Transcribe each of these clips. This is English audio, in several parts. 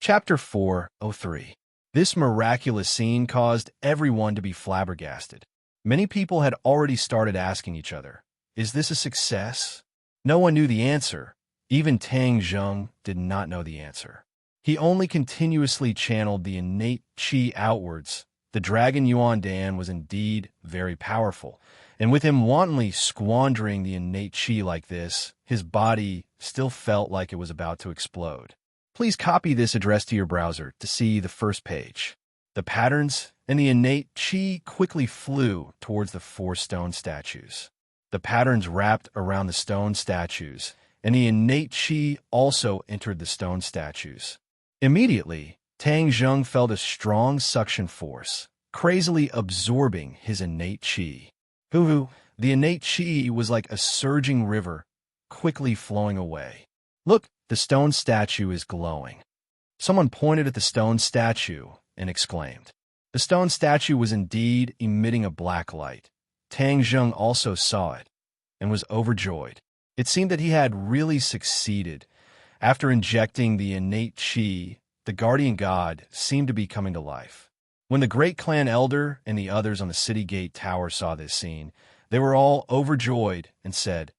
Chapter 4:03. This miraculous scene caused everyone to be flabbergasted. Many people had already started asking each other, is this a success? No one knew the answer. Even Tang Zheng did not know the answer. He only continuously channeled the innate qi outwards. The dragon Yuan Dan was indeed very powerful, and with him wantonly squandering the innate qi like this, his body still felt like it was about to explode. Please copy this address to your browser to see the first page. The patterns and the innate qi quickly flew towards the 4 stone statues. The patterns wrapped around the stone statues, and the innate qi also entered the stone statues. Immediately, Tang Zheng felt a strong suction force, crazily absorbing his innate qi. Hoo-hoo, the innate qi was like a surging river, quickly flowing away. Look, the stone statue is glowing. Someone pointed at the stone statue and exclaimed. The stone statue was indeed emitting a black light. Tang Zheng also saw it and was overjoyed. It seemed that he had really succeeded. After injecting the innate qi, the guardian god seemed to be coming to life. When the great clan elder and the others on the city gate tower saw this scene, they were all overjoyed and said,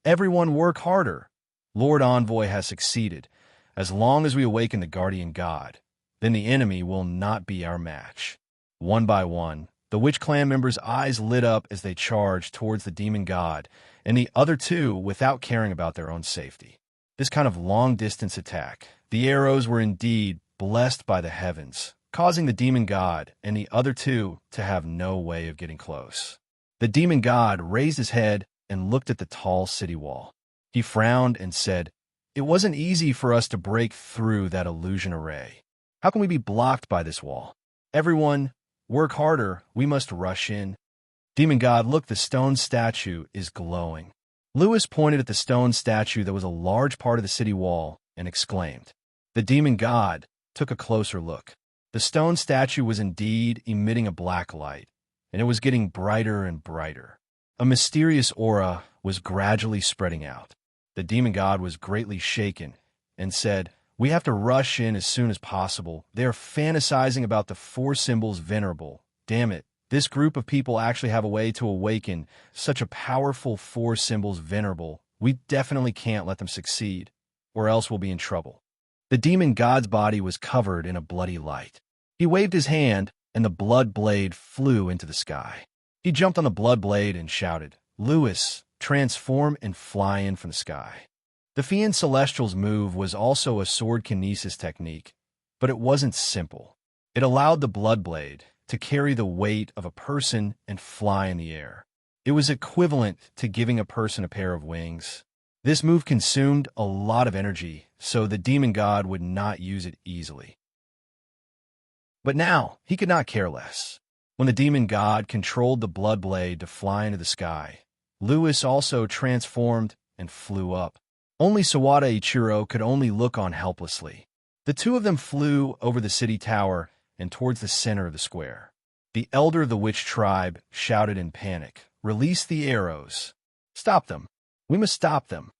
"Everyone work harder. Lord Envoy has succeeded. As long as we awaken the guardian god, then the enemy will not be our match." One by one, the witch clan members' eyes lit up as they charged towards the demon god and the other 2 without caring about their own safety. This kind of long-distance attack, the arrows were indeed blessed by the heavens, causing the demon god and the other 2 to have no way of getting close. The demon god raised his head and looked at the tall city wall. He frowned and said, "It wasn't easy for us to break through that illusion array. How can we be blocked by this wall? Everyone, work harder. We must rush in." Demon god, look, the stone statue is glowing. Lewis pointed at the stone statue that was a large part of the city wall and exclaimed. The demon god took a closer look. The stone statue was indeed emitting a black light, and it was getting brighter and brighter. A mysterious aura was gradually spreading out. The demon god was greatly shaken and said, "We have to rush in as soon as possible. They are fantasizing about the 4 symbols venerable. Damn it, this group of people actually have a way to awaken such a powerful 4 symbols venerable. We definitely can't let them succeed, or else we'll be in trouble." The demon god's body was covered in a bloody light. He waved his hand, and the blood blade flew into the sky. He jumped on the blood blade and shouted, "Lewis, transform and fly in from the sky." The Fian Celestial's move was also a sword kinesis technique, but it wasn't simple. It allowed the blood blade to carry the weight of a person and fly in the air. It was equivalent to giving a person a pair of wings. This move consumed a lot of energy, so the demon god would not use it easily. But now, he could not care less. When the demon god controlled the blood blade to fly into the sky, Lewis also transformed and flew up. Only Sawada Ichiro could only look on helplessly. The 2 of them flew over the city tower and towards the center of the square. The elder of the witch tribe shouted in panic, "Release the arrows. Stop them. We must stop them."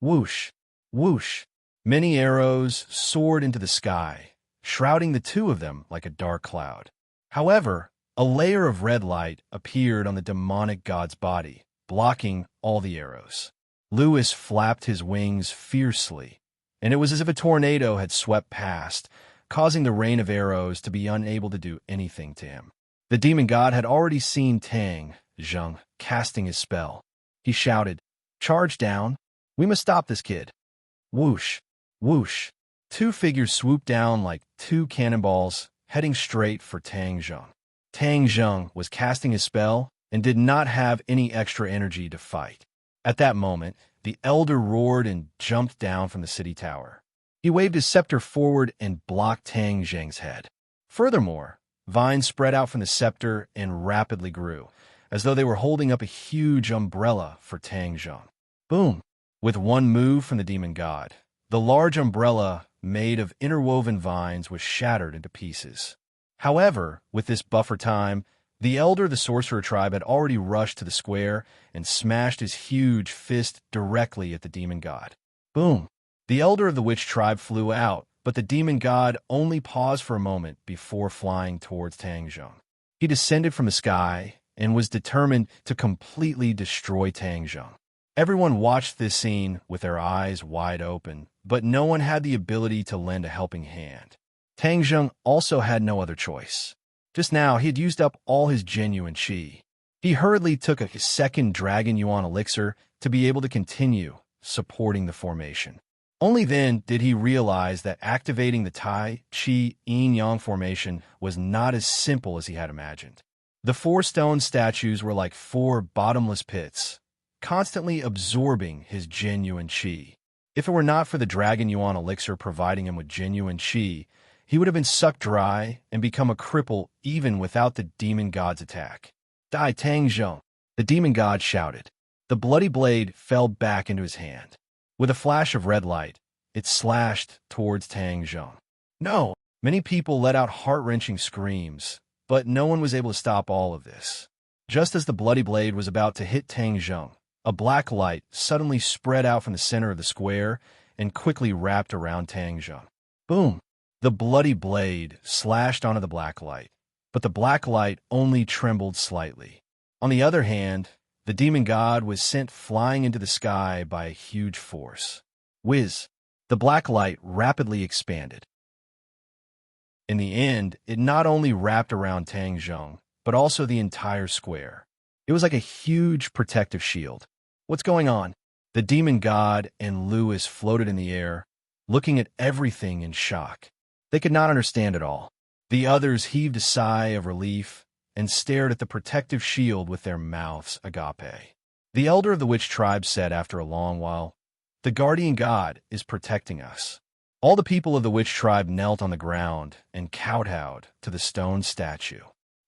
Whoosh, whoosh. Many arrows soared into the sky, shrouding the 2 of them like a dark cloud. However, a layer of red light appeared on the demonic god's body, blocking all the arrows. Lewis flapped his wings fiercely, and it was as if a tornado had swept past, causing the rain of arrows to be unable to do anything to him. The demon god had already seen Tang Zheng casting his spell. He shouted, "Charge down. We must stop this kid." Whoosh, whoosh. 2 figures swooped down like 2 cannonballs, heading straight for Tang Zheng. Tang Zheng was casting his spell and did not have any extra energy to fight. At that moment, the elder roared and jumped down from the city tower. He waved his scepter forward and blocked Tang Zheng's head. Furthermore, vines spread out from the scepter and rapidly grew, as though they were holding up a huge umbrella for Tang Zheng. Boom! With one move from the demon god, the large umbrella made of interwoven vines was shattered into pieces. However, with this buffer time, the elder of the sorcerer tribe had already rushed to the square and smashed his huge fist directly at the demon god. Boom! The elder of the witch tribe flew out, but the demon god only paused for a moment before flying towards Tang Zheng. He descended from the sky and was determined to completely destroy Tang Zheng. Everyone watched this scene with their eyes wide open, but no one had the ability to lend a helping hand. Tang Zheng also had no other choice. Just now, he had used up all his genuine qi. He hurriedly took a second Dragon Yuan elixir to be able to continue supporting the formation. Only then did he realize that activating the Tai Chi Yin-Yang formation was not as simple as he had imagined. The 4 stone statues were like 4 bottomless pits, constantly absorbing his genuine qi. If it were not for the Dragon Yuan elixir providing him with genuine qi, he would have been sucked dry and become a cripple even without the demon god's attack. Die Tang Zheng, the demon god shouted. The bloody blade fell back into his hand. With a flash of red light, it slashed towards Tang Zheng. No! Many people let out heart-wrenching screams, but no one was able to stop all of this. Just as the bloody blade was about to hit Tang Zheng, a black light suddenly spread out from the center of the square and quickly wrapped around Tang Zheng. Boom! The bloody blade slashed onto the black light, but the black light only trembled slightly. On the other hand, the demon god was sent flying into the sky by a huge force. Whiz! The black light rapidly expanded. In the end, it not only wrapped around Tang Zheng, but also the entire square. It was like a huge protective shield. What's going on? The demon god and Lewis floated in the air, looking at everything in shock. They could not understand it all. The others heaved a sigh of relief and stared at the protective shield with their mouths agape. The elder of the witch tribe said after a long while, "The guardian god is protecting us." All the people of the witch tribe knelt on the ground and kowtowed to the stone statue.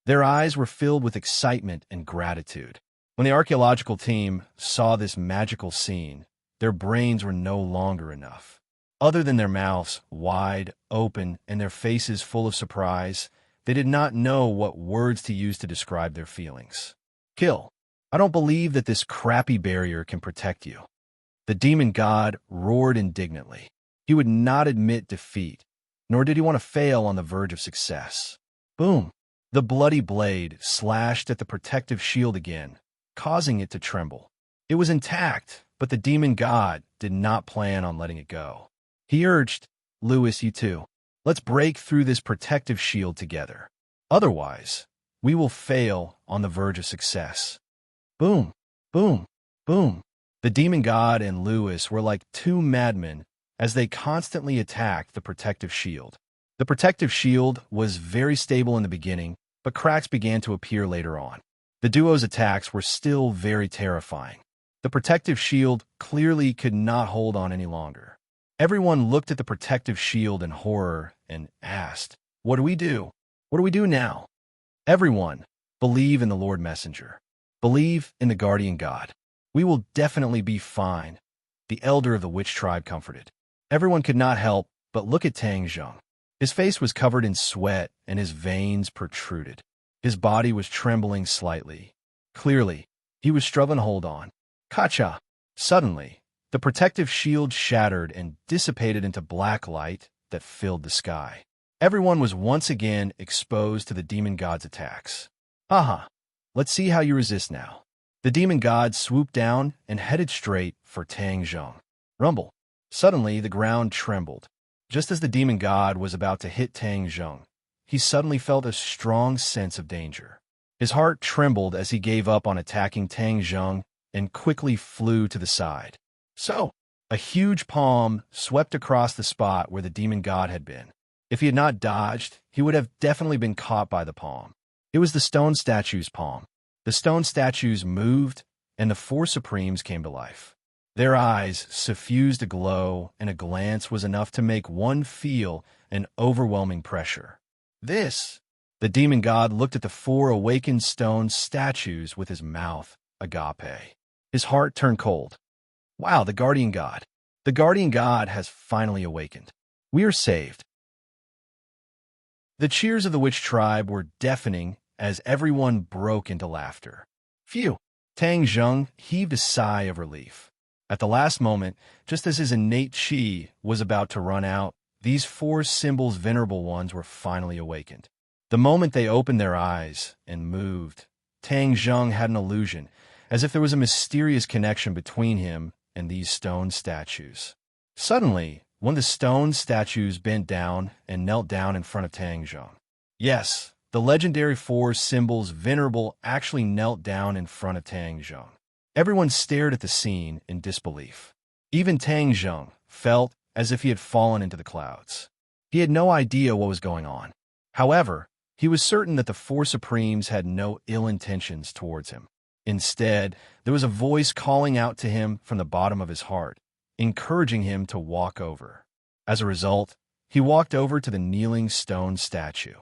Their eyes were filled with excitement and gratitude. When the archaeological team saw this magical scene, their brains were no longer enough. Other than their mouths wide open and their faces full of surprise, they did not know what words to use to describe their feelings. Kill. I don't believe that this crappy barrier can protect you. The demon god roared indignantly. He would not admit defeat, nor did he want to fail on the verge of success. Boom! The bloody blade slashed at the protective shield again, causing it to tremble. It was intact, but the demon god did not plan on letting it go. He urged, "Lewis, you too. Let's break through this protective shield together. Otherwise, we will fail on the verge of success." Boom! Boom! Boom! The demon god and Lewis were like 2 madmen as they constantly attacked the protective shield. The protective shield was very stable in the beginning, but cracks began to appear later on. The duo's attacks were still very terrifying. The protective shield clearly could not hold on any longer. Everyone looked at the protective shield in horror and asked, "What do we do? What do we do now?" Everyone, believe in the Lord Messenger. Believe in the guardian god. We will definitely be fine, the elder of the witch tribe comforted. Everyone could not help but look at Tang Zheng. His face was covered in sweat and his veins protruded. His body was trembling slightly. Clearly, he was struggling to hold on. Kacha! Suddenly, the protective shield shattered and dissipated into black light that filled the sky. Everyone was once again exposed to the demon god's attacks. Haha! Let's see how you resist now. The demon god swooped down and headed straight for Tang Zheng. Rumble! Suddenly, the ground trembled. Just as the demon god was about to hit Tang Zheng, he suddenly felt a strong sense of danger. His heart trembled as he gave up on attacking Tang Zheng and quickly flew to the side. So, a huge palm swept across the spot where the demon god had been. If he had not dodged, he would have definitely been caught by the palm. It was the stone statue's palm. The stone statues moved, and the 4 supremes came to life. Their eyes suffused a glow, and a glance was enough to make one feel an overwhelming pressure. The demon god looked at the 4 awakened stone statues with his mouth agape. His heart turned cold. Wow, the guardian god. The guardian god has finally awakened. We are saved. The cheers of the witch tribe were deafening as everyone broke into laughter. Phew! Tang Zheng heaved a sigh of relief. At the last moment, just as his innate qi was about to run out, these four symbols' venerable ones were finally awakened. The moment they opened their eyes and moved, Tang Zheng had an illusion, as if there was a mysterious connection between him and these stone statues. Suddenly, one of the stone statues bent down and knelt down in front of Tang Zheng. Yes, the legendary four symbols venerable actually knelt down in front of Tang Zheng. Everyone stared at the scene in disbelief. Even Tang Zheng felt as if he had fallen into the clouds. He had no idea what was going on. However, he was certain that the four supremes had no ill intentions towards him. Instead, there was a voice calling out to him from the bottom of his heart, encouraging him to walk over. As a result, he walked over to the kneeling stone statue.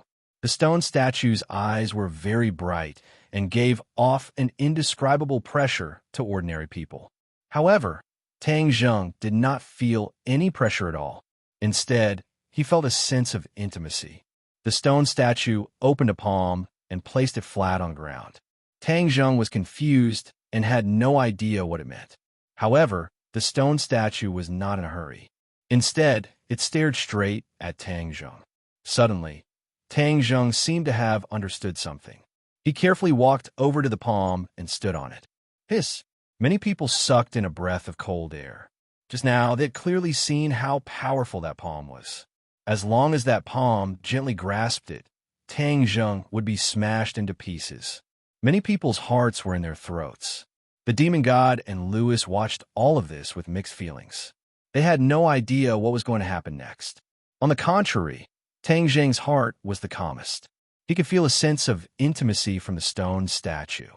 The stone statue's eyes were very bright and gave off an indescribable pressure to ordinary people. However, Tang Zheng did not feel any pressure at all. Instead, he felt a sense of intimacy. The stone statue opened a palm and placed it flat on the ground. Tang Zheng was confused and had no idea what it meant. However, the stone statue was not in a hurry. Instead, it stared straight at Tang Zheng. Suddenly, Tang Zheng seemed to have understood something. He carefully walked over to the palm and stood on it. Hiss! Many people sucked in a breath of cold air. Just now, they had clearly seen how powerful that palm was. As long as that palm gently grasped it, Tang Zheng would be smashed into pieces. Many people's hearts were in their throats. The demon god and Lewis watched all of this with mixed feelings. They had no idea what was going to happen next. On the contrary, Tang Zheng's heart was the calmest. He could feel a sense of intimacy from the stone statue.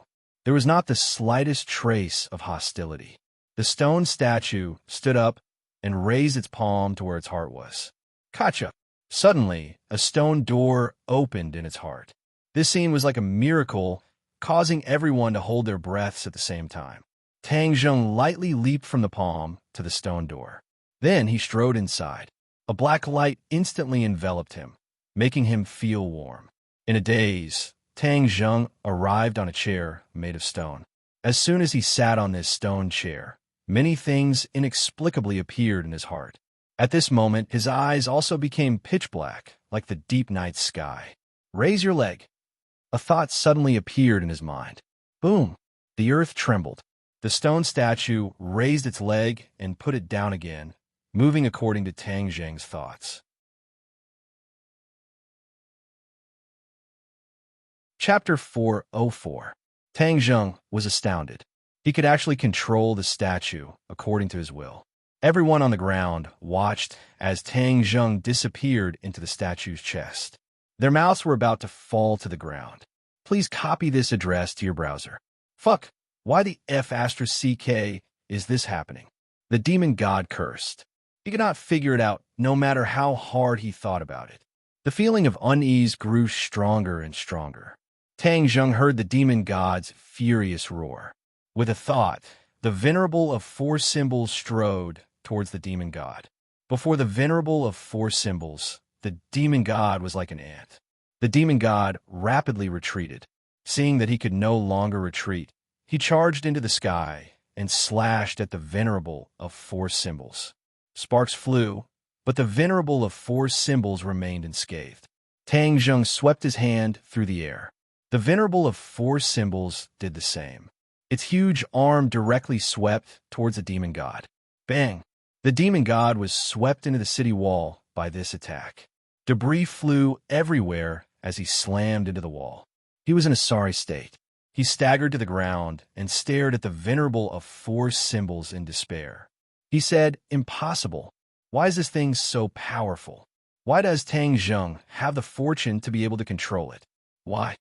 There was not the slightest trace of hostility. The stone statue stood up and raised its palm to where its heart was. Gotcha! Suddenly, a stone door opened in its heart. This scene was like a miracle, causing everyone to hold their breaths at the same time. Tang Zheng lightly leaped from the palm to the stone door. Then he strode inside. A black light instantly enveloped him, making him feel warm. In a daze, Tang Zheng arrived on a chair made of stone. As soon as he sat on this stone chair, many things inexplicably appeared in his heart. At this moment, his eyes also became pitch black, like the deep night sky. Raise your leg. A thought suddenly appeared in his mind. Boom! The earth trembled. The stone statue raised its leg and put it down again, moving according to Tang Zheng's thoughts. Chapter 404. Tang Zheng was astounded. He could actually control the statue according to his will. Everyone on the ground watched as Tang Zheng disappeared into the statue's chest. Their mouths were about to fall to the ground. Please copy this address to your browser. Fuck, why the F***CK is this happening? The demon god cursed. He could not figure it out, no matter how hard he thought about it. The feeling of unease grew stronger and stronger. Tang Zheng heard the demon god's furious roar. With a thought, the venerable of four symbols strode towards the demon god. Before the venerable of four symbols, the demon god was like an ant. The demon god rapidly retreated. Seeing that he could no longer retreat, he charged into the sky and slashed at the venerable of four symbols. Sparks flew, but the venerable of four symbols remained unscathed. Tang Zheng swept his hand through the air. The venerable of four symbols did the same. Its huge arm directly swept towards the demon god. Bang! The demon god was swept into the city wall by this attack. Debris flew everywhere as he slammed into the wall. He was in a sorry state. He staggered to the ground and stared at the venerable of four symbols in despair. He said, "Impossible. Why is this thing so powerful? Why does Tang Zheng have the fortune to be able to control it? Why?"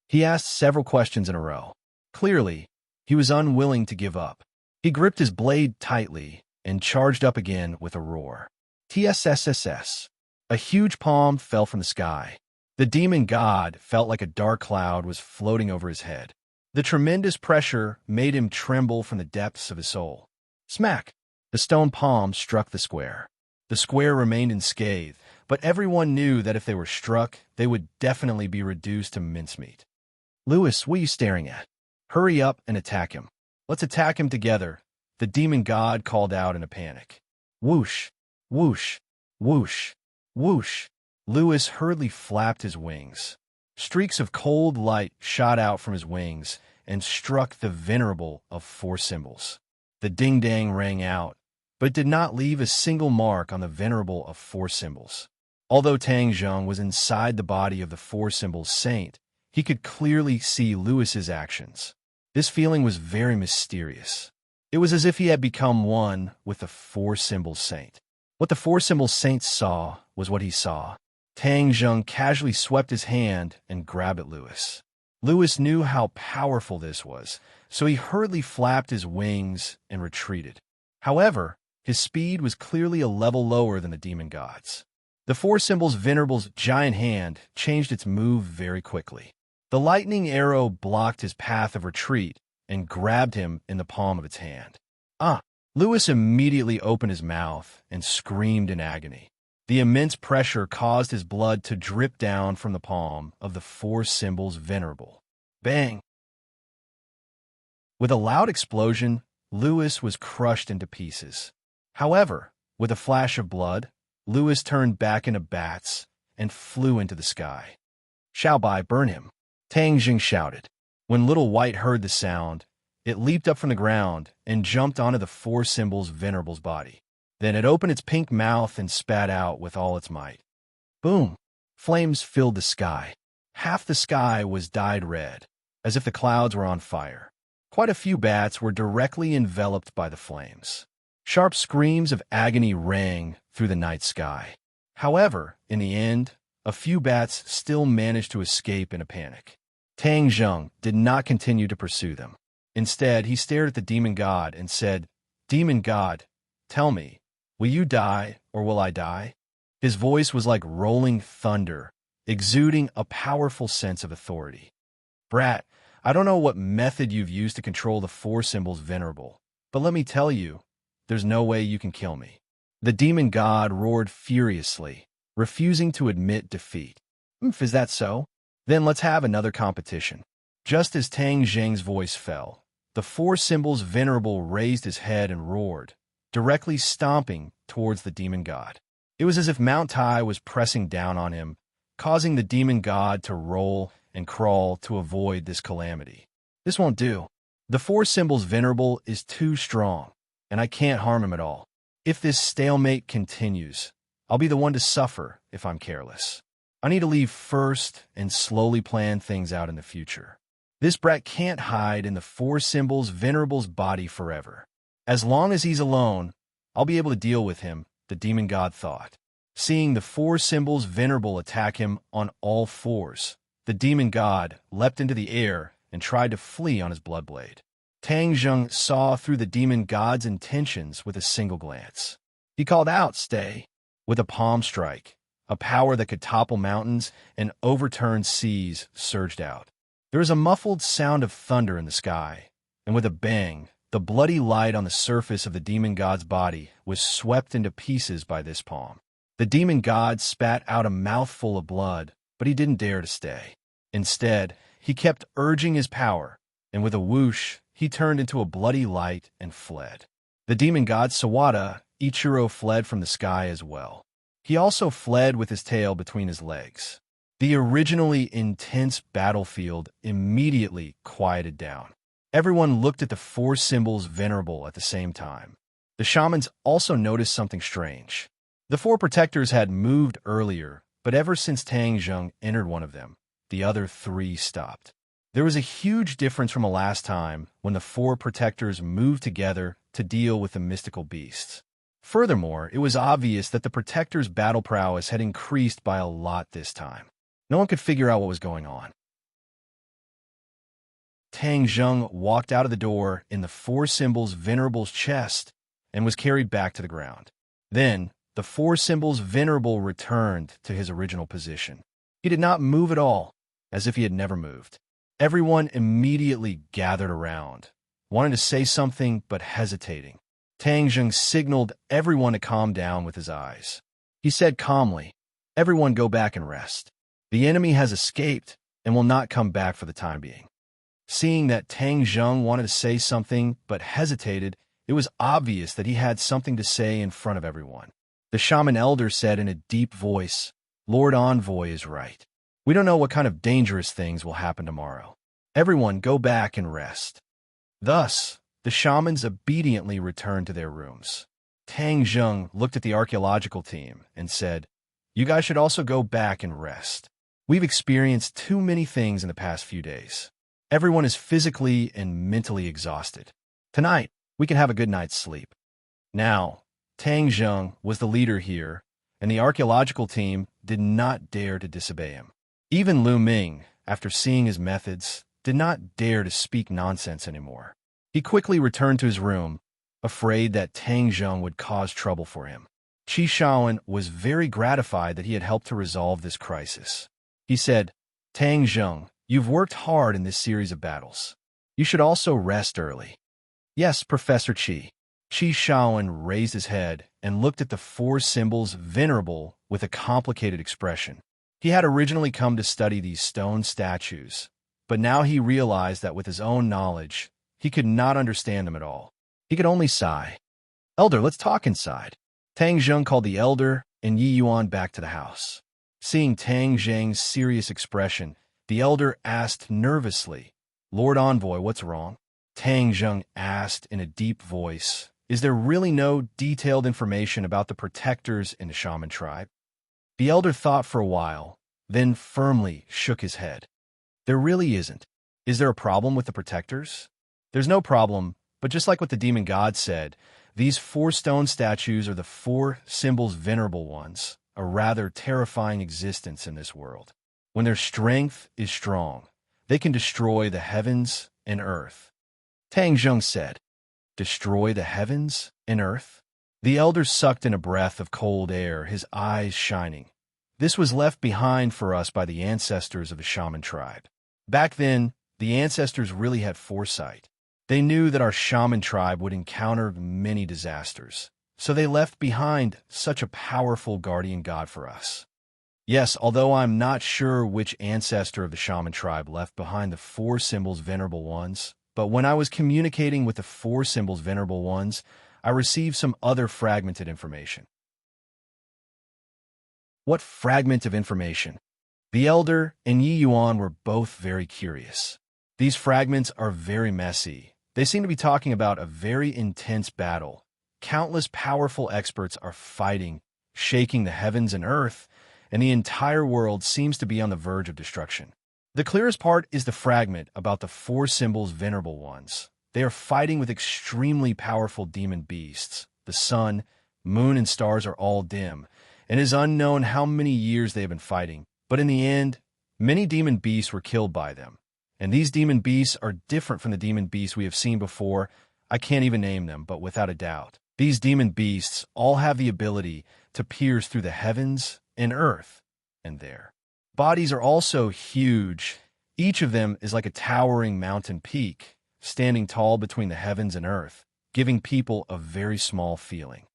He asked several questions in a row. Clearly, he was unwilling to give up. He gripped his blade tightly and charged up again with a roar. TSSSS. A huge palm fell from the sky. The demon god felt like a dark cloud was floating over his head. The tremendous pressure made him tremble from the depths of his soul. Smack! The stone palm struck the square. The square remained unscathed, but everyone knew that if they were struck, they would definitely be reduced to mincemeat. Lewis, what are you staring at? Hurry up and attack him. Let's attack him together, the demon god called out in a panic. Whoosh, whoosh, whoosh. Whoosh! Lewis hurriedly flapped his wings. Streaks of cold light shot out from his wings and struck the venerable of four symbols. The ding-dang rang out, but did not leave a single mark on the venerable of four symbols. Although Tang Zheng was inside the body of the four symbols saint, he could clearly see Lewis's actions. This feeling was very mysterious. It was as if he had become one with the four symbols saint. What the four symbols saint saw was what he saw. Tang Zheng casually swept his hand and grabbed at Lewis. Lewis knew how powerful this was, so he hurriedly flapped his wings and retreated. However, his speed was clearly a level lower than the demon god's. The four symbols venerable's giant hand changed its move very quickly. The lightning arrow blocked his path of retreat and grabbed him in the palm of its hand. Lewis immediately opened his mouth and screamed in agony. The immense pressure caused his blood to drip down from the palm of the four symbols venerable. Bang! With a loud explosion, Lewis was crushed into pieces. However, with a flash of blood, Lewis turned back into bats and flew into the sky. "Shall Bai burn him?" Tang Jing shouted. When Little White heard the sound, it leaped up from the ground and jumped onto the four symbols venerable's body. Then it opened its pink mouth and spat out with all its might. Boom! Flames filled the sky. Half the sky was dyed red, as if the clouds were on fire. Quite a few bats were directly enveloped by the flames. Sharp screams of agony rang through the night sky. However, in the end, a few bats still managed to escape in a panic. Tang Zheng did not continue to pursue them. Instead, he stared at the demon god and said, "Demon god, tell me, will you die or will I die?" His voice was like rolling thunder, exuding a powerful sense of authority. "Brat, I don't know what method you've used to control the four symbols venerable, but let me tell you, there's no way you can kill me." The demon god roared furiously, refusing to admit defeat. Is that so? Then let's have another competition." Just as Tang Zheng's voice fell, the four symbols venerable raised his head and roared, directly stomping towards the demon god. It was as if Mount Tai was pressing down on him, causing the demon god to roll and crawl to avoid this calamity. "This won't do. The four symbols venerable is too strong, and I can't harm him at all. If this stalemate continues, I'll be the one to suffer if I'm careless. I need to leave first and slowly plan things out in the future. This brat can't hide in the four symbols venerable's body forever. As long as he's alone, I'll be able to deal with him," the demon god thought. Seeing the four symbols venerable attack him on all fours, the demon god leapt into the air and tried to flee on his bloodblade. Tang Zheng saw through the demon god's intentions with a single glance. He called out, "Stay!" With a palm strike, a power that could topple mountains and overturn seas surged out. There was a muffled sound of thunder in the sky, and with a bang, the bloody light on the surface of the demon god's body was swept into pieces by this palm. The demon god spat out a mouthful of blood, but he didn't dare to stay. Instead, he kept urging his power, and with a whoosh, he turned into a bloody light and fled. The demon god Sawada Ichiro fled from the sky as well. He also fled with his tail between his legs. The originally intense battlefield immediately quieted down. Everyone looked at the four symbols venerable at the same time. The shamans also noticed something strange. The four protectors had moved earlier, but ever since Tang Zheng entered one of them, the other three stopped. There was a huge difference from the last time when the four protectors moved together to deal with the mystical beasts. Furthermore, it was obvious that the protectors' battle prowess had increased by a lot this time. No one could figure out what was going on. Tang Zheng walked out of the door in the four symbols venerable's chest and was carried back to the ground. Then, the four symbols venerable returned to his original position. He did not move at all, as if he had never moved. Everyone immediately gathered around, wanting to say something but hesitating. Tang Zheng signaled everyone to calm down with his eyes. He said calmly, "Everyone go back and rest. The enemy has escaped and will not come back for the time being." Seeing that Tang Zheng wanted to say something but hesitated, it was obvious that he had something to say in front of everyone. The shaman elder said in a deep voice, "Lord Envoy is right. We don't know what kind of dangerous things will happen tomorrow. Everyone go back and rest." Thus, the shamans obediently returned to their rooms. Tang Zheng looked at the archaeological team and said, "You guys should also go back and rest. We've experienced too many things in the past few days. Everyone is physically and mentally exhausted. Tonight, we can have a good night's sleep." Now, Tang Zheng was the leader here, and the archaeological team did not dare to disobey him. Even Lu Ming, after seeing his methods, did not dare to speak nonsense anymore. He quickly returned to his room, afraid that Tang Zheng would cause trouble for him. Qi Shaoan was very gratified that he had helped to resolve this crisis. He said, "Tang Zheng, you've worked hard in this series of battles. You should also rest early." "Yes, Professor Qi." Qi Shaoan raised his head and looked at the four symbols venerable with a complicated expression. He had originally come to study these stone statues, but now he realized that with his own knowledge, he could not understand them at all. He could only sigh. "Elder, let's talk inside." Tang Zheng called the elder and Yi Yuan back to the house. Seeing Tang Zheng's serious expression, the elder asked nervously, "Lord Envoy, what's wrong?" Tang Zheng asked in a deep voice, "Is there really no detailed information about the protectors in the shaman tribe?" The elder thought for a while, then firmly shook his head. "There really isn't. Is there a problem with the protectors?" "There's no problem, but just like what the demon god said, these four stone statues are the four symbols venerable ones, a rather terrifying existence in this world. When their strength is strong, they can destroy the heavens and earth." Tang Zheng said, "Destroy the heavens and earth?" The elder sucked in a breath of cold air, his eyes shining. "This was left behind for us by the ancestors of the shaman tribe. Back then, the ancestors really had foresight. They knew that our shaman tribe would encounter many disasters, so they left behind such a powerful guardian god for us. Yes, although I'm not sure which ancestor of the shaman tribe left behind the four symbols venerable ones, but when I was communicating with the four symbols venerable ones, I received some other fragmented information." What fragment of information? The elder and Yi Yuan were both very curious. These fragments are very messy. They seem to be talking about a very intense battle. Countless powerful experts are fighting, shaking the heavens and earth, and the entire world seems to be on the verge of destruction. The clearest part is the fragment about the four symbols venerable ones. They are fighting with extremely powerful demon beasts. The sun, moon, and stars are all dim, and it is unknown how many years they have been fighting. But in the end, many demon beasts were killed by them. And these demon beasts are different from the demon beasts we have seen before. I can't even name them, but without a doubt, these demon beasts all have the ability to pierce through the heavens and earth, and their bodies are also huge. Each of them is like a towering mountain peak, standing tall between the heavens and earth, giving people a very small feeling.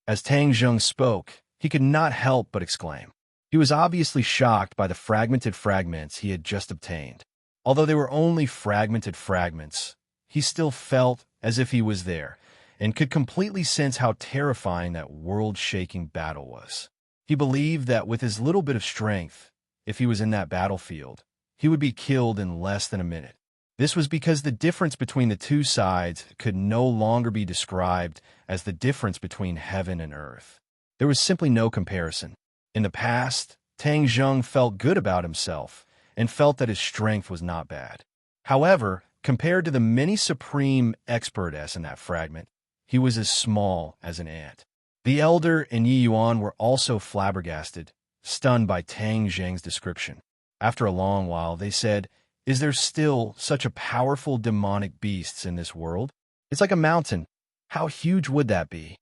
As Tang Zheng spoke, he could not help but exclaim. He was obviously shocked by the fragmented fragments he had just obtained. Although they were only fragmented fragments, he still felt as if he was there, and could completely sense how terrifying that world-shaking battle was. He believed that with his little bit of strength, if he was in that battlefield, he would be killed in less than a minute. This was because the difference between the two sides could no longer be described as the difference between heaven and earth. There was simply no comparison. In the past, Tang Zheng felt good about himself and felt that his strength was not bad. However, compared to the many supreme experts in that fragment, he was as small as an ant. The elder and Yi Yuan were also flabbergasted, stunned by Tang Zheng's description. After a long while, they said, "Is there still such a powerful demonic beasts in this world? It's like a mountain. How huge would that be?"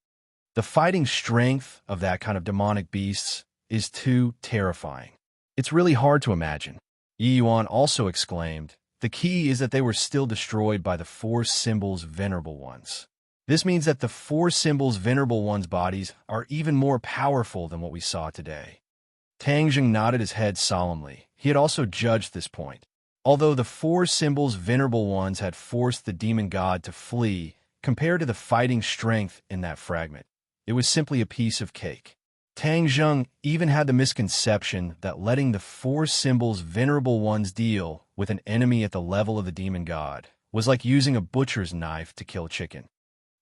The fighting strength of that kind of demonic beasts is too terrifying. It's really hard to imagine. Yi Yuan also exclaimed, "The key is that they were still destroyed by the four symbols venerable ones. This means that the four symbols venerable ones' bodies are even more powerful than what we saw today." Tang Zheng nodded his head solemnly. He had also judged this point. Although the four symbols venerable ones had forced the demon god to flee, compared to the fighting strength in that fragment, It was simply a piece of cake. Tang Zheng even had the misconception that letting the four symbols venerable ones deal with an enemy at the level of the demon god was like using a butcher's knife to kill chicken.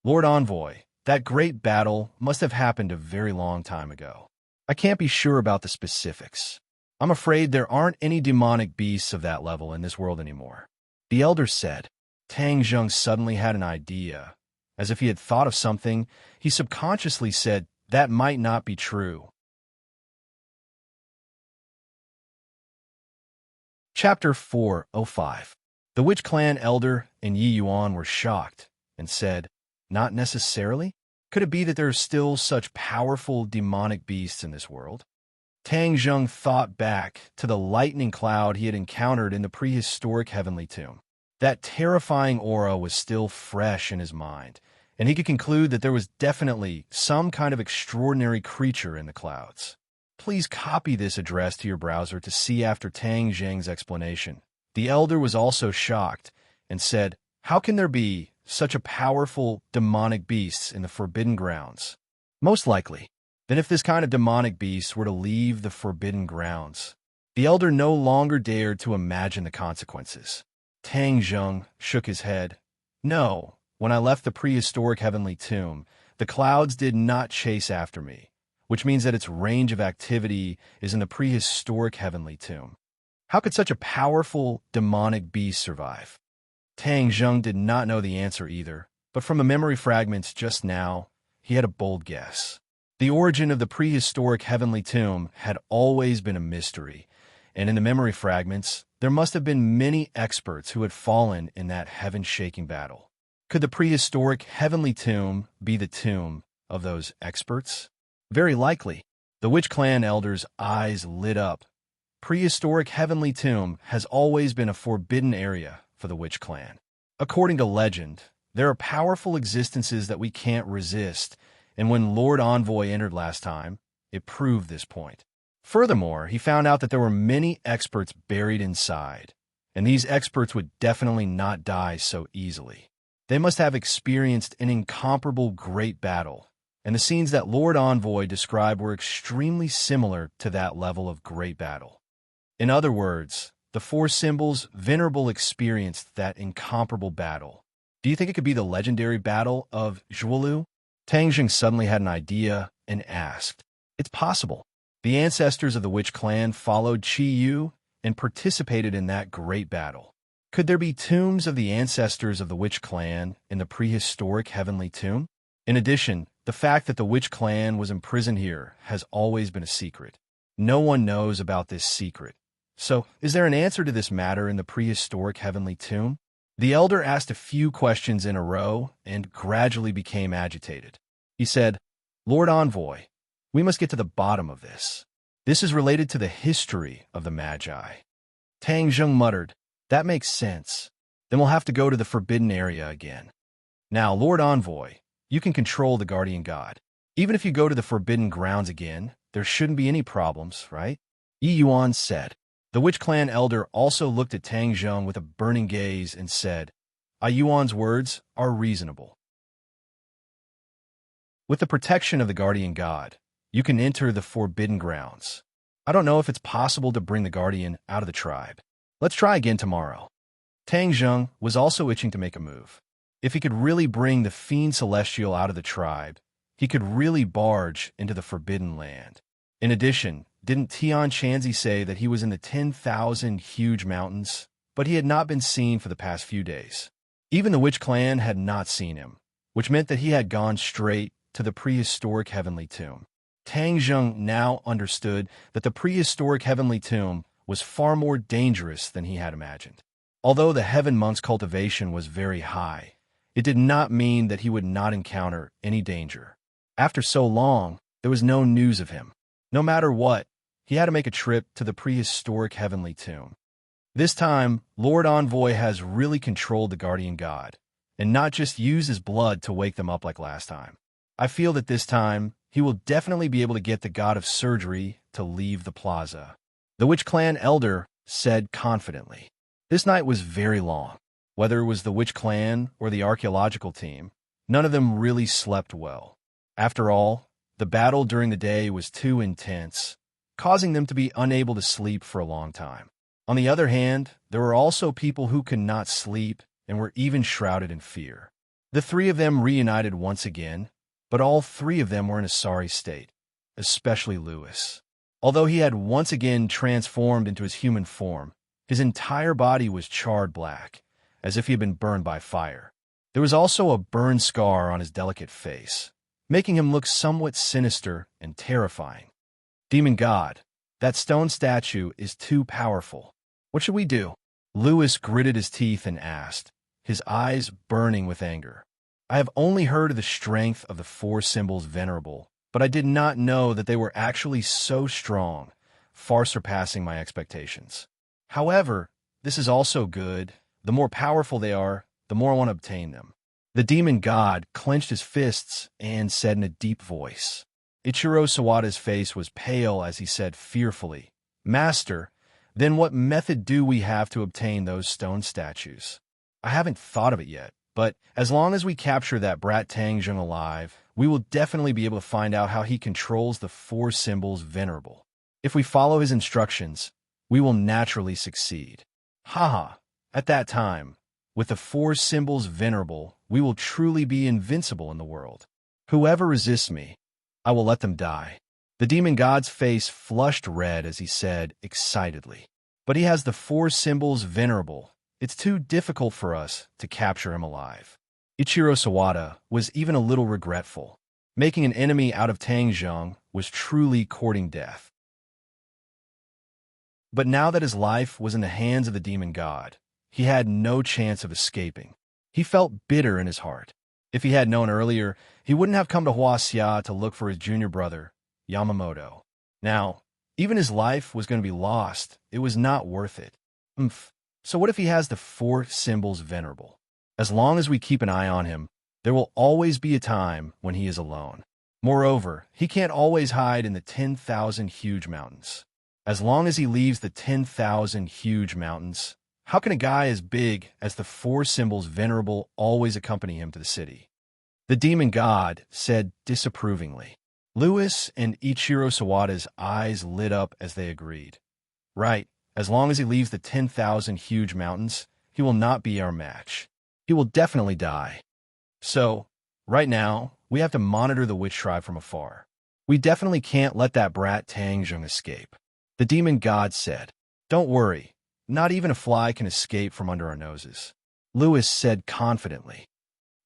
Lord Envoy, that great battle must have happened a very long time ago. I can't be sure about the specifics. I'm afraid there aren't any demonic beasts of that level in this world anymore. The elder said. Tang Zheng suddenly had an idea. As if he had thought of something, he subconsciously said, that might not be true. Chapter 405. The Witch Clan elder and Yi Yuan were shocked and said, not necessarily? Could it be that there are still such powerful demonic beasts in this world? Tang Zheng thought back to the lightning cloud he had encountered in the prehistoric heavenly tomb. That terrifying aura was still fresh in his mind, and he could conclude that there was definitely some kind of extraordinary creature in the clouds. Please copy this address to your browser to see after Tang Zheng's explanation. The elder was also shocked and said, how can there be such a powerful demonic beasts in the Forbidden Grounds? Most likely. Then if this kind of demonic beast were to leave the Forbidden Grounds, the elder no longer dared to imagine the consequences. Tang Zheng shook his head. No, when I left the prehistoric heavenly tomb, the clouds did not chase after me, which means that its range of activity is in the prehistoric heavenly tomb. How could such a powerful demonic beast survive? Tang Zheng did not know the answer either, but from the memory fragments just now, he had a bold guess. The origin of the prehistoric heavenly tomb had always been a mystery, and in the memory fragments, there must have been many experts who had fallen in that heaven-shaking battle. Could the prehistoric heavenly tomb be the tomb of those experts? Very likely. The Witch Clan elder's eyes lit up. Prehistoric heavenly tomb has always been a forbidden area for the Witch Clan. According to legend, there are powerful existences that we can't resist, and when Lord Envoy entered last time, it proved this point. Furthermore, he found out that there were many experts buried inside, and these experts would definitely not die so easily. They must have experienced an incomparable great battle, and the scenes that Lord Envoy described were extremely similar to that level of great battle. In other words, the four symbols venerable experienced that incomparable battle. Do you think it could be the legendary battle of Zhuolu? Tang Zheng suddenly had an idea and asked. It's possible. The ancestors of the Witch Clan followed Qi Yu and participated in that great battle. Could there be tombs of the ancestors of the Witch Clan in the prehistoric heavenly tomb? In addition, the fact that the Witch Clan was imprisoned here has always been a secret. No one knows about this secret. So, is there an answer to this matter in the prehistoric heavenly tomb? The elder asked a few questions in a row and gradually became agitated. He said, Lord Envoy, we must get to the bottom of this. This is related to the history of the Magi. Tang Zheng muttered, that makes sense. Then we'll have to go to the forbidden area again. Now, Lord Envoy, you can control the guardian god. Even if you go to the forbidden grounds again, there shouldn't be any problems, right? Yi Yuan said. The Witch Clan elder also looked at Tang Zheng with a burning gaze and said, Yuan's words are reasonable. With the protection of the guardian god, you can enter the forbidden grounds. I don't know if it's possible to bring the guardian out of the tribe. Let's try again tomorrow. Tang Zheng was also itching to make a move. If he could really bring the Fiend Celestial out of the tribe, he could really barge into the Forbidden Land. In addition, didn't Tian Chanzi say that he was in the 10,000 huge mountains, but he had not been seen for the past few days? Even the Witch Clan had not seen him, which meant that he had gone straight to the prehistoric heavenly tomb. Tang Zheng now understood that the prehistoric heavenly tomb was far more dangerous than he had imagined. Although the Heaven Monk's cultivation was very high, it did not mean that he would not encounter any danger. After so long, there was no news of him. No matter what, he had to make a trip to the prehistoric heavenly tomb. This time, Lord Envoy has really controlled the guardian god, and not just used his blood to wake them up like last time. I feel that this time, he will definitely be able to get the god of surgery to leave the plaza. The Witch Clan elder said confidently. This night was very long. Whether it was the Witch Clan or the archaeological team, none of them really slept well. After all, the battle during the day was too intense, causing them to be unable to sleep for a long time. On the other hand, there were also people who could not sleep and were even shrouded in fear. The three of them reunited once again, but all three of them were in a sorry state, especially Lewis. Although he had once again transformed into his human form, his entire body was charred black, as if he had been burned by fire. There was also a burn scar on his delicate face, making him look somewhat sinister and terrifying. Demon God, that stone statue is too powerful. What should we do? Lewis gritted his teeth and asked, his eyes burning with anger. I have only heard of the strength of the four symbols venerable, but I did not know that they were actually so strong, far surpassing my expectations. However, this is also good. The more powerful they are, the more I want to obtain them. The demon god clenched his fists and said in a deep voice. Ichiro Sawada's face was pale as he said fearfully, Master, then what method do we have to obtain those stone statues? I haven't thought of it yet, but as long as we capture that brat Tangjung alive, we will definitely be able to find out how he controls the four symbols venerable. If we follow his instructions, we will naturally succeed. Haha, at that time, with the four symbols venerable, we will truly be invincible in the world. Whoever resists me, I will let them die. The demon god's face flushed red as he said excitedly, but he has the four symbols venerable. It's too difficult for us to capture him alive. Ichiro Sawada was even a little regretful. Making an enemy out of Tangjung was truly courting death. But now that his life was in the hands of the demon god, he had no chance of escaping. He felt bitter in his heart. If he had known earlier, he wouldn't have come to Huaxia to look for his junior brother, Yamamoto. Now, even his life was going to be lost. It was not worth it. So what if he has the four symbols venerable? As long as we keep an eye on him, there will always be a time when he is alone. Moreover, he can't always hide in the 10,000 huge mountains. As long as he leaves the 10,000 huge mountains, how can a guy as big as the four symbols venerable always accompany him to the city? The demon god said disapprovingly. Lewis and Ichiro Sawada's eyes lit up as they agreed. Right, as long as he leaves the 10,000 huge mountains, he will not be our match. He will definitely die. So, right now, we have to monitor the witch tribe from afar. We definitely can't let that brat Tangjung escape. The demon god said, Don't worry, not even a fly can escape from under our noses. Lewis said confidently.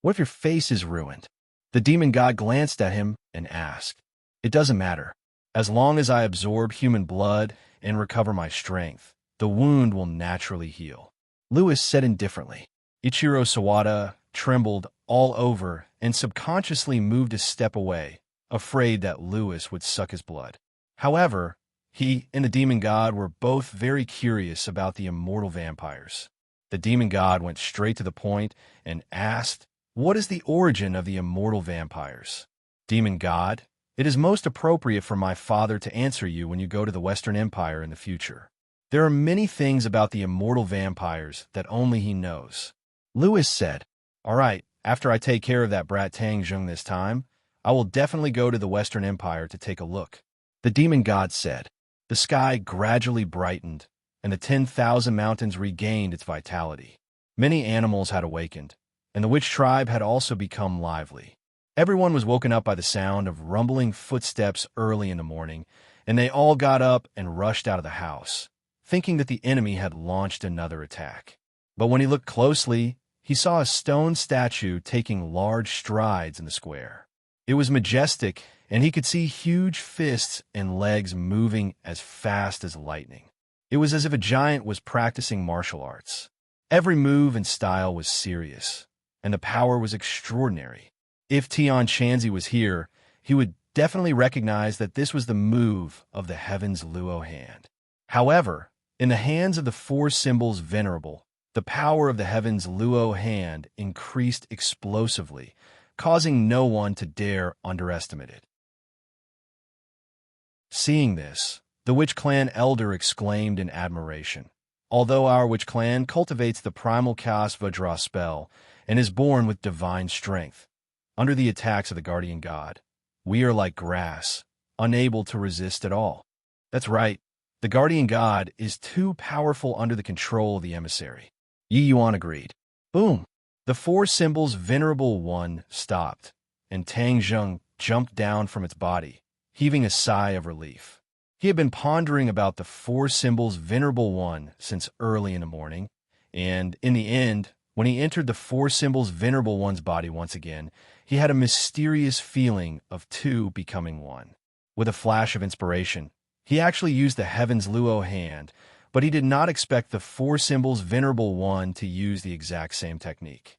What if your face is ruined? The demon god glanced at him and asked. It doesn't matter. As long as I absorb human blood and recover my strength, the wound will naturally heal. Lewis said indifferently. Ichiro Sawada trembled all over and subconsciously moved a step away, afraid that Lewis would suck his blood. However, he and the demon god were both very curious about the immortal vampires. The demon god went straight to the point and asked, What is the origin of the immortal vampires? Demon god, it is most appropriate for my father to answer you when you go to the Western Empire in the future. There are many things about the immortal vampires that only he knows. Lewis said, All right, after I take care of that brat Tangjung this time, I will definitely go to the Western Empire to take a look. The demon god said. The sky gradually brightened, and the 10,000 mountains regained its vitality. Many animals had awakened, and the witch tribe had also become lively. Everyone was woken up by the sound of rumbling footsteps early in the morning, and they all got up and rushed out of the house, thinking that the enemy had launched another attack. But when he looked closely, he saw a stone statue taking large strides in the square. It was majestic, and he could see huge fists and legs moving as fast as lightning. It was as if a giant was practicing martial arts. Every move and style was serious, and the power was extraordinary. If Tian Shanzi was here, he would definitely recognize that this was the move of the Heaven's Luo hand. However, in the hands of the four symbols venerable, the power of the Heaven's Luo hand increased explosively, causing no one to dare underestimate it. Seeing this, the Witch Clan elder exclaimed in admiration. Although our Witch Clan cultivates the primal Chaos Vajra spell and is born with divine strength, under the attacks of the Guardian God, We are like grass, unable to resist at all. That's right. The guardian god is too powerful under the control of the emissary. Yi Yuan agreed. Boom! The four symbols' venerable one stopped, and Tang Zheng jumped down from its body, heaving a sigh of relief. He had been pondering about the four symbols' venerable one since early in the morning, and in the end, when he entered the four symbols' venerable one's body once again, he had a mysterious feeling of two becoming one. With a flash of inspiration, he actually used the Heaven's Luo hand, but he did not expect the four symbols' venerable one to use the exact same technique.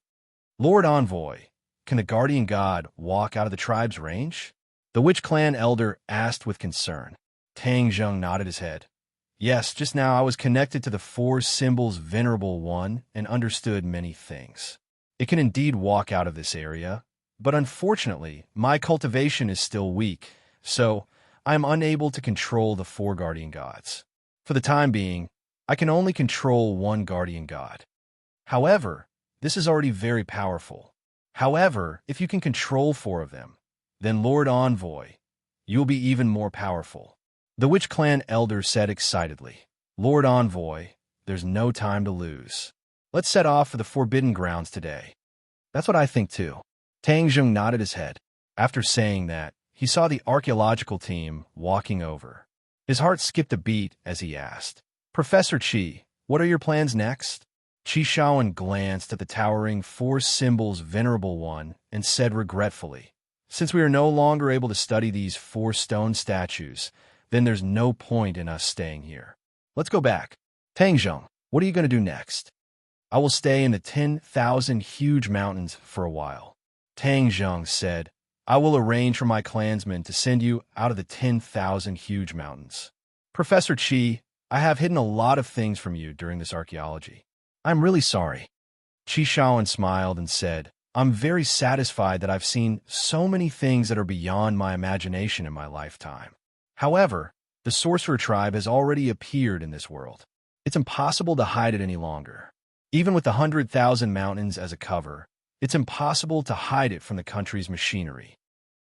Lord Envoy, can the guardian god walk out of the tribe's range? The witch clan elder asked with concern. Tang Zheng nodded his head. Yes, just now I was connected to the four symbols' venerable one and understood many things. It can indeed walk out of this area, but unfortunately, my cultivation is still weak, so I am unable to control the four guardian gods. For the time being, I can only control one guardian god. However, this is already very powerful. However, if you can control four of them, then Lord Envoy, you will be even more powerful. The witch clan elder said excitedly. Lord Envoy, there's no time to lose. Let's set off for the Forbidden Grounds today. That's what I think too. Tang Zheng nodded his head. After saying that, he saw the archaeological team walking over. His heart skipped a beat as he asked, Professor Qi, what are your plans next? Qi Shaoan glanced at the towering four symbols venerable one and said regretfully, Since we are no longer able to study these four stone statues, then there's no point in us staying here. Let's go back. Tang Zheng, what are you going to do next? I will stay in the 10,000 huge mountains for a while. Tang Zheng said, I will arrange for my clansmen to send you out of the 10,000 huge mountains. Professor Qi, I have hidden a lot of things from you during this archaeology. I'm really sorry. Qi Shaoan smiled and said, I'm very satisfied that I've seen so many things that are beyond my imagination in my lifetime. However, the sorcerer tribe has already appeared in this world. It's impossible to hide it any longer. Even with the 100,000 mountains as a cover, it's impossible to hide it from the country's machinery.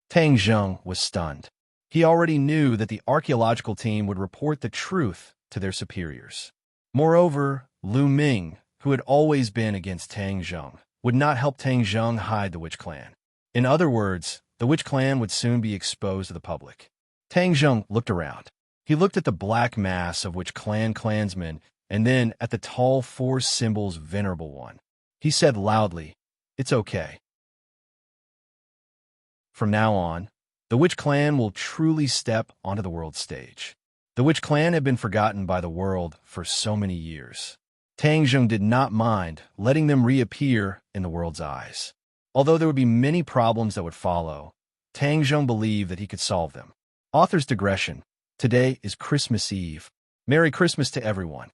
Tang Zheng was stunned. He already knew that the archaeological team would report the truth to their superiors. Moreover, Lu Ming, who had always been against Tang Zheng, would not help Tang Zheng hide the witch clan. In other words, the witch clan would soon be exposed to the public. Tang Zheng looked around. He looked at the black mass of witch clan clansmen and then at the tall four symbols venerable one. He said loudly, It's okay. From now on, the witch clan will truly step onto the world stage. The witch clan had been forgotten by the world for so many years. Tang Zheng did not mind letting them reappear in the world's eyes. Although there would be many problems that would follow, Tang Zheng believed that he could solve them. Author's digression. Today is Christmas Eve. Merry Christmas to everyone.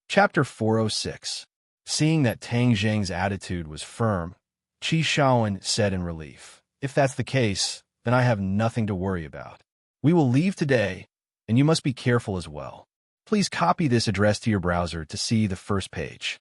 Chapter 406. Seeing that Tang Zheng's attitude was firm, Qi Shaoan said in relief, If that's the case, then I have nothing to worry about. We will leave today, and you must be careful as well. Please copy this address to your browser to see the first page.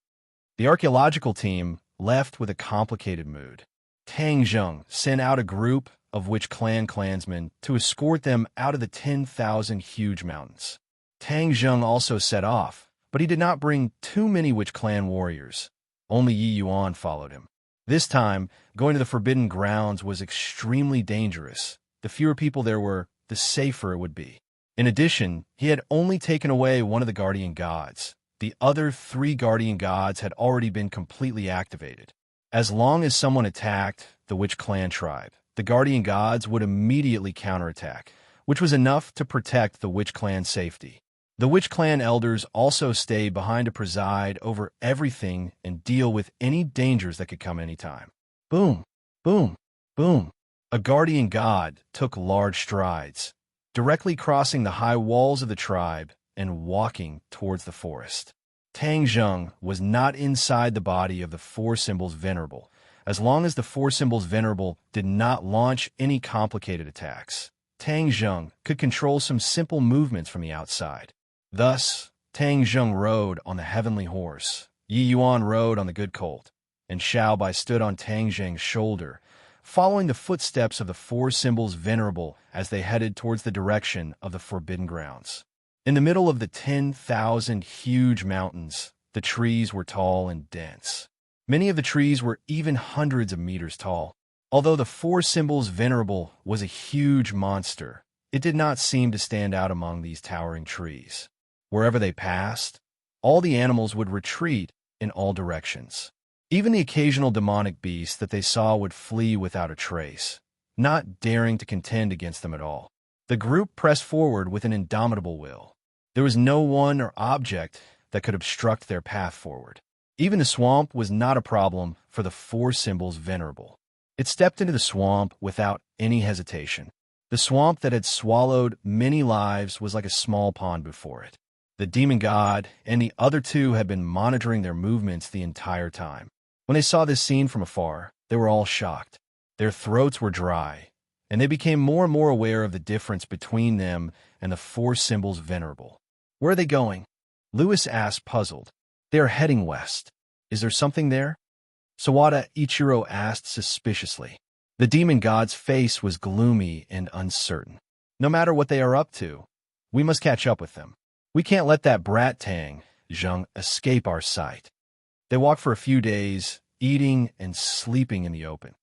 The archaeological team left with a complicated mood. Tang Zheng sent out a group of witch clan clansmen to escort them out of the 10,000 huge mountains. Tang Zheng also set off, but he did not bring too many witch clan warriors. Only Yi Yuan followed him. This time, going to the Forbidden Grounds was extremely dangerous. The fewer people there were, the safer it would be. In addition, he had only taken away one of the guardian gods. The other 3 guardian gods had already been completely activated. As long as someone attacked the witch clan tribe, the guardian gods would immediately counterattack, which was enough to protect the witch clan's safety. The witch clan elders also stayed behind to preside over everything and deal with any dangers that could come anytime. Boom, boom, boom. A guardian god took large strides, directly crossing the high walls of the tribe and walking towards the forest. Tang Zheng was not inside the body of the 4 symbols venerable, as long as the 4 symbols venerable did not launch any complicated attacks. Tang Zheng could control some simple movements from the outside. Thus, Tang Zheng rode on the heavenly horse. Yi Yuan rode on the good colt. and Xiaobai stood on Tang Zheng's shoulder, following the footsteps of the four symbols venerable as they headed towards the direction of the Forbidden Grounds. In the middle of the 10,000 huge mountains, the trees were tall and dense. Many of the trees were even hundreds of meters tall. Although the four symbols venerable was a huge monster, it did not seem to stand out among these towering trees. Wherever they passed, all the animals would retreat in all directions. Even the occasional demonic beast that they saw would flee without a trace, not daring to contend against them at all. The group pressed forward with an indomitable will. There was no one or object that could obstruct their path forward. Even the swamp was not a problem for the four symbols venerable. It stepped into the swamp without any hesitation. The swamp that had swallowed many lives was like a small pond before it. The demon god and the other two had been monitoring their movements the entire time. When they saw this scene from afar, they were all shocked. Their throats were dry, and they became more and more aware of the difference between them and the four symbols venerable. "Where are they going?" Lewis asked, puzzled. "They are heading west. Is there something there?" Sawada Ichiro asked suspiciously. The demon god's face was gloomy and uncertain. "No matter what they are up to, we must catch up with them. We can't let that brat Tang Zheng escape our sight." They walked for a few days, eating and sleeping in the open.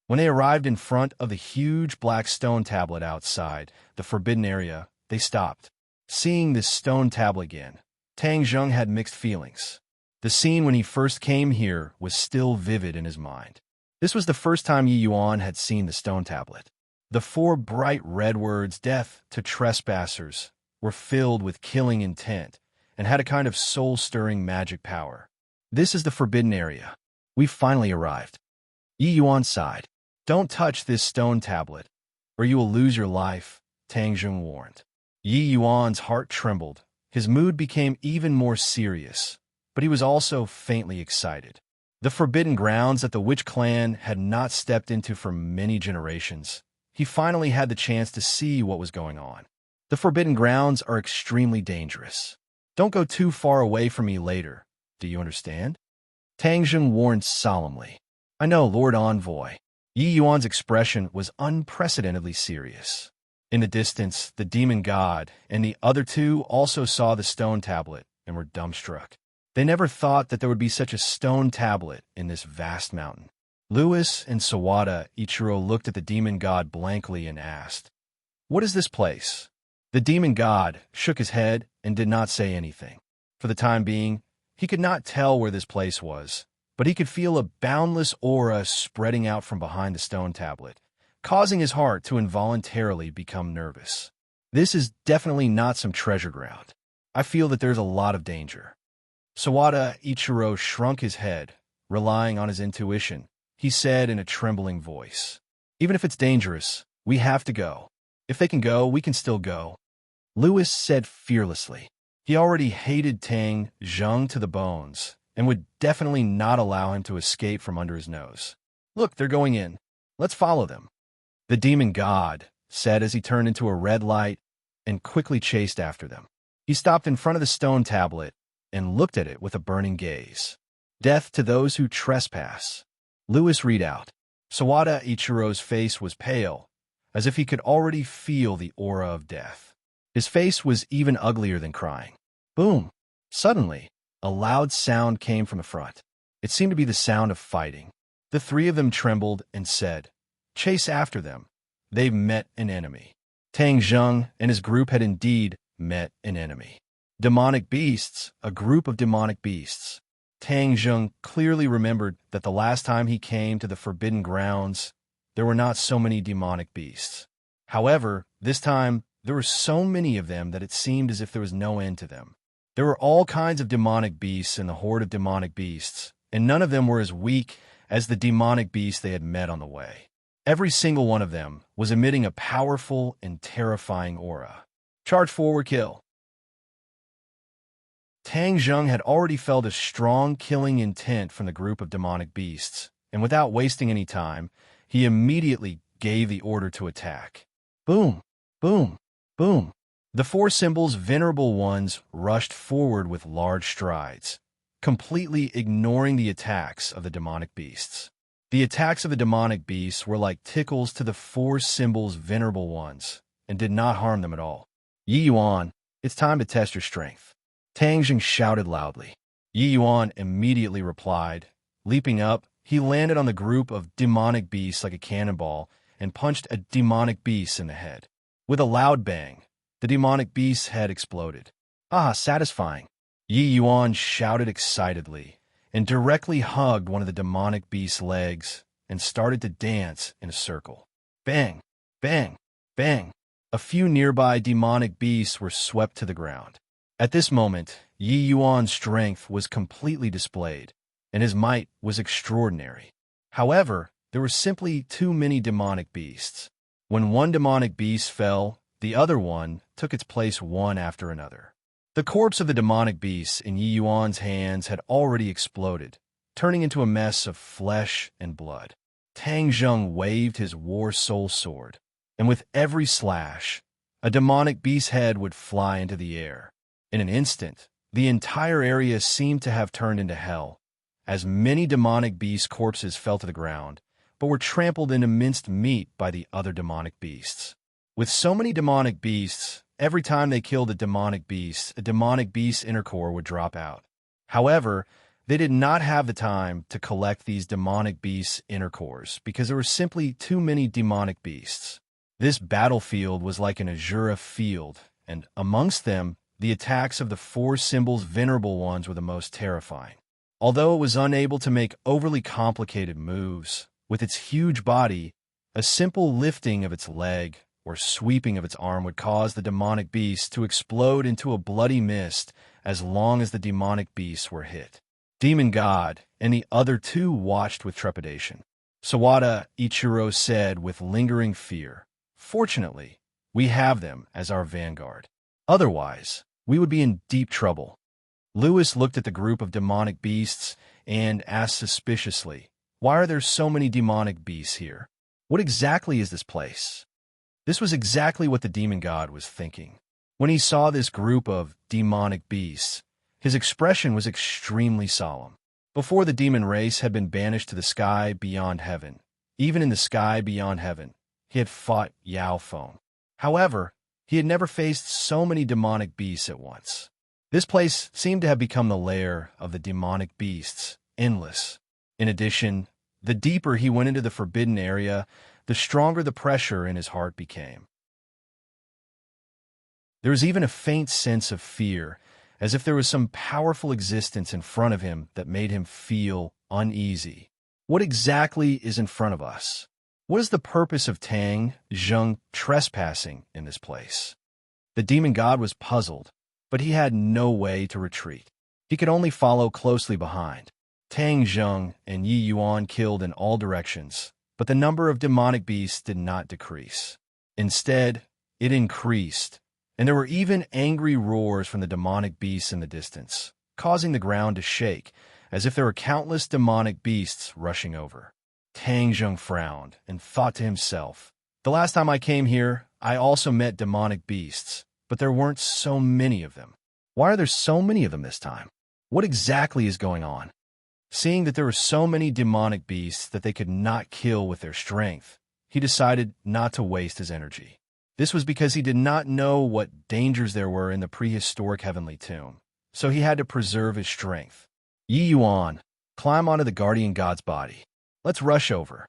When they arrived in front of the huge black stone tablet outside the forbidden area, they stopped. Seeing this stone tablet again, Tang Zheng had mixed feelings. The scene when he first came here was still vivid in his mind. This was the first time Yi Yuan had seen the stone tablet. The four bright red words, "Death to Trespassers," were filled with killing intent and had a kind of soul-stirring magic power. "This is the forbidden area. We've finally arrived." Yi Yuan sighed. "Don't touch this stone tablet, or you will lose your life," Tang Zheng warned. Yi Yuan's heart trembled. His mood became even more serious, but he was also faintly excited. The forbidden grounds that the witch clan had not stepped into for many generations. He finally had the chance to see what was going on. The forbidden grounds are extremely dangerous. Don't go too far away from me later. Do you understand? Tang Zheng warned solemnly. "I know, Lord Envoy." Yi Yuan's expression was unprecedentedly serious. In the distance, the demon god and the other two also saw the stone tablet and were dumbstruck. They never thought that there would be such a stone tablet in this vast mountain. Lewis and Sawada Ichiro looked at the demon god blankly and asked, "What is this place?" The demon god shook his head and did not say anything. For the time being, he could not tell where this place was, but he could feel a boundless aura spreading out from behind the stone tablet, causing his heart to involuntarily become nervous. "This is definitely not some treasure ground. I feel that there's a lot of danger." Sawada Ichiro shrunk his head, relying on his intuition. He said in a trembling voice, "Even if it's dangerous, we have to go. If they can go, we can still go." Lewis said fearlessly. He already hated Tang Zheng to the bones and would definitely not allow him to escape from under his nose. "Look, they're going in. Let's follow them." The demon god said as he turned into a red light and quickly chased after them. He stopped in front of the stone tablet and looked at it with a burning gaze. "Death to those who trespass." Lewis read out. Sawada Ichiro's face was pale, as if he could already feel the aura of death. His face was even uglier than crying. Boom! Suddenly, a loud sound came from the front. It seemed to be the sound of fighting. The three of them trembled and said, "Chase after them. They've met an enemy." Tang Zheng and his group had indeed met an enemy. Demonic beasts, a group of demonic beasts. Tang Zheng clearly remembered that the last time he came to the Forbidden Grounds, there were not so many demonic beasts. However, this time, there were so many of them that it seemed as if there was no end to them. There were all kinds of demonic beasts in the horde of demonic beasts, and none of them were as weak as the demonic beasts they had met on the way. Every single one of them was emitting a powerful and terrifying aura. Charge forward, kill. Tang Zheng had already felt a strong killing intent from the group of demonic beasts, and without wasting any time, he immediately gave the order to attack. Boom! Boom! Boom! The four symbols' venerable ones rushed forward with large strides. completely ignoring the attacks of the demonic beasts. The attacks of the demonic beasts were like tickles to the four symbols' venerable ones, and did not harm them at all. Yi Yuan, it's time to test your strength. Tang Jing shouted loudly. Yi Yuan immediately replied. Leaping up, he landed on the group of demonic beasts like a cannonball and punched a demonic beast in the head. With a loud bang, the demonic beast's head exploded. Ah, satisfying! Yi Yuan shouted excitedly and directly hugged one of the demonic beast's legs and started to dance in a circle. Bang! Bang! Bang! A few nearby demonic beasts were swept to the ground. At this moment, Yi Yuan's strength was completely displayed, and his might was extraordinary. However, there were simply too many demonic beasts. When one demonic beast fell, the other one took its place one after another. The corpse of the demonic beast in Yi Yuan's hands had already exploded, turning into a mess of flesh and blood. Tang Zheng waved his war soul sword, and with every slash, a demonic beast's head would fly into the air. In an instant, the entire area seemed to have turned into hell, as many demonic beast corpses fell to the ground, but were trampled into minced meat by the other demonic beasts. With so many demonic beasts, every time they killed a demonic beast's inner core would drop out. However, they did not have the time to collect these demonic beasts' inner cores because there were simply too many demonic beasts. This battlefield was like an azure field, and amongst them, the attacks of the four symbols' venerable ones were the most terrifying. Although it was unable to make overly complicated moves, with its huge body, a simple lifting of its leg or sweeping of its arm would cause the demonic beast to explode into a bloody mist as long as the demonic beasts were hit. Demon God and the other two watched with trepidation. Sawada Ichiro said with lingering fear, "Fortunately, we have them as our vanguard. Otherwise, we would be in deep trouble." Lewis looked at the group of demonic beasts and asked suspiciously, "Why are there so many demonic beasts here? What exactly is this place?" This was exactly what the demon god was thinking. When he saw this group of demonic beasts, his expression was extremely solemn. Before the demon race had been banished to the sky beyond heaven, even in the sky beyond heaven, he had fought Yao Feng. However, he had never faced so many demonic beasts at once. This place seemed to have become the lair of the demonic beasts, endless. In addition, the deeper he went into the forbidden area, the stronger the pressure in his heart became. There was even a faint sense of fear, as if there was some powerful existence in front of him that made him feel uneasy. What exactly is in front of us? What is the purpose of Tang Zheng trespassing in this place? The demon god was puzzled, but he had no way to retreat. He could only follow closely behind. Tang Zheng and Yi Yuan killed in all directions, but the number of demonic beasts did not decrease. Instead, it increased, and there were even angry roars from the demonic beasts in the distance, causing the ground to shake, as if there were countless demonic beasts rushing over. Tang Zheng frowned and thought to himself, "The last time I came here, I also met demonic beasts, but there weren't so many of them. Why are there so many of them this time? What exactly is going on?" Seeing that there were so many demonic beasts that they could not kill with their strength, he decided not to waste his energy. This was because he did not know what dangers there were in the prehistoric heavenly tomb, so he had to preserve his strength. "Yi Yuan, climb onto the guardian god's body. Let's rush over."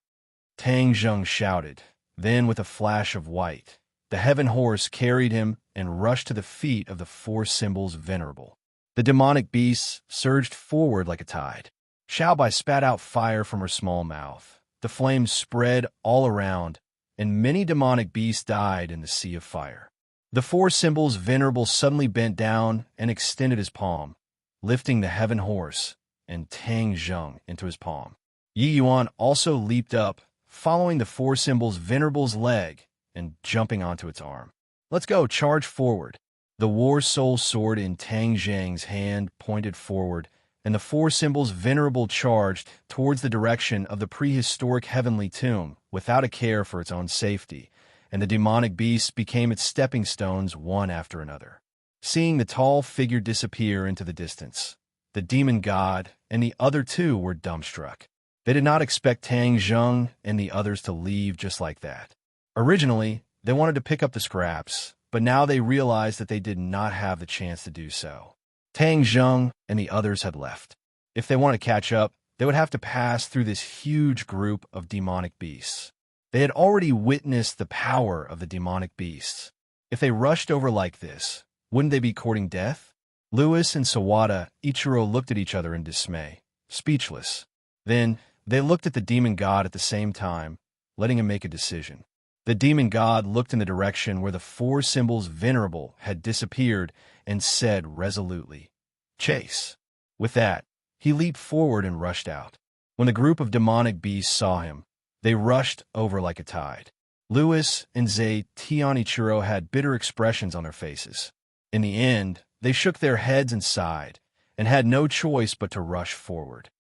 Tang Zheng shouted. Then, with a flash of white, the heaven horse carried him and rushed to the feet of the four symbols venerable. The demonic beasts surged forward like a tide. Xiaobai spat out fire from her small mouth. The flames spread all around, and many demonic beasts died in the sea of fire. The four symbols venerable suddenly bent down and extended his palm, lifting the heaven horse and Tang Zheng into his palm. Yi Yuan also leaped up, following the four symbols venerable's leg and jumping onto its arm. "Let's go, charge forward." The war soul sword in Tang Zheng's hand pointed forward, and the four symbols venerable charged towards the direction of the prehistoric heavenly tomb without a care for its own safety, and the demonic beasts became its stepping stones one after another. Seeing the tall figure disappear into the distance, the demon god, and the other two were dumbstruck. They did not expect Tang Zheng and the others to leave just like that. Originally, they wanted to pick up the scraps, but now they realized that they did not have the chance to do so. Tang Zheng and the others had left. If they wanted to catch up, they would have to pass through this huge group of demonic beasts. They had already witnessed the power of the demonic beasts. If they rushed over like this, wouldn't they be courting death? Lewis and Sawada Ichiro looked at each other in dismay, speechless. Then, they looked at the demon god at the same time, letting him make a decision. The demon god looked in the direction where the four symbols venerable had disappeared and said resolutely, "Chase." With that, he leaped forward and rushed out. When the group of demonic beasts saw him, they rushed over like a tide. Lewis and Zay Tianichiro had bitter expressions on their faces. In the end, they shook their heads and sighed, and had no choice but to rush forward.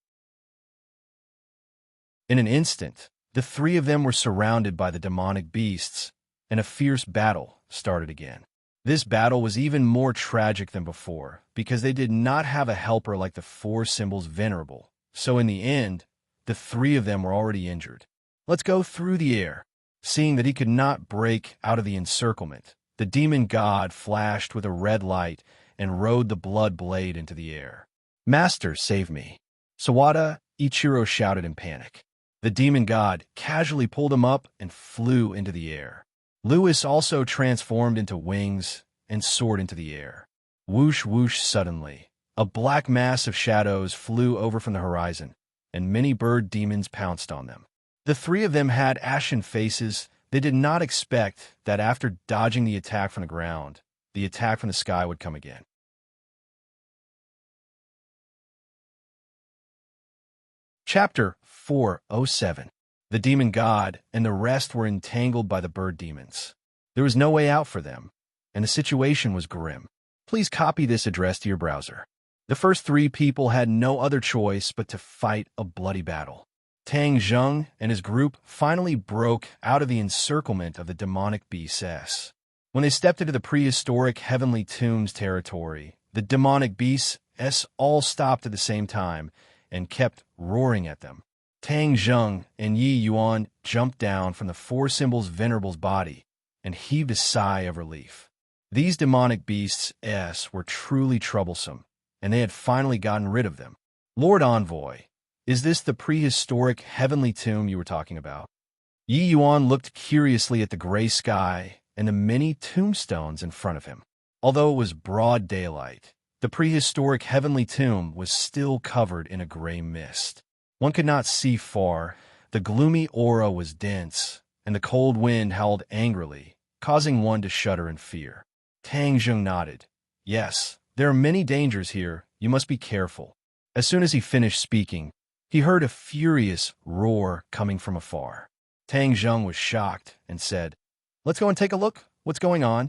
In an instant, the three of them were surrounded by the demonic beasts, and a fierce battle started again. This battle was even more tragic than before, because they did not have a helper like the four symbols venerable, so in the end, the three of them were already injured. "Let's go through the air." Seeing that he could not break out of the encirclement, the demon god flashed with a red light and rode the blood blade into the air. "Master, save me!" Sawada Ichiro shouted in panic. The demon god casually pulled him up and flew into the air. Lewis also transformed into wings and soared into the air. Whoosh whoosh suddenly, a black mass of shadows flew over from the horizon, and many bird demons pounced on them. The three of them had ashen faces. They did not expect that after dodging the attack from the ground, the attack from the sky would come again. Chapter 407. The demon god and the rest were entangled by the bird demons. There was no way out for them, and the situation was grim. Please copy this address to your browser. The first three people had no other choice but to fight a bloody battle. Tang Zheng and his group finally broke out of the encirclement of the demonic beasts. When they stepped into the prehistoric heavenly tombs territory, the demonic beasts all stopped at the same time and kept roaring at them. Tang Zheng and Yi Yuan jumped down from the four symbols venerable's body and heaved a sigh of relief. These demonic beasts were truly troublesome, and they had finally gotten rid of them. "Lord Envoy, is this the prehistoric heavenly tomb you were talking about?" Yi Yuan looked curiously at the gray sky and the many tombstones in front of him. Although it was broad daylight, the prehistoric heavenly tomb was still covered in a gray mist. One could not see far, the gloomy aura was dense, and the cold wind howled angrily, causing one to shudder in fear. Tang Zheng nodded. "Yes, there are many dangers here. You must be careful." As soon as he finished speaking, he heard a furious roar coming from afar. Tang Zheng was shocked and said, "Let's go and take a look. What's going on?"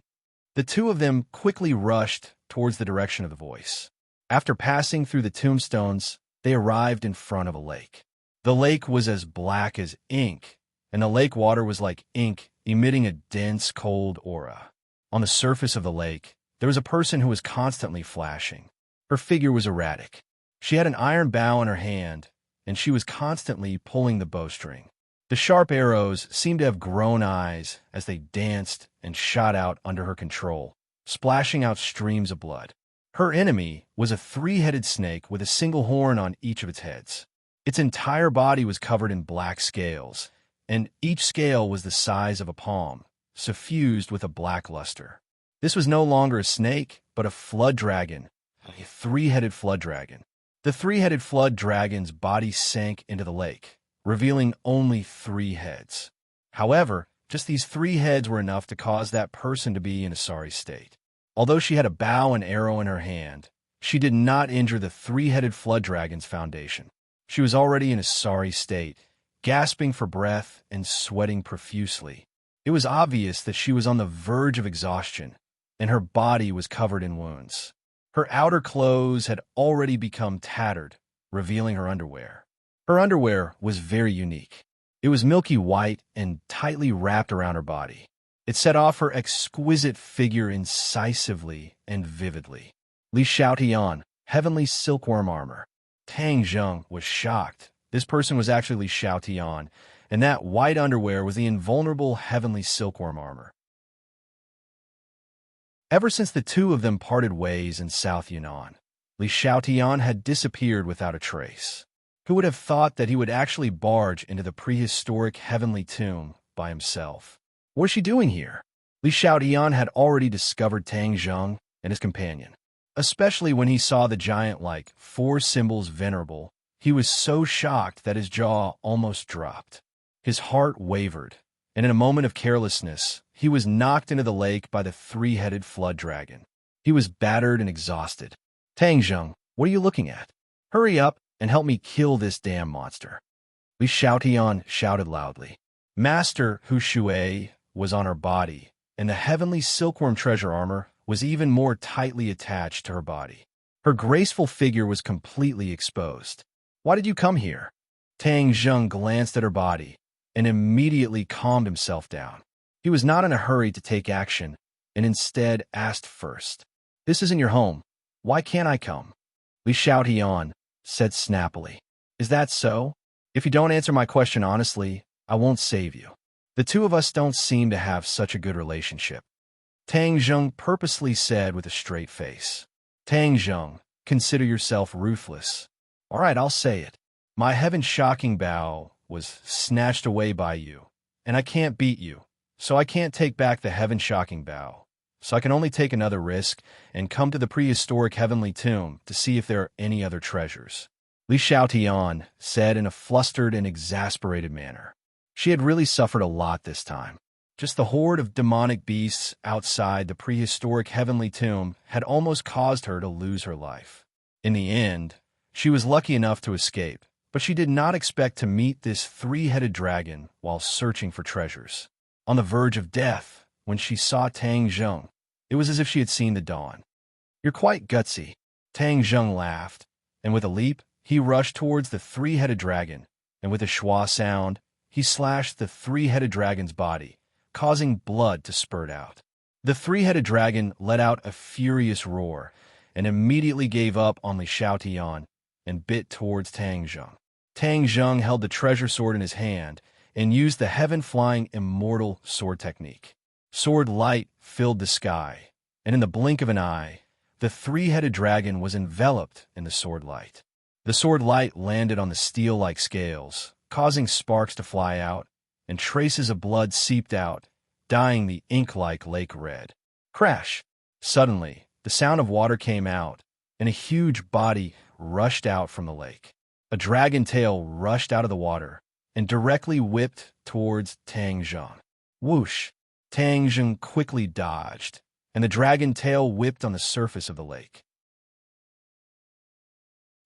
The two of them quickly rushed towards the direction of the voice. After passing through the tombstones, they arrived in front of a lake. The lake was as black as ink, and the lake water was like ink, emitting a dense, cold aura. On the surface of the lake, there was a person who was constantly flashing. Her figure was erratic. She had an iron bow in her hand, and she was constantly pulling the bowstring. The sharp arrows seemed to have grown eyes as they danced and shot out under her control, splashing out streams of blood. Her enemy was a three-headed snake with a single horn on each of its heads. Its entire body was covered in black scales, and each scale was the size of a palm, suffused with a black luster. This was no longer a snake, but a flood dragon, a three-headed flood dragon. The three-headed flood dragon's body sank into the lake, revealing only 3 heads. However, just these 3 heads were enough to cause that person to be in a sorry state. Although she had a bow and arrow in her hand, she did not injure the three-headed flood dragon's foundation. She was already in a sorry state, gasping for breath and sweating profusely. It was obvious that she was on the verge of exhaustion, and her body was covered in wounds. Her outer clothes had already become tattered, revealing her underwear. Her underwear was very unique. It was milky white and tightly wrapped around her body. It set off her exquisite figure incisively and vividly. Li Xiaotian, heavenly silkworm armor. Tang Zheng was shocked. This person was actually Li Xiaotian, and that white underwear was the invulnerable heavenly silkworm armor. Ever since the two of them parted ways in South Yunnan, Li Xiaotian had disappeared without a trace. Who would have thought that he would actually barge into the prehistoric heavenly tomb by himself? What is she doing here? Li Xiaotian had already discovered Tang Zheng and his companion. Especially when he saw the giant like four symbols venerable, he was so shocked that his jaw almost dropped. His heart wavered, and in a moment of carelessness, he was knocked into the lake by the three-headed flood dragon. He was battered and exhausted. Tang Zheng, what are you looking at? Hurry up and help me kill this damn monster. Li Xiaotian shouted loudly. Master Hu Shui was on her body, and the heavenly silkworm treasure armor was even more tightly attached to her body. Her graceful figure was completely exposed. Why did you come here? Tang Zheng glanced at her body and immediately calmed himself down. He was not in a hurry to take action and instead asked first. This isn't your home. Why can't I come? Li Xiaotian said snappily. Is that so? If you don't answer my question honestly, I won't save you. The two of us don't seem to have such a good relationship. Tang Zheng purposely said with a straight face. Tang Zheng, consider yourself ruthless. All right, I'll say it. My heaven-shocking bow was snatched away by you, and I can't beat you, so I can't take back the heaven-shocking bow. So I can only take another risk and come to the prehistoric heavenly tomb to see if there are any other treasures. Li Xiaotian said in a flustered and exasperated manner. She had really suffered a lot this time. Just the horde of demonic beasts outside the prehistoric heavenly tomb had almost caused her to lose her life. In the end, she was lucky enough to escape, but she did not expect to meet this three-headed dragon while searching for treasures. On the verge of death, when she saw Tang Zheng, it was as if she had seen the dawn. You're quite gutsy. Tang Zheng laughed, and with a leap, he rushed towards the three-headed dragon, and with a schwa sound, he slashed the three-headed dragon's body, causing blood to spurt out. The three-headed dragon let out a furious roar and immediately gave up on Li Xiaotian and bit towards Tang Zheng. Tang Zheng held the treasure sword in his hand and used the heaven-flying immortal sword technique. Sword light filled the sky, and in the blink of an eye, the three-headed dragon was enveloped in the sword light. The sword light landed on the steel-like scales, causing sparks to fly out, and traces of blood seeped out, dyeing the ink-like lake red. Crash! Suddenly, the sound of water came out, and a huge body rushed out from the lake. A dragon tail rushed out of the water and directly whipped towards Tang Zheng. Whoosh! Tang Zheng quickly dodged, and the dragon tail whipped on the surface of the lake.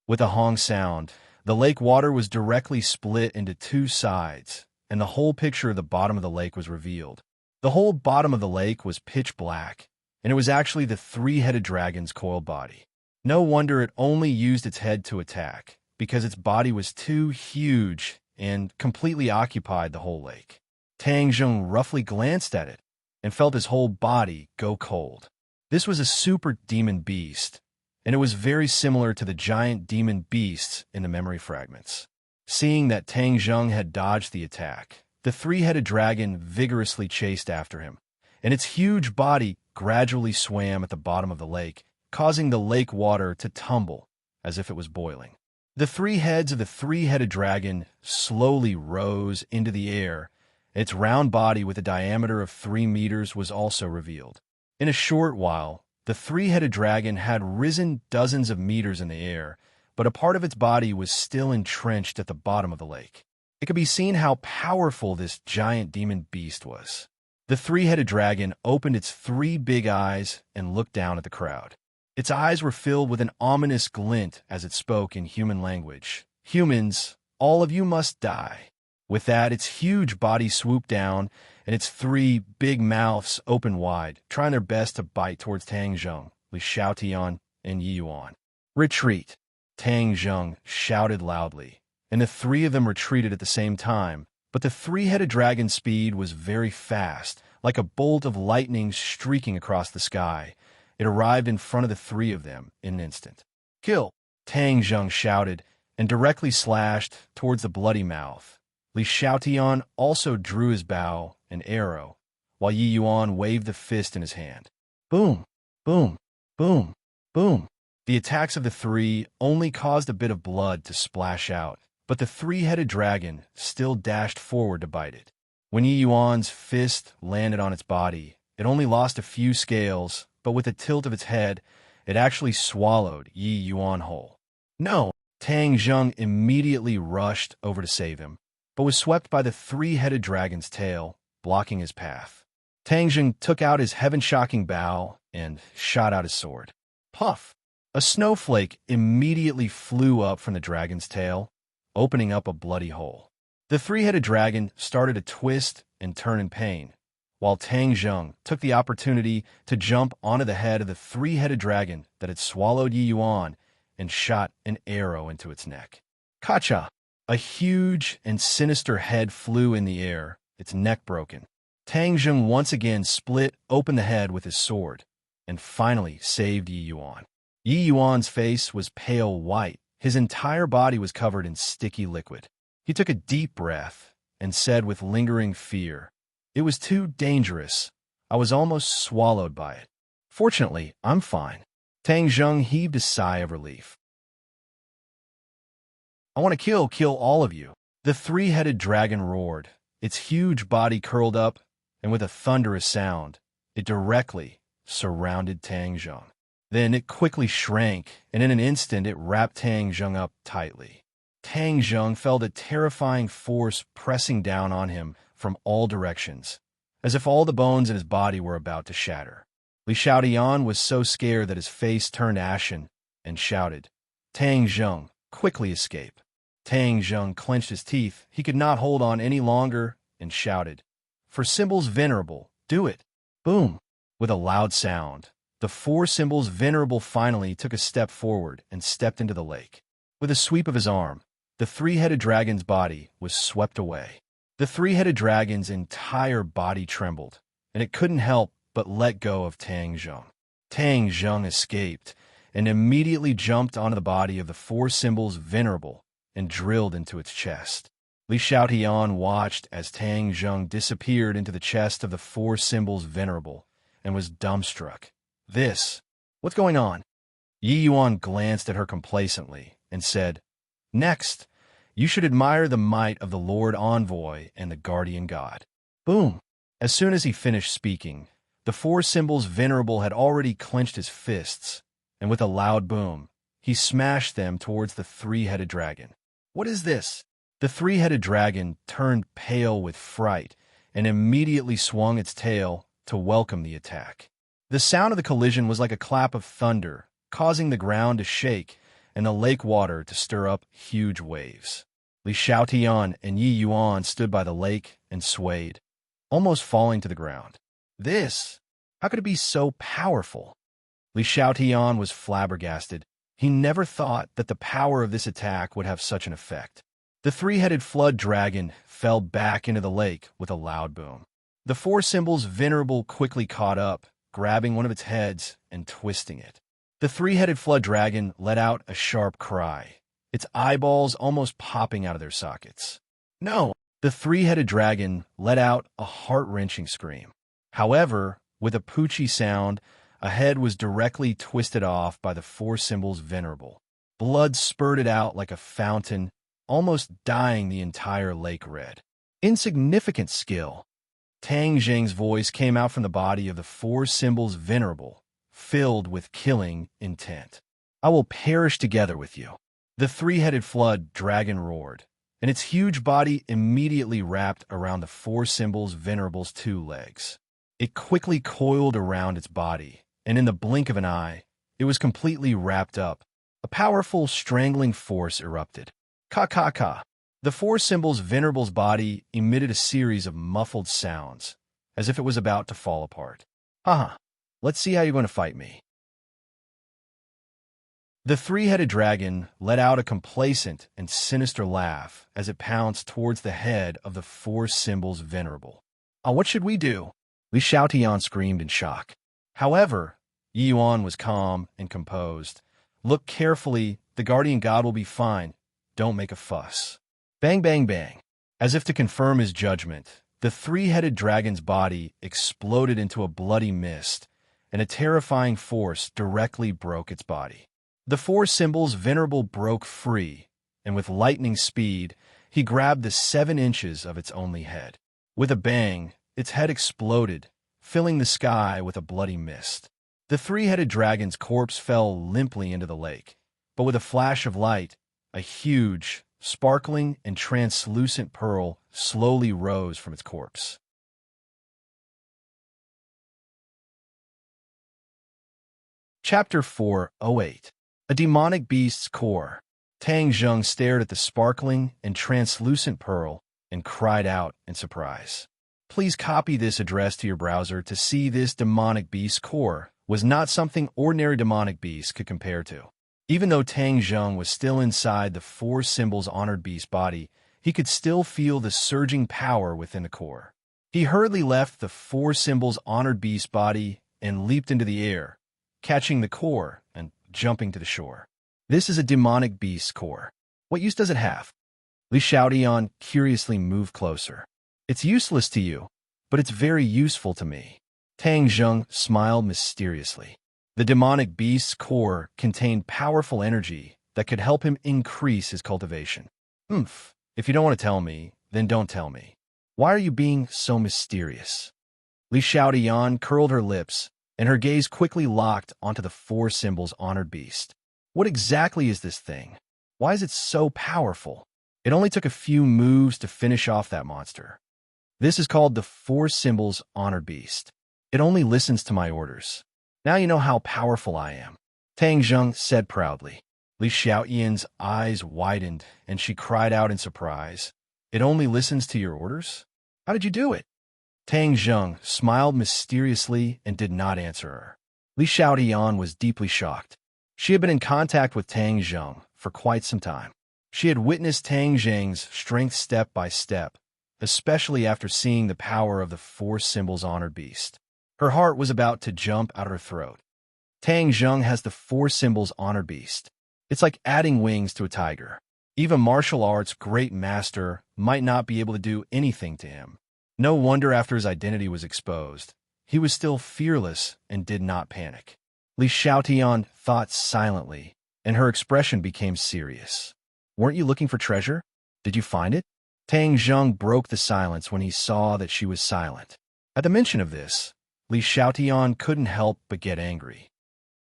With a hong sound, the lake water was directly split into two sides, and the whole picture of the bottom of the lake was revealed. The whole bottom of the lake was pitch black, and it was actually the three-headed dragon's coiled body. No wonder it only used its head to attack, because its body was too huge and completely occupied the whole lake. Tang Zheng roughly glanced at it and felt his whole body go cold. This was a super demon beast, and it was very similar to the giant demon beasts in the memory fragments. Seeing that Tang Zheng had dodged the attack, the three-headed dragon vigorously chased after him, and its huge body gradually swam at the bottom of the lake, causing the lake water to tumble as if it was boiling. The three heads of the three-headed dragon slowly rose into the air. Its round body with a diameter of 3 meters was also revealed. In a short while, the three-headed dragon had risen dozens of meters in the air, but a part of its body was still entrenched at the bottom of the lake. It could be seen how powerful this giant demon beast was. The three-headed dragon opened its 3 big eyes and looked down at the crowd. Its eyes were filled with an ominous glint as it spoke in human language. Humans, all of you must die. With that, its huge body swooped down, and its 3 big mouths opened wide, trying their best to bite towards Tang Zheng, Li Xiaotian, and Yi Yuan. Retreat! Tang Zheng shouted loudly, and the 3 of them retreated at the same time, but the three-headed dragon's speed was very fast, like a bolt of lightning streaking across the sky. It arrived in front of the 3 of them in an instant. Kill! Tang Zheng shouted, and directly slashed towards the bloody mouth. Li Xiaotian also drew his bow and arrow, while Yi Yuan waved the fist in his hand. Boom! Boom! Boom! Boom! The attacks of the three only caused a bit of blood to splash out, but the three-headed dragon still dashed forward to bite it. When Yi Yuan's fist landed on its body, it only lost a few scales, but with a tilt of its head, it actually swallowed Yi Yuan whole. No! Tang Zheng immediately rushed over to save him, but was swept by the three-headed dragon's tail, blocking his path. Tang Zheng took out his heaven-shocking bow and shot out his sword. Puff! A snowflake immediately flew up from the dragon's tail, opening up a bloody hole. The three-headed dragon started to twist and turn in pain, while Tang Zheng took the opportunity to jump onto the head of the three-headed dragon that had swallowed Yi Yuan and shot an arrow into its neck. Kacha! A huge and sinister head flew in the air, its neck broken. Tang Zheng once again split open the head with his sword, and finally saved Yi Yuan. Yi Yuan's face was pale white. His entire body was covered in sticky liquid. He took a deep breath and said with lingering fear, "It was too dangerous. I was almost swallowed by it. Fortunately, I'm fine." Tang Zheng heaved a sigh of relief. "I want to kill all of you." The three-headed dragon roared. Its huge body curled up, and with a thunderous sound, it directly surrounded Tang Zheng. Then it quickly shrank, and in an instant it wrapped Tang Zheng up tightly. Tang Zheng felt a terrifying force pressing down on him from all directions, as if all the bones in his body were about to shatter. Li Xiaotian was so scared that his face turned ashen and shouted, "Tang Zheng, quickly escape." Tang Zheng clenched his teeth. He could not hold on any longer and shouted, "For symbols venerable, do it." Boom! With a loud sound, the four symbols venerable finally took a step forward and stepped into the lake. With a sweep of his arm, the three-headed dragon's body was swept away. The three-headed dragon's entire body trembled, and it couldn't help but let go of Tang Zheng. Tang Zheng escaped and immediately jumped onto the body of the four symbols venerable and drilled into its chest. Li Xiaotian watched as Tang Zheng disappeared into the chest of the four symbols venerable and was dumbstruck. What's going on? Yi Yuan glanced at her complacently and said, "Next, you should admire the might of the Lord Envoy and the Guardian God." Boom! As soon as he finished speaking, the four symbols venerable had already clenched his fists, and with a loud boom, he smashed them towards the three-headed dragon. "What is this?" The three-headed dragon turned pale with fright and immediately swung its tail to welcome the attack. The sound of the collision was like a clap of thunder, causing the ground to shake and the lake water to stir up huge waves. Li Xiaotian and Yi Yuan stood by the lake and swayed, almost falling to the ground. How could it be so powerful? Li Xiaotian was flabbergasted. He never thought that the power of this attack would have such an effect. The three-headed flood dragon fell back into the lake with a loud boom. The four symbols venerable quickly caught up, grabbing one of its heads and twisting it. The three-headed flood dragon let out a sharp cry, its eyeballs almost popping out of their sockets. No! The three-headed dragon let out a heart-wrenching scream. However, with a poochy sound, a head was directly twisted off by the four symbols venerable. Blood spurted out like a fountain, almost dyeing the entire lake red. Insignificant skill. Tang Zheng's voice came out from the body of the four symbols venerable, filled with killing intent. "I will perish together with you." The three-headed flood dragon roared, and its huge body immediately wrapped around the four symbols venerable's two legs. It quickly coiled around its body, and in the blink of an eye, it was completely wrapped up. A powerful strangling force erupted. Ka-ka-ka. The four symbols venerable's body emitted a series of muffled sounds, as if it was about to fall apart. Haha, let's see how you're going to fight me. The three-headed dragon let out a complacent and sinister laugh as it pounced towards the head of the four symbols venerable. What should we do?" Li Xiaotian screamed in shock. However, Yi Yuan was calm and composed. Look carefully, the guardian god will be fine. Don't make a fuss. Bang, bang, bang. As if to confirm his judgment, the three-headed dragon's body exploded into a bloody mist, and a terrifying force directly broke its body. The four symbols Venerable broke free, and with lightning speed, he grabbed the 7 inches of its only head. With a bang, its head exploded, filling the sky with a bloody mist. The three-headed dragon's corpse fell limply into the lake, but with a flash of light, a huge, sparkling and translucent pearl slowly rose from its corpse. Chapter 408. A Demonic Beast's Core. Tang Zheng stared at the sparkling and translucent pearl and cried out in surprise. Please copy this address to your browser to see this demonic beast's core was not something ordinary demonic beasts could compare to. Even though Tang Zheng was still inside the four symbols honored beast body, he could still feel the surging power within the core. He hurriedly left the four symbols honored beast body and leaped into the air, catching the core and jumping to the shore. This is a demonic beast's core. What use does it have? Li Xiaotian curiously moved closer. It's useless to you, but it's very useful to me. Tang Zheng smiled mysteriously. The demonic beast's core contained powerful energy that could help him increase his cultivation. If you don't want to tell me, then don't tell me. Why are you being so mysterious? Li Xiaotian curled her lips, and her gaze quickly locked onto the four symbols honored beast. What exactly is this thing? Why is it so powerful? It only took a few moves to finish off that monster. This is called the four symbols honored beast. It only listens to my orders. Now you know how powerful I am, Tang Zheng said proudly. Li Xiaotian's eyes widened, and she cried out in surprise. It only listens to your orders? How did you do it? Tang Zheng smiled mysteriously and did not answer her. Li Xiaotian was deeply shocked. She had been in contact with Tang Zheng for quite some time. She had witnessed Tang Zheng's strength step by step, especially after seeing the power of the four symbols honored beast. Her heart was about to jump out of her throat. Tang Zheng has the four symbols honored beast. It's like adding wings to a tiger. Even martial arts great master might not be able to do anything to him. No wonder after his identity was exposed, he was still fearless and did not panic. Li Xiaotian thought silently, and her expression became serious. Weren't you looking for treasure? Did you find it? Tang Zheng broke the silence when he saw that she was silent. At the mention of this, Li Xiaotian couldn't help but get angry.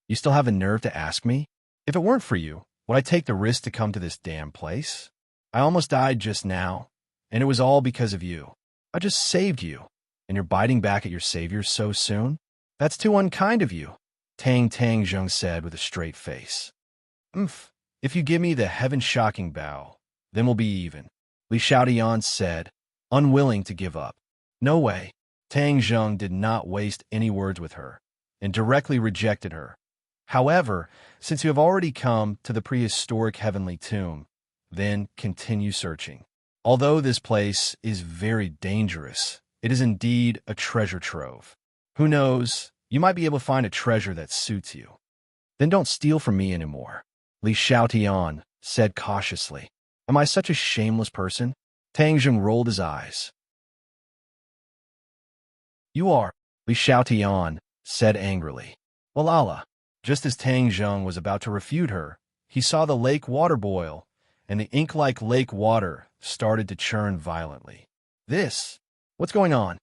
You still have the nerve to ask me? If it weren't for you, would I take the risk to come to this damn place? I almost died just now, and it was all because of you. I just saved you, and you're biting back at your savior so soon? That's too unkind of you, Tang Zheng said with a straight face. If you give me the heaven-shocking bow, then we'll be even, Li Xiaotian said, unwilling to give up. No way. Tang Zheng did not waste any words with her, and directly rejected her. However, since you have already come to the prehistoric heavenly tomb, then continue searching. Although this place is very dangerous, it is indeed a treasure trove. Who knows, you might be able to find a treasure that suits you. Then don't steal from me anymore, Li Xiaotian said cautiously. Am I such a shameless person? Tang Zheng rolled his eyes. You are, Li Xiaotian said angrily. Well, Allah. Just as Tang Zheng was about to refute her, he saw the lake water boil, and the ink-like lake water started to churn violently. What's going on?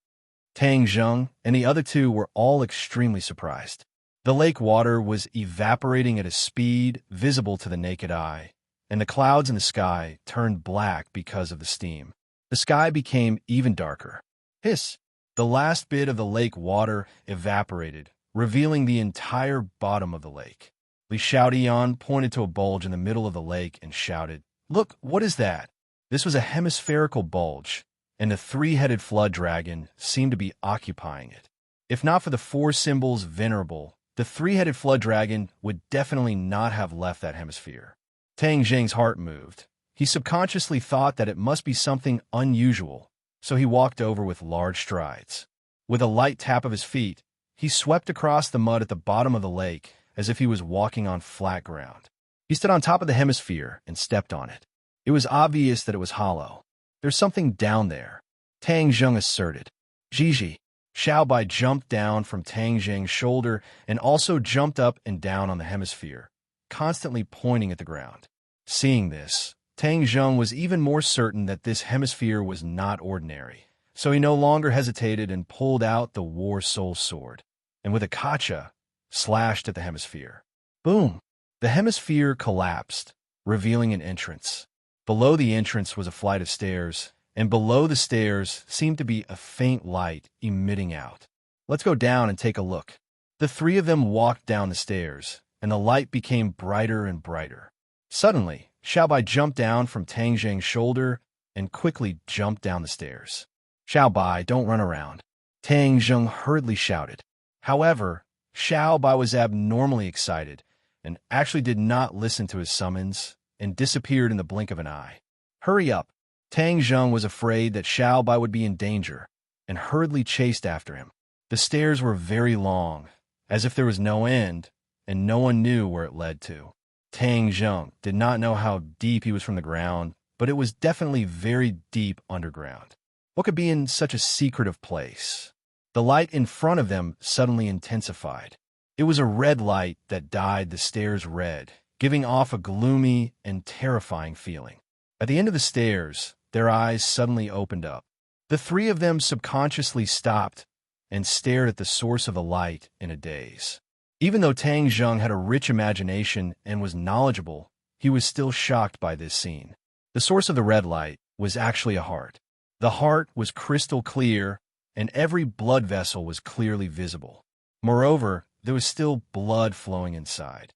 Tang Zheng and the other two were all extremely surprised. The lake water was evaporating at a speed visible to the naked eye, and the clouds in the sky turned black because of the steam. The sky became even darker. Hiss! The last bit of the lake water evaporated, revealing the entire bottom of the lake. Li Xiaotian pointed to a bulge in the middle of the lake and shouted, Look, what is that? This was a hemispherical bulge, and the three-headed flood dragon seemed to be occupying it. If not for the four symbols venerable, the three-headed flood dragon would definitely not have left that hemisphere. Tang Zheng's heart moved. He subconsciously thought that it must be something unusual, so he walked over with large strides. With a light tap of his feet, he swept across the mud at the bottom of the lake as if he was walking on flat ground. He stood on top of the hemisphere and stepped on it. It was obvious that it was hollow. There's something down there, Tang Zheng asserted. Gigi. Xiao Bai jumped down from Tang Zheng's shoulder and also jumped up and down on the hemisphere, constantly pointing at the ground. Seeing this, Tang Zheng was even more certain that this hemisphere was not ordinary, so he no longer hesitated and pulled out the War Soul Sword, and with a kacha, slashed at the hemisphere. Boom! The hemisphere collapsed, revealing an entrance. Below the entrance was a flight of stairs, and below the stairs seemed to be a faint light emitting out. Let's go down and take a look. The three of them walked down the stairs, and the light became brighter and brighter. Suddenly, Xiaobai jumped down from Tang Zheng's shoulder and quickly jumped down the stairs. Xiaobai, don't run around, Tang Zheng hurriedly shouted. However, Xiaobai was abnormally excited and actually did not listen to his summons and disappeared in the blink of an eye. Hurry up! Tang Zheng was afraid that Xiaobai would be in danger and hurriedly chased after him. The stairs were very long, as if there was no end, and no one knew where it led to. Tang Zheng did not know how deep he was from the ground, but it was definitely very deep underground. What could be in such a secretive place? The light in front of them suddenly intensified. It was a red light that dyed the stairs red, giving off a gloomy and terrifying feeling. At the end of the stairs, their eyes suddenly opened up. The three of them subconsciously stopped and stared at the source of the light in a daze. Even though Tang Zheng had a rich imagination and was knowledgeable, he was still shocked by this scene. The source of the red light was actually a heart. The heart was crystal clear, and every blood vessel was clearly visible. Moreover, there was still blood flowing inside.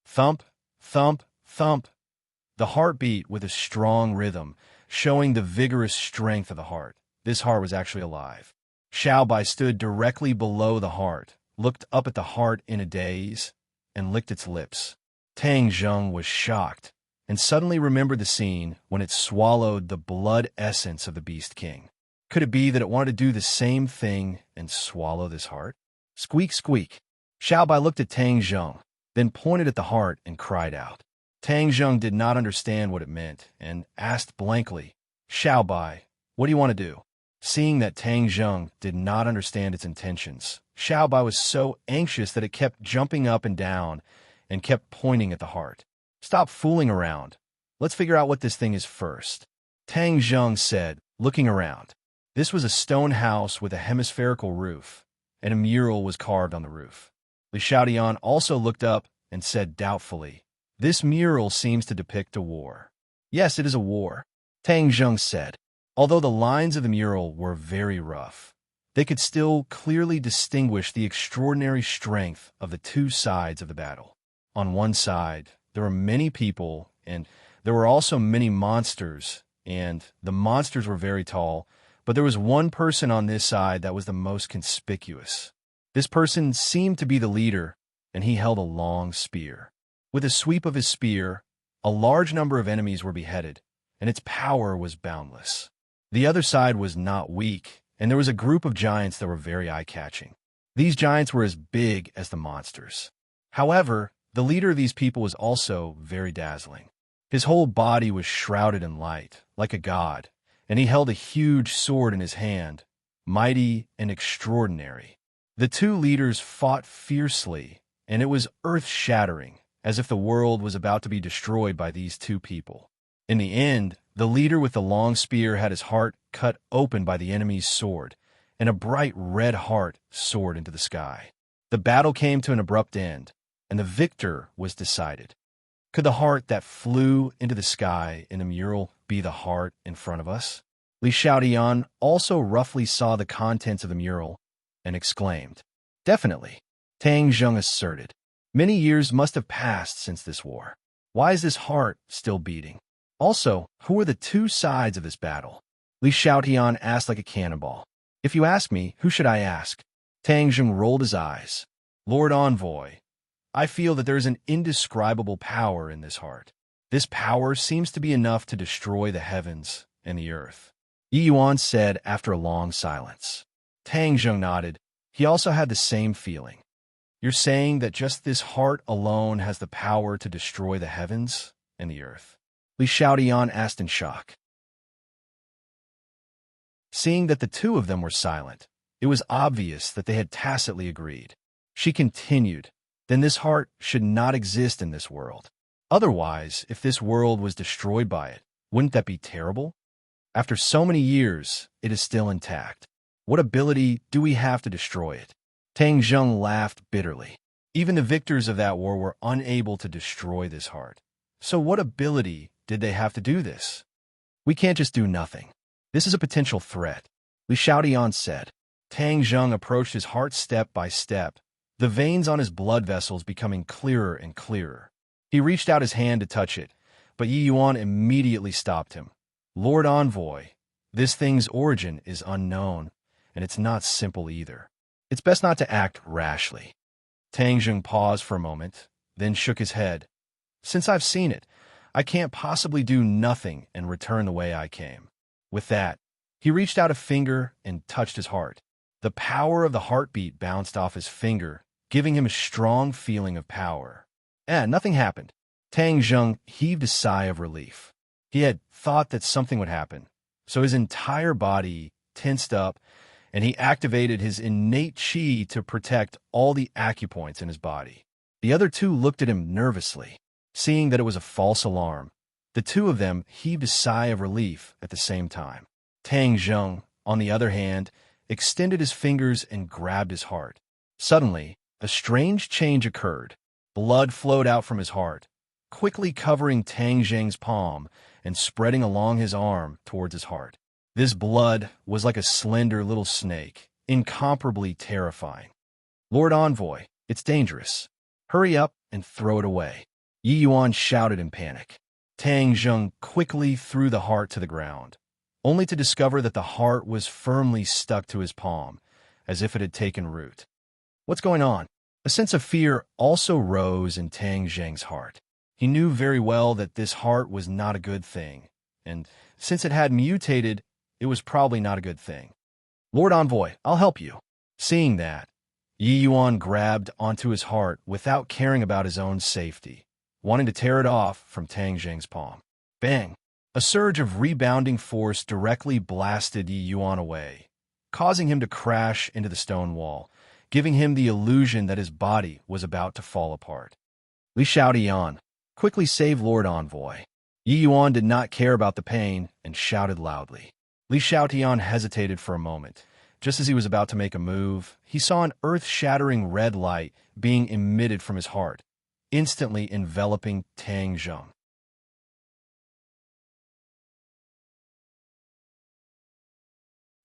Thump, thump, thump. The heart beat with a strong rhythm, showing the vigorous strength of the heart. This heart was actually alive. Xiaobai stood directly below the heart, looked up at the heart in a daze, and licked its lips. Tang Zheng was shocked, and suddenly remembered the scene when it swallowed the blood essence of the Beast King. Could it be that it wanted to do the same thing and swallow this heart? Squeak, squeak. Xiaobai looked at Tang Zheng, then pointed at the heart and cried out. Tang Zheng did not understand what it meant and asked blankly, Xiaobai, what do you want to do? Seeing that Tang Zheng did not understand its intentions, Xiaobai was so anxious that it kept jumping up and down and kept pointing at the heart. Stop fooling around. Let's figure out what this thing is first. Tang Zheng said, looking around. This was a stone house with a hemispherical roof, and a mural was carved on the roof. Li Xiaodian also looked up and said doubtfully, this mural seems to depict a war. Yes, it is a war, Tang Zheng said. Although the lines of the mural were very rough, they could still clearly distinguish the extraordinary strength of the two sides of the battle. On one side, there were many people, and there were also many monsters, and the monsters were very tall, but there was one person on this side that was the most conspicuous. This person seemed to be the leader, and he held a long spear. With a sweep of his spear, a large number of enemies were beheaded, and its power was boundless. The other side was not weak, and there was a group of giants that were very eye-catching. These giants were as big as the monsters. However, the leader of these people was also very dazzling. His whole body was shrouded in light, like a god, and he held a huge sword in his hand, mighty and extraordinary. The two leaders fought fiercely, and it was earth-shattering, as if the world was about to be destroyed by these two people. In the end, the leader with the long spear had his heart cut open by the enemy's sword, and a bright red heart soared into the sky. The battle came to an abrupt end, and the victor was decided. Could the heart that flew into the sky in the mural be the heart in front of us? Li Xiaodian also roughly saw the contents of the mural and exclaimed, Definitely, Tang Zheng asserted. Many years must have passed since this war. Why is this heart still beating? Also, who are the two sides of this battle? Li Xiaodian asked like a cannonball. If you ask me, who should I ask? Tang Zheng rolled his eyes. Lord Envoy, I feel that there is an indescribable power in this heart. This power seems to be enough to destroy the heavens and the earth. Yi Yuan said after a long silence. Tang Zheng nodded. He also had the same feeling. You're saying that just this heart alone has the power to destroy the heavens and the earth? Li Xiaotian asked in shock. Seeing that the two of them were silent, it was obvious that they had tacitly agreed. She continued, then this heart should not exist in this world. Otherwise, if this world was destroyed by it, wouldn't that be terrible? After so many years, it is still intact. What ability do we have to destroy it? Tang Zheng laughed bitterly. Even the victors of that war were unable to destroy this heart. So what ability did they have to do this? We can't just do nothing. This is a potential threat, Li Xiaotian said. Tang Zheng approached his heart step by step, the veins on his blood vessels becoming clearer and clearer. He reached out his hand to touch it, but Yi Yuan immediately stopped him. Lord Envoy, this thing's origin is unknown, and it's not simple either. It's best not to act rashly. Tang Zheng paused for a moment, then shook his head. Since I've seen it, I can't possibly do nothing and return the way I came. With that, he reached out a finger and touched his heart. The power of the heartbeat bounced off his finger, giving him a strong feeling of power. Nothing happened. Tang Zheng heaved a sigh of relief. He had thought that something would happen, so his entire body tensed up, and he activated his innate qi to protect all the acupoints in his body. The other two looked at him nervously. Seeing that it was a false alarm, the two of them heaved a sigh of relief at the same time. Tang Zheng, on the other hand, extended his fingers and grabbed his heart. Suddenly, a strange change occurred. Blood flowed out from his heart, quickly covering Tang Zheng's palm and spreading along his arm towards his heart. This blood was like a slender little snake, incomparably terrifying. Lord Envoy, it's dangerous. Hurry up and throw it away. Yi Yuan shouted in panic. Tang Zheng quickly threw the heart to the ground, only to discover that the heart was firmly stuck to his palm, as if it had taken root. What's going on? A sense of fear also rose in Tang Zheng's heart. He knew very well that this heart was not a good thing, and since it had mutated, it was probably not a good thing. Lord Envoy, I'll help you. Seeing that, Yi Yuan grabbed onto his heart without caring about his own safety, wanting to tear it off from Tang Zheng's palm. Bang! A surge of rebounding force directly blasted Yi Yuan away, causing him to crash into the stone wall, giving him the illusion that his body was about to fall apart. Li Xiaotian, quickly save Lord Envoy. Yi Yuan did not care about the pain and shouted loudly. Li Xiaotian hesitated for a moment. Just as he was about to make a move, he saw an earth-shattering red light being emitted from his heart, instantly enveloping Tang Zheng.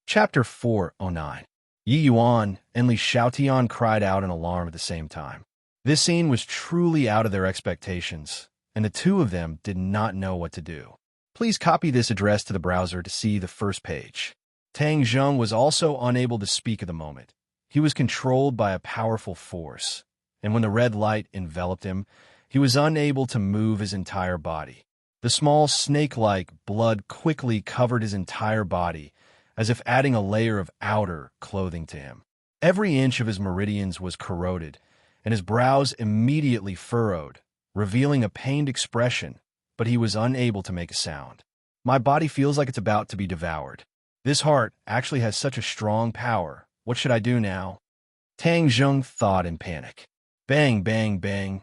Chapter 409. Yi Yuan and Li Xiaotian cried out in alarm at the same time. This scene was truly out of their expectations, and the two of them did not know what to do. Please copy this address to the browser to see the first page. Tang Zheng was also unable to speak at the moment. He was controlled by a powerful force, and when the red light enveloped him, he was unable to move his entire body. The small snake-like blood quickly covered his entire body, as if adding a layer of outer clothing to him. Every inch of his meridians was corroded, and his brows immediately furrowed, revealing a pained expression, but he was unable to make a sound. My body feels like it's about to be devoured. This heart actually has such a strong power. What should I do now? Tang Zheng thought in panic. Bang, bang, bang.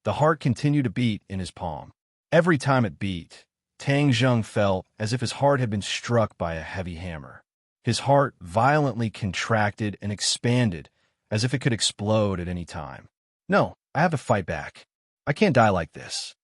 The heart continued to beat in his palm. Every time it beat, Tang Zheng felt as if his heart had been struck by a heavy hammer. His heart violently contracted and expanded, as if it could explode at any time. No, I have to fight back. I can't die like this.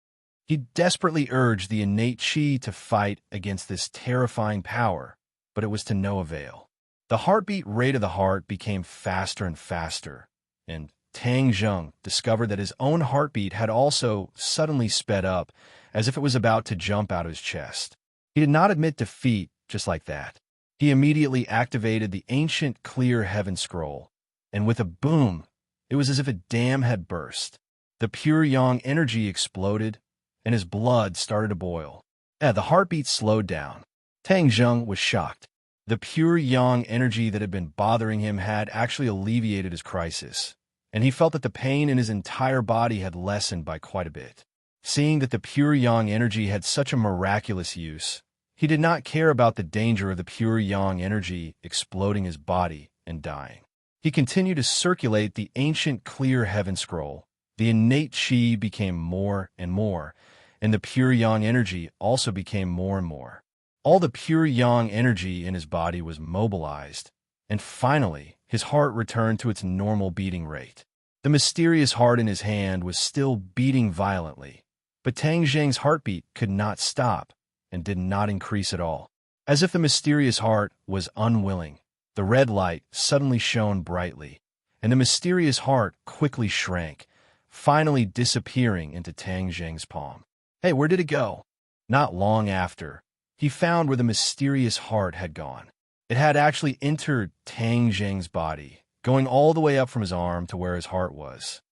He desperately urged the innate qi to fight against this terrifying power, but it was to no avail. The heartbeat rate of the heart became faster and faster, and Tang Zheng discovered that his own heartbeat had also suddenly sped up, as if it was about to jump out of his chest. He did not admit defeat just like that. He immediately activated the ancient clear heaven scroll, and with a boom, it was as if a dam had burst. The pure yang energy exploded, and his blood started to boil. The heartbeat slowed down. Tang Zheng was shocked. The pure yang energy that had been bothering him had actually alleviated his crisis, and he felt that the pain in his entire body had lessened by quite a bit. Seeing that the pure yang energy had such a miraculous use, he did not care about the danger of the pure yang energy exploding his body and dying. He continued to circulate the ancient clear heaven scroll. The innate chi became more and more, and the pure yang energy also became more and more. All the pure yang energy in his body was mobilized, and finally, his heart returned to its normal beating rate. The mysterious heart in his hand was still beating violently, but Tang Zheng's heartbeat could not stop and did not increase at all. As if the mysterious heart was unwilling, the red light suddenly shone brightly, and the mysterious heart quickly shrank, finally disappearing into Tang Zheng's palm. Hey, where did it go? Not long after, he found where the mysterious heart had gone. It had actually entered Tang Zheng's body, going all the way up from his arm to where his heart was.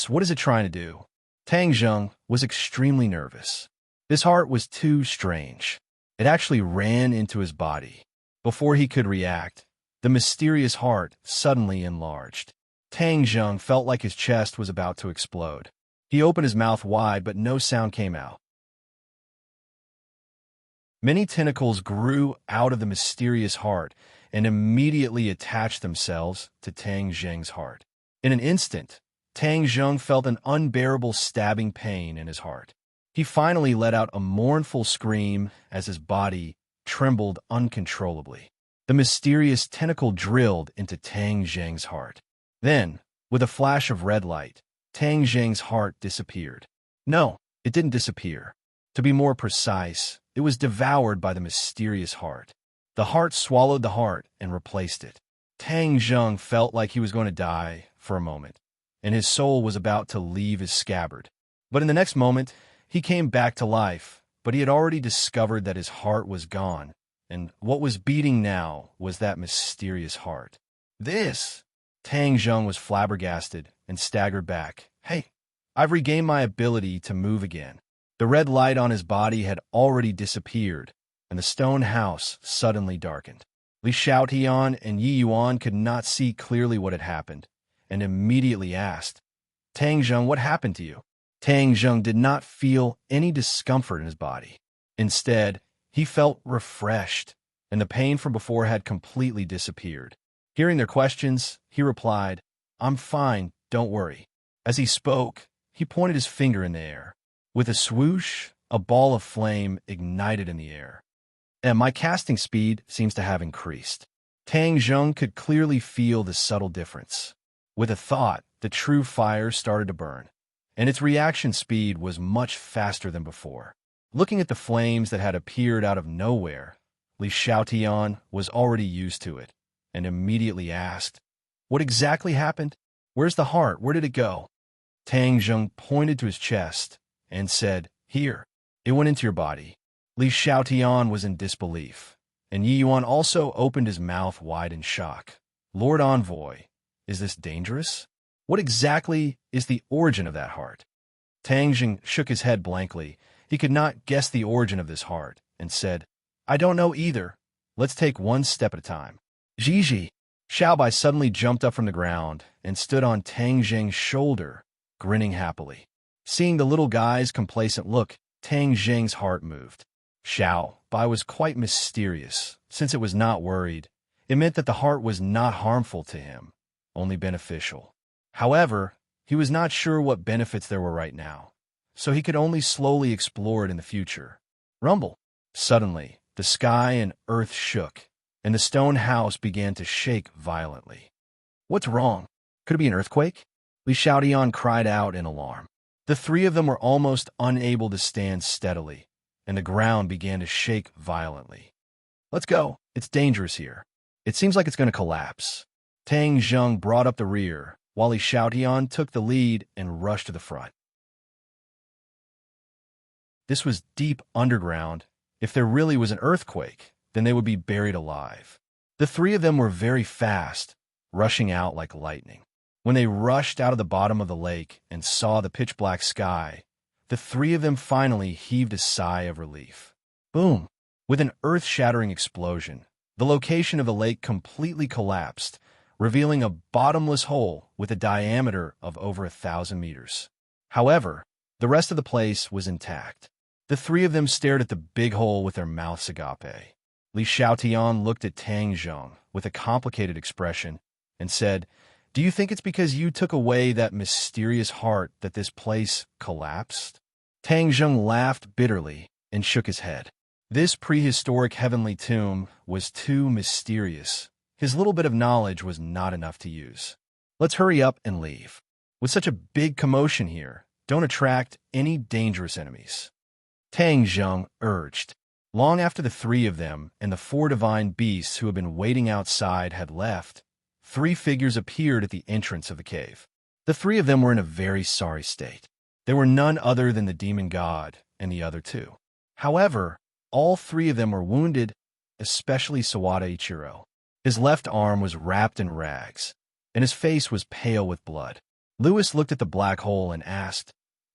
What is it trying to do? Tang Zheng was extremely nervous. This heart was too strange. It actually ran into his body. Before he could react, the mysterious heart suddenly enlarged. Tang Zheng felt like his chest was about to explode. He opened his mouth wide, but no sound came out. Many tentacles grew out of the mysterious heart and immediately attached themselves to Tang Zheng's heart. In an instant, Tang Zheng felt an unbearable stabbing pain in his heart. He finally let out a mournful scream as his body trembled uncontrollably. The mysterious tentacle drilled into Tang Zheng's heart. Then, with a flash of red light, Tang Zheng's heart disappeared. No, it didn't disappear. To be more precise, it was devoured by the mysterious heart. The heart swallowed the heart and replaced it. Tang Zheng felt like he was going to die for a moment, and his soul was about to leave his scabbard. But in the next moment, he came back to life, but he had already discovered that his heart was gone, and what was beating now was that mysterious heart. Tang Zheng was flabbergasted and staggered back. Hey, I've regained my ability to move again. The red light on his body had already disappeared, and the stone house suddenly darkened. Li Xiaotian and Yi Yuan could not see clearly what had happened, and immediately asked, Tang Zheng, what happened to you? Tang Zheng did not feel any discomfort in his body. Instead, he felt refreshed, and the pain from before had completely disappeared. Hearing their questions, he replied, I'm fine, don't worry. As he spoke, he pointed his finger in the air. With a swoosh, a ball of flame ignited in the air. And my casting speed seems to have increased. Tang Zheng could clearly feel the subtle difference. With a thought, the true fire started to burn, and its reaction speed was much faster than before. Looking at the flames that had appeared out of nowhere, Li Xiaotian was already used to it, and immediately asked, What exactly happened? Where's the heart? Where did it go? Tang Zheng pointed to his chest and said, Here, it went into your body. Li Xiaotian was in disbelief, and Yi Yuan also opened his mouth wide in shock. Lord Envoy, is this dangerous? What exactly is the origin of that heart? Tang Zheng shook his head blankly. He could not guess the origin of this heart, and said, I don't know either. Let's take one step at a time. Gigi! Xiaobai suddenly jumped up from the ground and stood on Tang Zheng's shoulder, grinning happily. Seeing the little guy's complacent look, Tang Zheng's heart moved. Xiaobai was quite mysterious. Since it was not worried, it meant that the heart was not harmful to him, only beneficial. However, he was not sure what benefits there were right now, so he could only slowly explore it in the future. Rumble! Suddenly, the sky and earth shook, and the stone house began to shake violently. What's wrong? Could it be an earthquake? Li Xiaotian cried out in alarm. The three of them were almost unable to stand steadily, and the ground began to shake violently. Let's go. It's dangerous here. It seems like it's going to collapse. Tang Zheng brought up the rear, while Li Xiaotian took the lead and rushed to the front. This was deep underground. If there really was an earthquake, then they would be buried alive. The three of them were very fast, rushing out like lightning. When they rushed out of the bottom of the lake and saw the pitch-black sky, the three of them finally heaved a sigh of relief. Boom! With an earth-shattering explosion, the location of the lake completely collapsed, revealing a bottomless hole with a diameter of over 1,000 meters. However, the rest of the place was intact. The three of them stared at the big hole with their mouths agape. Li Xiaotian looked at Tang Zheng with a complicated expression and said, "Do you think it's because you took away that mysterious heart that this place collapsed?" Tang Zheng laughed bitterly and shook his head. This prehistoric heavenly tomb was too mysterious. His little bit of knowledge was not enough to use. Let's hurry up and leave. With such a big commotion here, don't attract any dangerous enemies. Tang Zheng urged. Long after the three of them and the four divine beasts who had been waiting outside had left, three figures appeared at the entrance of the cave. The three of them were in a very sorry state. They were none other than the demon god and the other two. However, all three of them were wounded, especially Sawada Ichiro. His left arm was wrapped in rags, and his face was pale with blood. Lewis looked at the black hole and asked,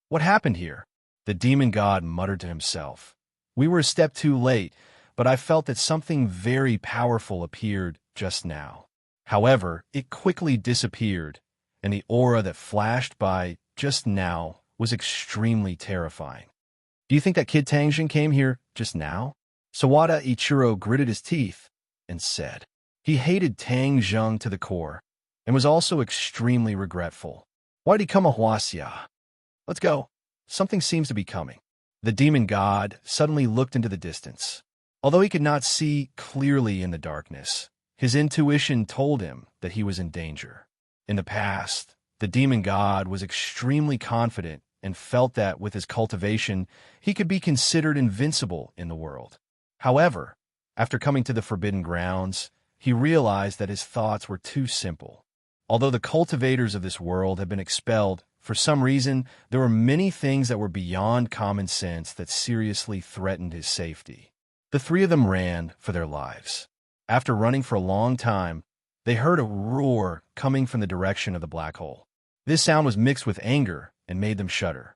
"What happened here?" The demon god muttered to himself, "We were a step too late, but I felt that something very powerful appeared just now." However, it quickly disappeared, and the aura that flashed by just now was extremely terrifying. "Do you think that kid Tangjin came here just now?" Sawada Ichiro gritted his teeth and said. He hated Tang Zheng to the core and was also extremely regretful. "Why'd he come a Huaxia? Let's go. Something seems to be coming." The demon god suddenly looked into the distance. Although he could not see clearly in the darkness, his intuition told him that he was in danger. In the past, the demon god was extremely confident and felt that with his cultivation, he could be considered invincible in the world. However, after coming to the Forbidden Grounds, he realized that his thoughts were too simple. Although the cultivators of this world had been expelled, for some reason, there were many things that were beyond common sense that seriously threatened his safety. The three of them ran for their lives. After running for a long time, they heard a roar coming from the direction of the black hole. This sound was mixed with anger and made them shudder.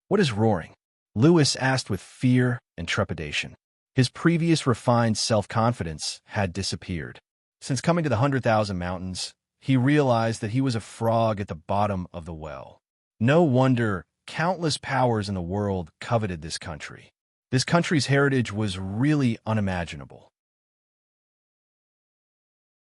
"What is roaring?" Lewis asked with fear and trepidation. His previous refined self-confidence had disappeared. Since coming to the 100,000 Mountains, he realized that he was a frog at the bottom of the well. No wonder countless powers in the world coveted this country. This country's heritage was really unimaginable.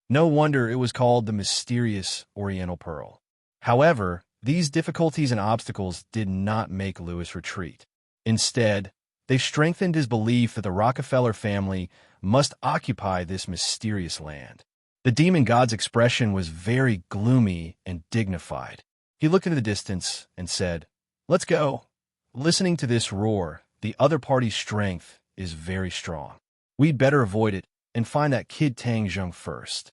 No wonder it was called the mysterious Oriental Pearl. However, these difficulties and obstacles did not make Lewis retreat. Instead, they strengthened his belief that the Rockefeller family must occupy this mysterious land. The demon god's expression was very gloomy and dignified. He looked into the distance and said, "Let's go." Listening to this roar, the other party's strength is very strong. We'd better avoid it and find that kid Tang Zheng first.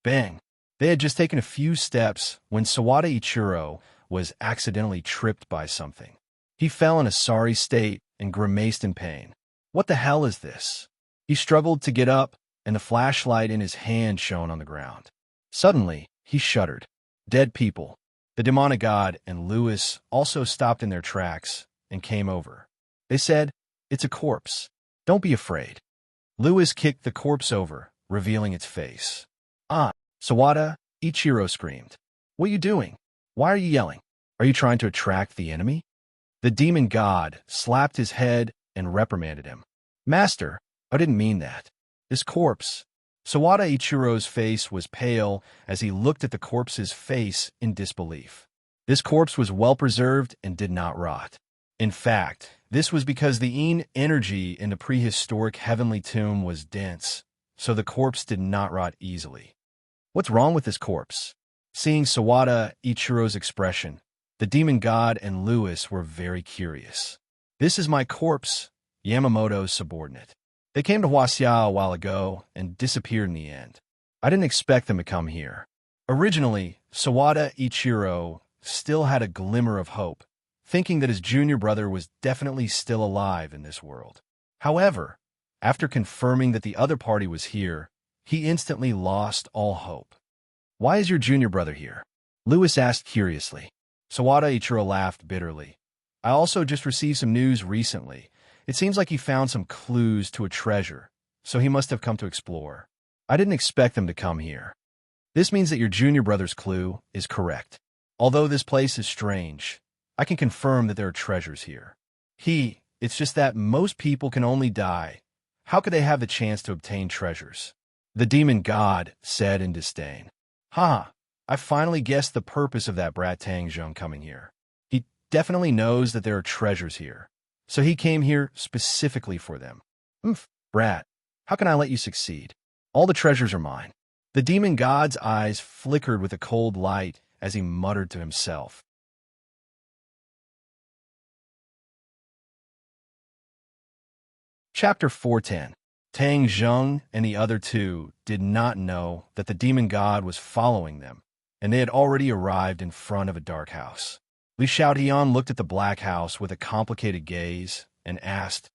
Bang! They had just taken a few steps when Sawada Ichiro was accidentally tripped by something. He fell in a sorry state and grimaced in pain. What the hell is this? He struggled to get up, and the flashlight in his hand shone on the ground. Suddenly, he shuddered. Dead people. The demonic god and Lewis also stopped in their tracks and came over. They said, "It's a corpse. Don't be afraid." Lewis kicked the corpse over, revealing its face. "Ah!" Sawada Ichiro screamed. "What are you doing? Why are you yelling? Are you trying to attract the enemy?" The demon god slapped his head and reprimanded him. "Master, I didn't mean that. This corpse." Sawada Ichiro's face was pale as he looked at the corpse's face in disbelief. This corpse was well preserved and did not rot. In fact, this was because the energy in the prehistoric heavenly tomb was dense, so the corpse did not rot easily. "What's wrong with this corpse?" Seeing Sawada Ichiro's expression, the demon god and Lewis were very curious. "This is my corpse," Yamamoto's subordinate. "They came to Huaxia a while ago and disappeared in the end. I didn't expect them to come here." Originally, Sawada Ichiro still had a glimmer of hope, thinking that his junior brother was definitely still alive in this world. However, after confirming that the other party was here, he instantly lost all hope. "Why is your junior brother here?" Lewis asked curiously. Sawada Ichiro laughed bitterly. "I also just received some news recently. It seems like he found some clues to a treasure, so he must have come to explore. I didn't expect them to come here." This means that your junior brother's clue is correct. Although this place is strange, I can confirm that there are treasures here. It's just that most people can only die. How could they have the chance to obtain treasures? The demon god said in disdain. Ha! I finally guessed the purpose of that brat Tang Zheng coming here. He definitely knows that there are treasures here, so he came here specifically for them. Brat, how can I let you succeed? All the treasures are mine. The demon god's eyes flickered with a cold light as he muttered to himself. Chapter 410. Tang Zheng and the other two did not know that the demon god was following them, and they had already arrived in front of a dark house. Li Xiaotian looked at the black house with a complicated gaze and asked,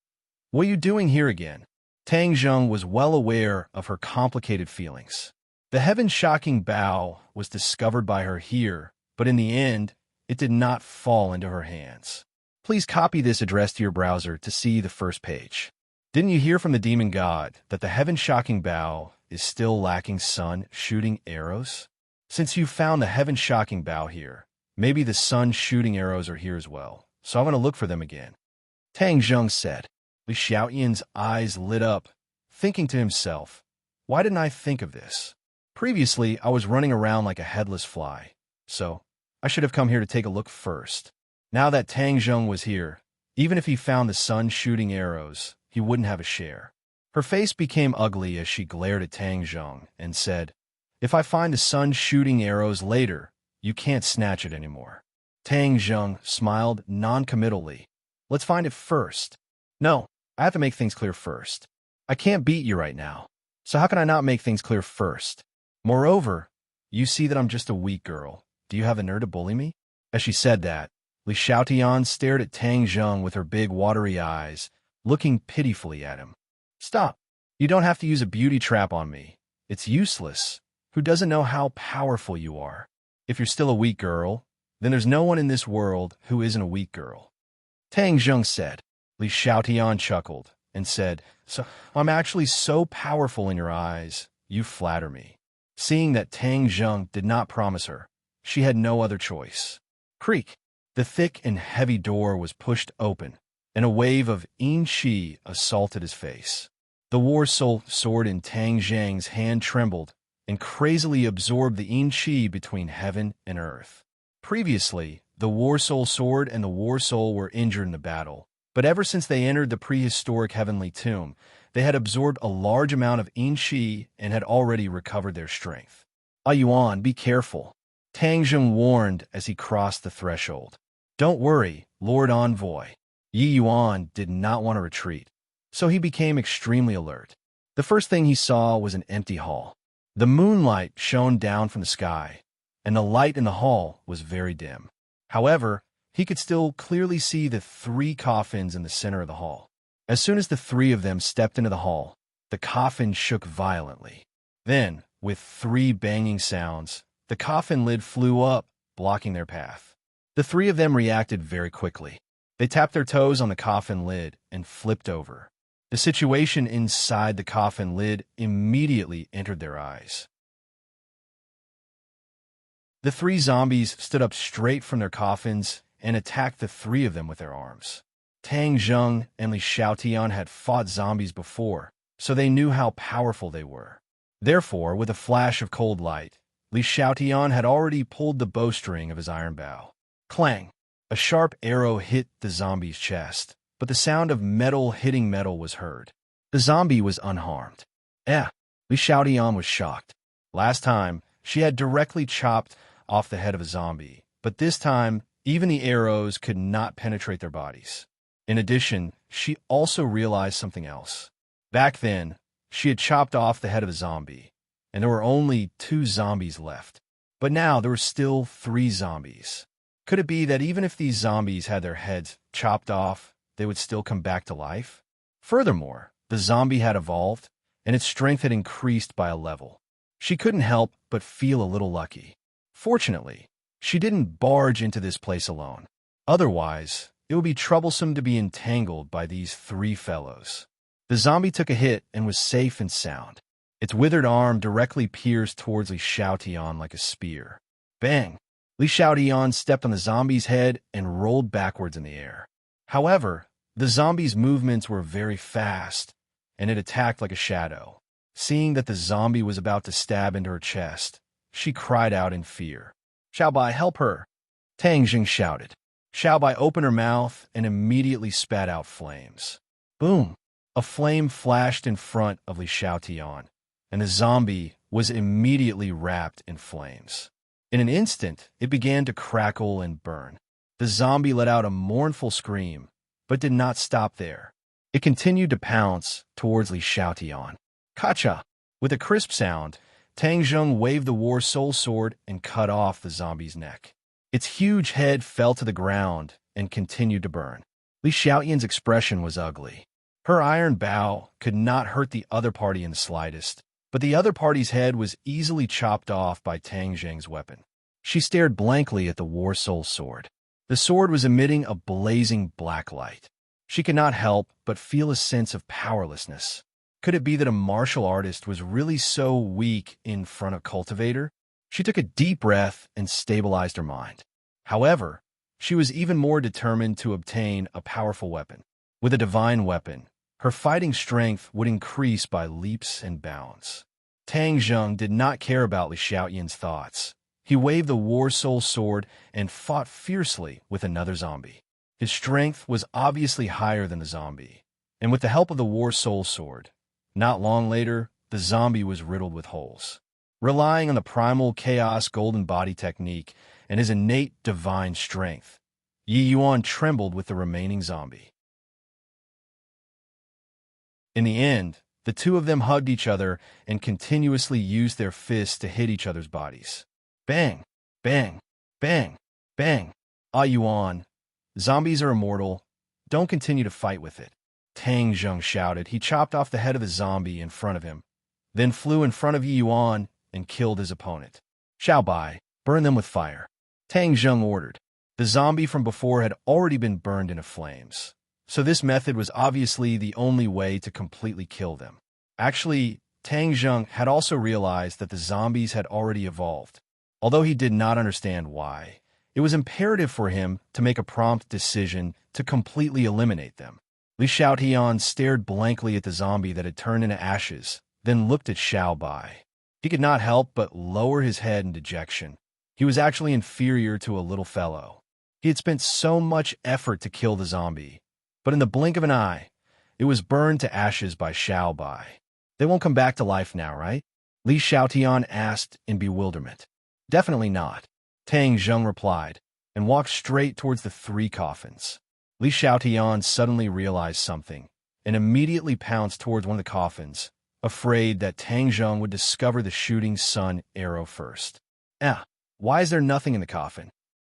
"What are you doing here again?" Tang Zheng was well aware of her complicated feelings. The heaven-shocking bow was discovered by her here, but in the end, it did not fall into her hands. Please copy this address to your browser to see the first page. Didn't you hear from the demon god that the heaven-shocking bow is still lacking sun shooting arrows? Since you found the heaven-shocking bow here, maybe the sun shooting arrows are here as well, so I'm going to look for them again. Tang Zheng said. Li Xiaotian's eyes lit up, thinking to himself, why didn't I think of this? Previously, I was running around like a headless fly, so I should have come here to take a look first. Now that Tang Zheng was here, even if he found the sun shooting arrows, he wouldn't have a share. Her face became ugly as she glared at Tang Zheng and said, "If I find the sun shooting arrows later, you can't snatch it anymore." Tang Zheng smiled non-committally. "Let's find it first." "No, I have to make things clear first. I can't beat you right now, so how can I not make things clear first? Moreover, you see that I'm just a weak girl. Do you have the nerve to bully me?" As she said that, Li Xiaotian stared at Tang Zheng with her big watery eyes, looking pitifully at him. "Stop. You don't have to use a beauty trap on me. It's useless. Who doesn't know how powerful you are? If you're still a weak girl, then there's no one in this world who isn't a weak girl." Tang Zheng said. Li Xiaotian chuckled and said, "So I'm actually so powerful in your eyes, you flatter me." Seeing that Tang Zheng did not promise her, she had no other choice. Creak! The thick and heavy door was pushed open, and a wave of yin qi assaulted his face. The war soul sword in Tang Zheng's hand trembled and crazily absorbed the yin qi between heaven and earth. Previously, the war soul sword and the war soul were injured in the battle, but ever since they entered the prehistoric heavenly tomb, they had absorbed a large amount of yin qi and had already recovered their strength. "Ah Yuan, be careful," Tang Zheng warned as he crossed the threshold. "Don't worry, Lord Envoy." Yi Yuan did not want to retreat, so he became extremely alert. The first thing he saw was an empty hall. The moonlight shone down from the sky, and the light in the hall was very dim. However, he could still clearly see the 3 coffins in the center of the hall. As soon as the 3 of them stepped into the hall, the coffin shook violently. Then, with 3 banging sounds, the coffin lid flew up, blocking their path. The 3 of them reacted very quickly. They tapped their toes on the coffin lid and flipped over. The situation inside the coffin lid immediately entered their eyes. The 3 zombies stood up straight from their coffins and attacked the 3 of them with their arms. Tang Zheng and Li Xiaotian had fought zombies before, so they knew how powerful they were. Therefore, with a flash of cold light, Li Xiaotian had already pulled the bowstring of his iron bow. Clang! A sharp arrow hit the zombie's chest, but the sound of metal hitting metal was heard. The zombie was unharmed. Li Xiaotian was shocked. Last time, she had directly chopped off the head of a zombie, but this time, even the arrows could not penetrate their bodies. In addition, she also realized something else. Back then, she had chopped off the head of a zombie, and there were only 2 zombies left. But now there were still 3 zombies. Could it be that even if these zombies had their heads chopped off, they would still come back to life? Furthermore, the zombie had evolved, and its strength had increased by a level. She couldn't help but feel a little lucky. Fortunately, she didn't barge into this place alone. Otherwise, it would be troublesome to be entangled by these 3 fellows. The zombie took a hit and was safe and sound. Its withered arm directly pierced towards Li Xiaotian like a spear. Bang! Li Xiaotian stepped on the zombie's head and rolled backwards in the air. However, the zombie's movements were very fast, and it attacked like a shadow. Seeing that the zombie was about to stab into her chest, she cried out in fear. "Xiaobai, help her!" Tang Jing shouted. Xiaobai opened her mouth and immediately spat out flames. Boom! A flame flashed in front of Li Xiaotian, and the zombie was immediately wrapped in flames. In an instant, it began to crackle and burn. The zombie let out a mournful scream, but did not stop there. It continued to pounce towards Li Xiaotian. Kacha! With a crisp sound, Tang Zheng waved the war soul sword and cut off the zombie's neck. Its huge head fell to the ground and continued to burn. Li Xiaotian's expression was ugly. Her iron bow could not hurt the other party in the slightest, but the other party's head was easily chopped off by Tang Zheng's weapon. She stared blankly at the war soul sword. The sword was emitting a blazing black light. She could not help but feel a sense of powerlessness. Could it be that a martial artist was really so weak in front of Cultivator? She took a deep breath and stabilized her mind. However, she was even more determined to obtain a powerful weapon. With a divine weapon, her fighting strength would increase by leaps and bounds. Tang Zheng did not care about Li Xiaotian's thoughts. He waved the war soul sword and fought fiercely with another zombie. His strength was obviously higher than the zombie, and with the help of the war soul sword, not long later, the zombie was riddled with holes. Relying on the primal chaos golden body technique and his innate divine strength, Yi Yuan trembled with the remaining zombie. In the end, the two of them hugged each other and continuously used their fists to hit each other's bodies. Bang! Bang! Bang! Bang! Ah, Yuan, zombies are immortal. Don't continue to fight with it. Tang Zheng shouted. He chopped off the head of the zombie in front of him, then flew in front of Yi Yuan and killed his opponent. Xiaobai, burn them with fire. Tang Zheng ordered. The zombie from before had already been burned into flames, so this method was obviously the only way to completely kill them. Actually, Tang Zheng had also realized that the zombies had already evolved. Although he did not understand why, it was imperative for him to make a prompt decision to completely eliminate them. Li Xiaotian stared blankly at the zombie that had turned into ashes, then looked at Xiaobai. He could not help but lower his head in dejection. He was actually inferior to a little fellow. He had spent so much effort to kill the zombie, but in the blink of an eye, it was burned to ashes by Xiaobai. They won't come back to life now, right? Li Xiaotian asked in bewilderment. Definitely not, Tang Zheng replied, and walked straight towards the three coffins. Li Xiaotian suddenly realized something, and immediately pounced towards one of the coffins, afraid that Tang Zheng would discover the shooting sun arrow first. Why is there nothing in the coffin?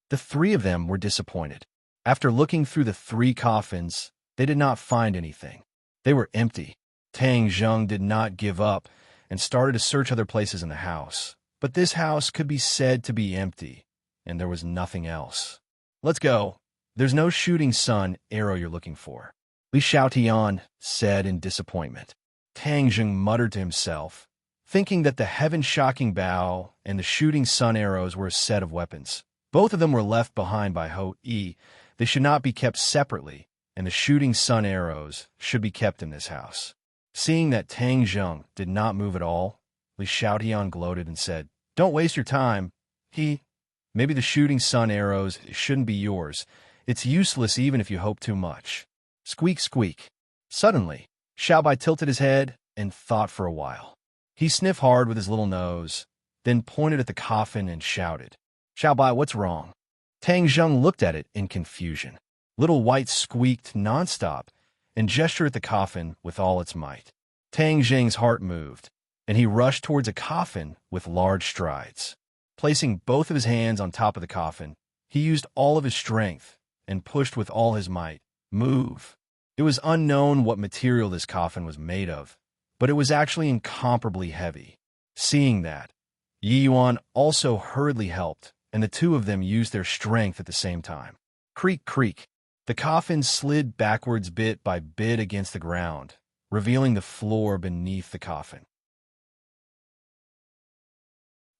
The three of them were disappointed. After looking through the three coffins, they did not find anything. They were empty. Tang Zheng did not give up and started to search other places in the house. But this house could be said to be empty, and there was nothing else. Let's go. There's no shooting sun arrow you're looking for, Li Xiaotian said in disappointment. Tang Zheng muttered to himself, thinking that the heaven-shocking bow and the shooting sun arrows were a set of weapons. Both of them were left behind by Ho Yi. They should not be kept separately, and the shooting sun arrows should be kept in this house. Seeing that Tang Zheng did not move at all, Li Xiaotian gloated and said, "Don't waste your time. Maybe the shooting sun arrows shouldn't be yours. It's useless even if you hope too much." Squeak, squeak. Suddenly, Xiaobai tilted his head and thought for a while. He sniffed hard with his little nose, then pointed at the coffin and shouted, "Xiaobai, what's wrong?" Tang Zheng looked at it in confusion. Little White squeaked nonstop and gestured at the coffin with all its might. Tang Zheng's heart moved, and he rushed towards a coffin with large strides. Placing both of his hands on top of the coffin, he used all of his strength and pushed with all his might. Move! It was unknown what material this coffin was made of, but it was actually incomparably heavy. Seeing that, Yi Yuan also hurriedly helped, and the two of them used their strength at the same time. Creak, creak. The coffin slid backwards bit by bit against the ground, revealing the floor beneath the coffin.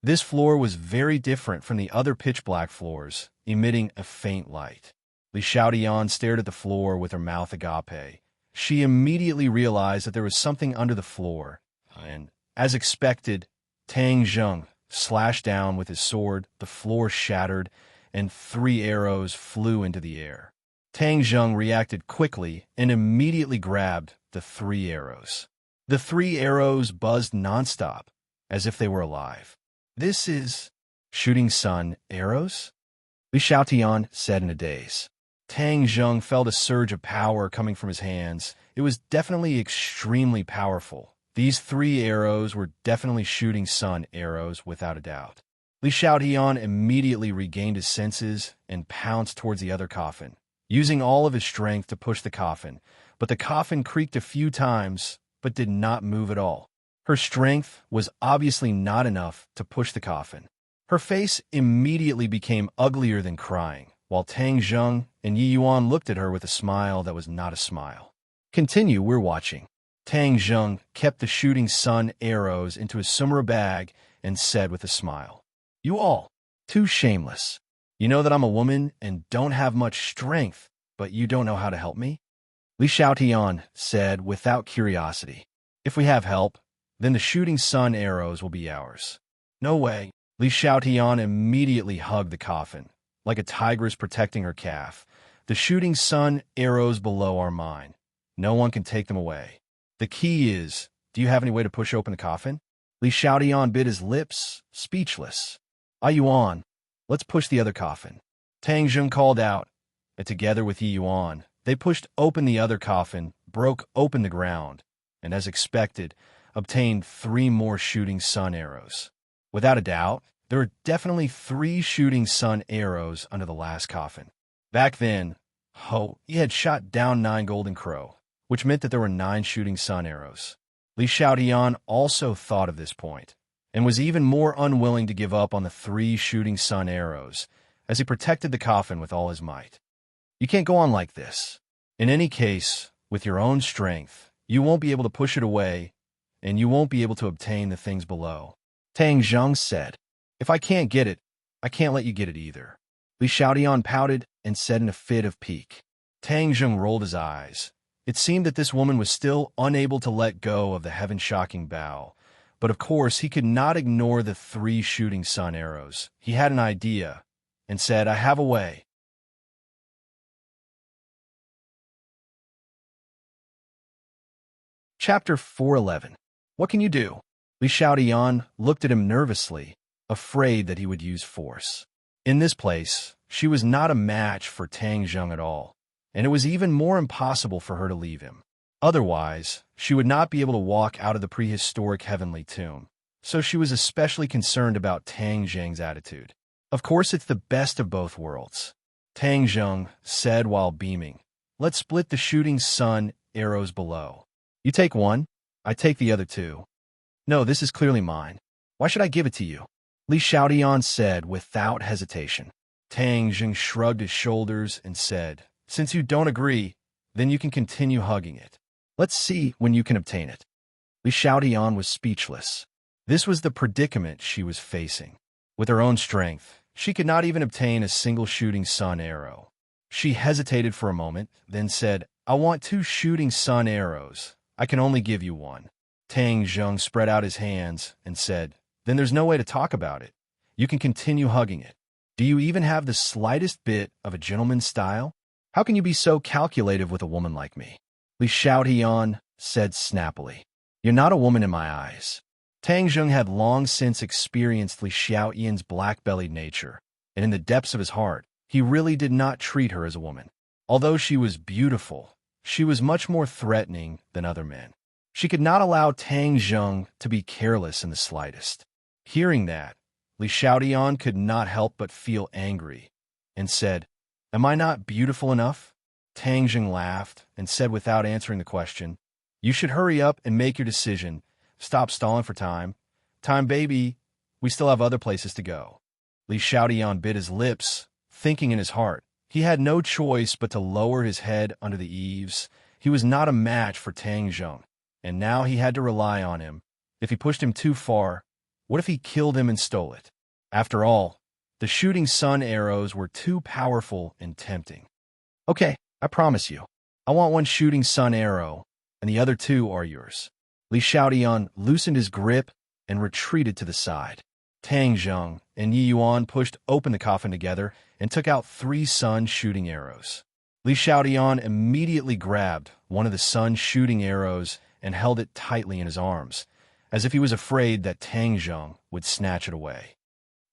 This floor was very different from the other pitch-black floors, emitting a faint light. Li Xiaotian stared at the floor with her mouth agape. She immediately realized that there was something under the floor, and, as expected, Tang Zheng slashed down with his sword, the floor shattered, and 3 arrows flew into the air. Tang Zheng reacted quickly and immediately grabbed the 3 arrows. The 3 arrows buzzed nonstop, as if they were alive. "This is shooting sun arrows?" Li Xiaotian said in a daze. Tang Zheng felt a surge of power coming from his hands. It was definitely extremely powerful. These 3 arrows were definitely shooting sun arrows, without a doubt. Li Xiaotian immediately regained his senses and pounced towards the other coffin, using all of his strength to push the coffin, but the coffin creaked a few times, but did not move at all. Her strength was obviously not enough to push the coffin. Her face immediately became uglier than crying, while Tang Zheng and Yi Yuan looked at her with a smile that was not a smile. "Continue, we're watching." Tang Zheng kept the shooting sun arrows into his sumra bag and said with a smile, "You all, too shameless. You know that I'm a woman and don't have much strength, but you don't know how to help me?" Li Xiaotian said without curiosity, "If we have help, then the shooting sun arrows will be ours." "No way." Li Xiaotian immediately hugged the coffin, like a tigress protecting her calf. "The shooting sun arrows below are mine. No one can take them away. The key is, do you have any way to push open the coffin?" Li Xiaotian bit his lips, speechless. "Yuan, let's push the other coffin." Tang Zheng called out, and together with Yi Yuan, they pushed open the other coffin, broke open the ground, and as expected, obtained 3 more shooting sun arrows. Without a doubt, there were definitely 3 shooting sun arrows under the last coffin. Back then, he had shot down 9 golden crow, which meant that there were 9 shooting sun arrows. Li Xiaotian also thought of this point, and was even more unwilling to give up on the 3 shooting sun arrows, as he protected the coffin with all his might. "You can't go on like this. In any case, with your own strength, you won't be able to push it away, and you won't be able to obtain the things below." Tang Zheng said, "If I can't get it, I can't let you get it either." Li Xiaotian pouted and said in a fit of pique. Tang Zheng rolled his eyes. It seemed that this woman was still unable to let go of the heaven-shocking bow, but of course he could not ignore the 3 shooting sun arrows. He had an idea, and said, "I have a way." Chapter 411. What can you do? Li Xiaotian looked at him nervously, afraid that he would use force. In this place, she was not a match for Tang Zheng at all, and it was even more impossible for her to leave him. Otherwise, she would not be able to walk out of the prehistoric heavenly tomb, so she was especially concerned about Tang Zheng's attitude. "Of course, it's the best of both worlds," Tang Zheng said while beaming. "Let's split the shooting sun arrows below. You take 1, I take the other 2. No, this is clearly mine. Why should I give it to you?" Li Xiaotian said without hesitation. Tang Zheng shrugged his shoulders and said, "Since you don't agree, then you can continue hugging it. Let's see when you can obtain it." Li Xiaotian was speechless. This was the predicament she was facing. With her own strength, she could not even obtain a single shooting sun arrow. She hesitated for a moment, then said, "I want 2 shooting sun arrows. I can only give you 1. Tang Zheng spread out his hands and said, "Then there's no way to talk about it. You can continue hugging it. Do you even have the slightest bit of a gentleman's style? How can you be so calculative with a woman like me?" Li Xiaotian said snappily, "You're not a woman in my eyes." Tang Zheng had long since experienced Li Xiaotian's black-bellied nature, and in the depths of his heart, he really did not treat her as a woman. Although she was beautiful, she was much more threatening than other men. She could not allow Tang Zheng to be careless in the slightest. Hearing that, Li Xiaotian could not help but feel angry, and said, "Am I not beautiful enough?" Tang Zheng laughed and said without answering the question, "You should hurry up and make your decision. Stop stalling for time. Time, baby. We still have other places to go." Li Xiaotian bit his lips, thinking in his heart. He had no choice but to lower his head under the eaves. He was not a match for Tang Zheng, and now he had to rely on him. If he pushed him too far, What if he killed him and stole it? After all, the shooting sun arrows were too powerful and tempting. Okay, I promise you. I want one shooting sun arrow, and the other two are yours. Li Xiaotian loosened his grip and retreated to the side. Tang Zheng and Yi Yuan pushed open the coffin together and took out 3 sun shooting arrows. Li Xiaotian immediately grabbed one of the sun shooting arrows and held it tightly in his arms, as if he was afraid that Tang Zheng would snatch it away.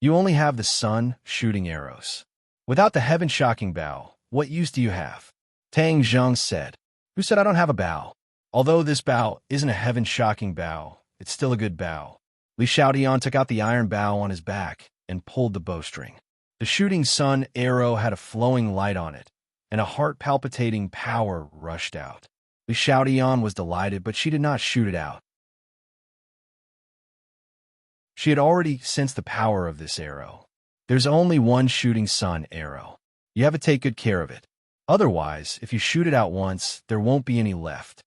You only have the sun shooting arrows. Without the heaven-shocking bow, what use do you have? Tang Zheng said. Who said I don't have a bow? Although this bow isn't a heaven-shocking bow, it's still a good bow. Li Xiaotian took out the iron bow on his back and pulled the bowstring. The shooting sun arrow had a flowing light on it, and a heart-palpitating power rushed out. Li Xiaotian was delighted, but she did not shoot it out. She had already sensed the power of this arrow. There's only one shooting sun arrow. You have to take good care of it. Otherwise, if you shoot it out once, there won't be any left.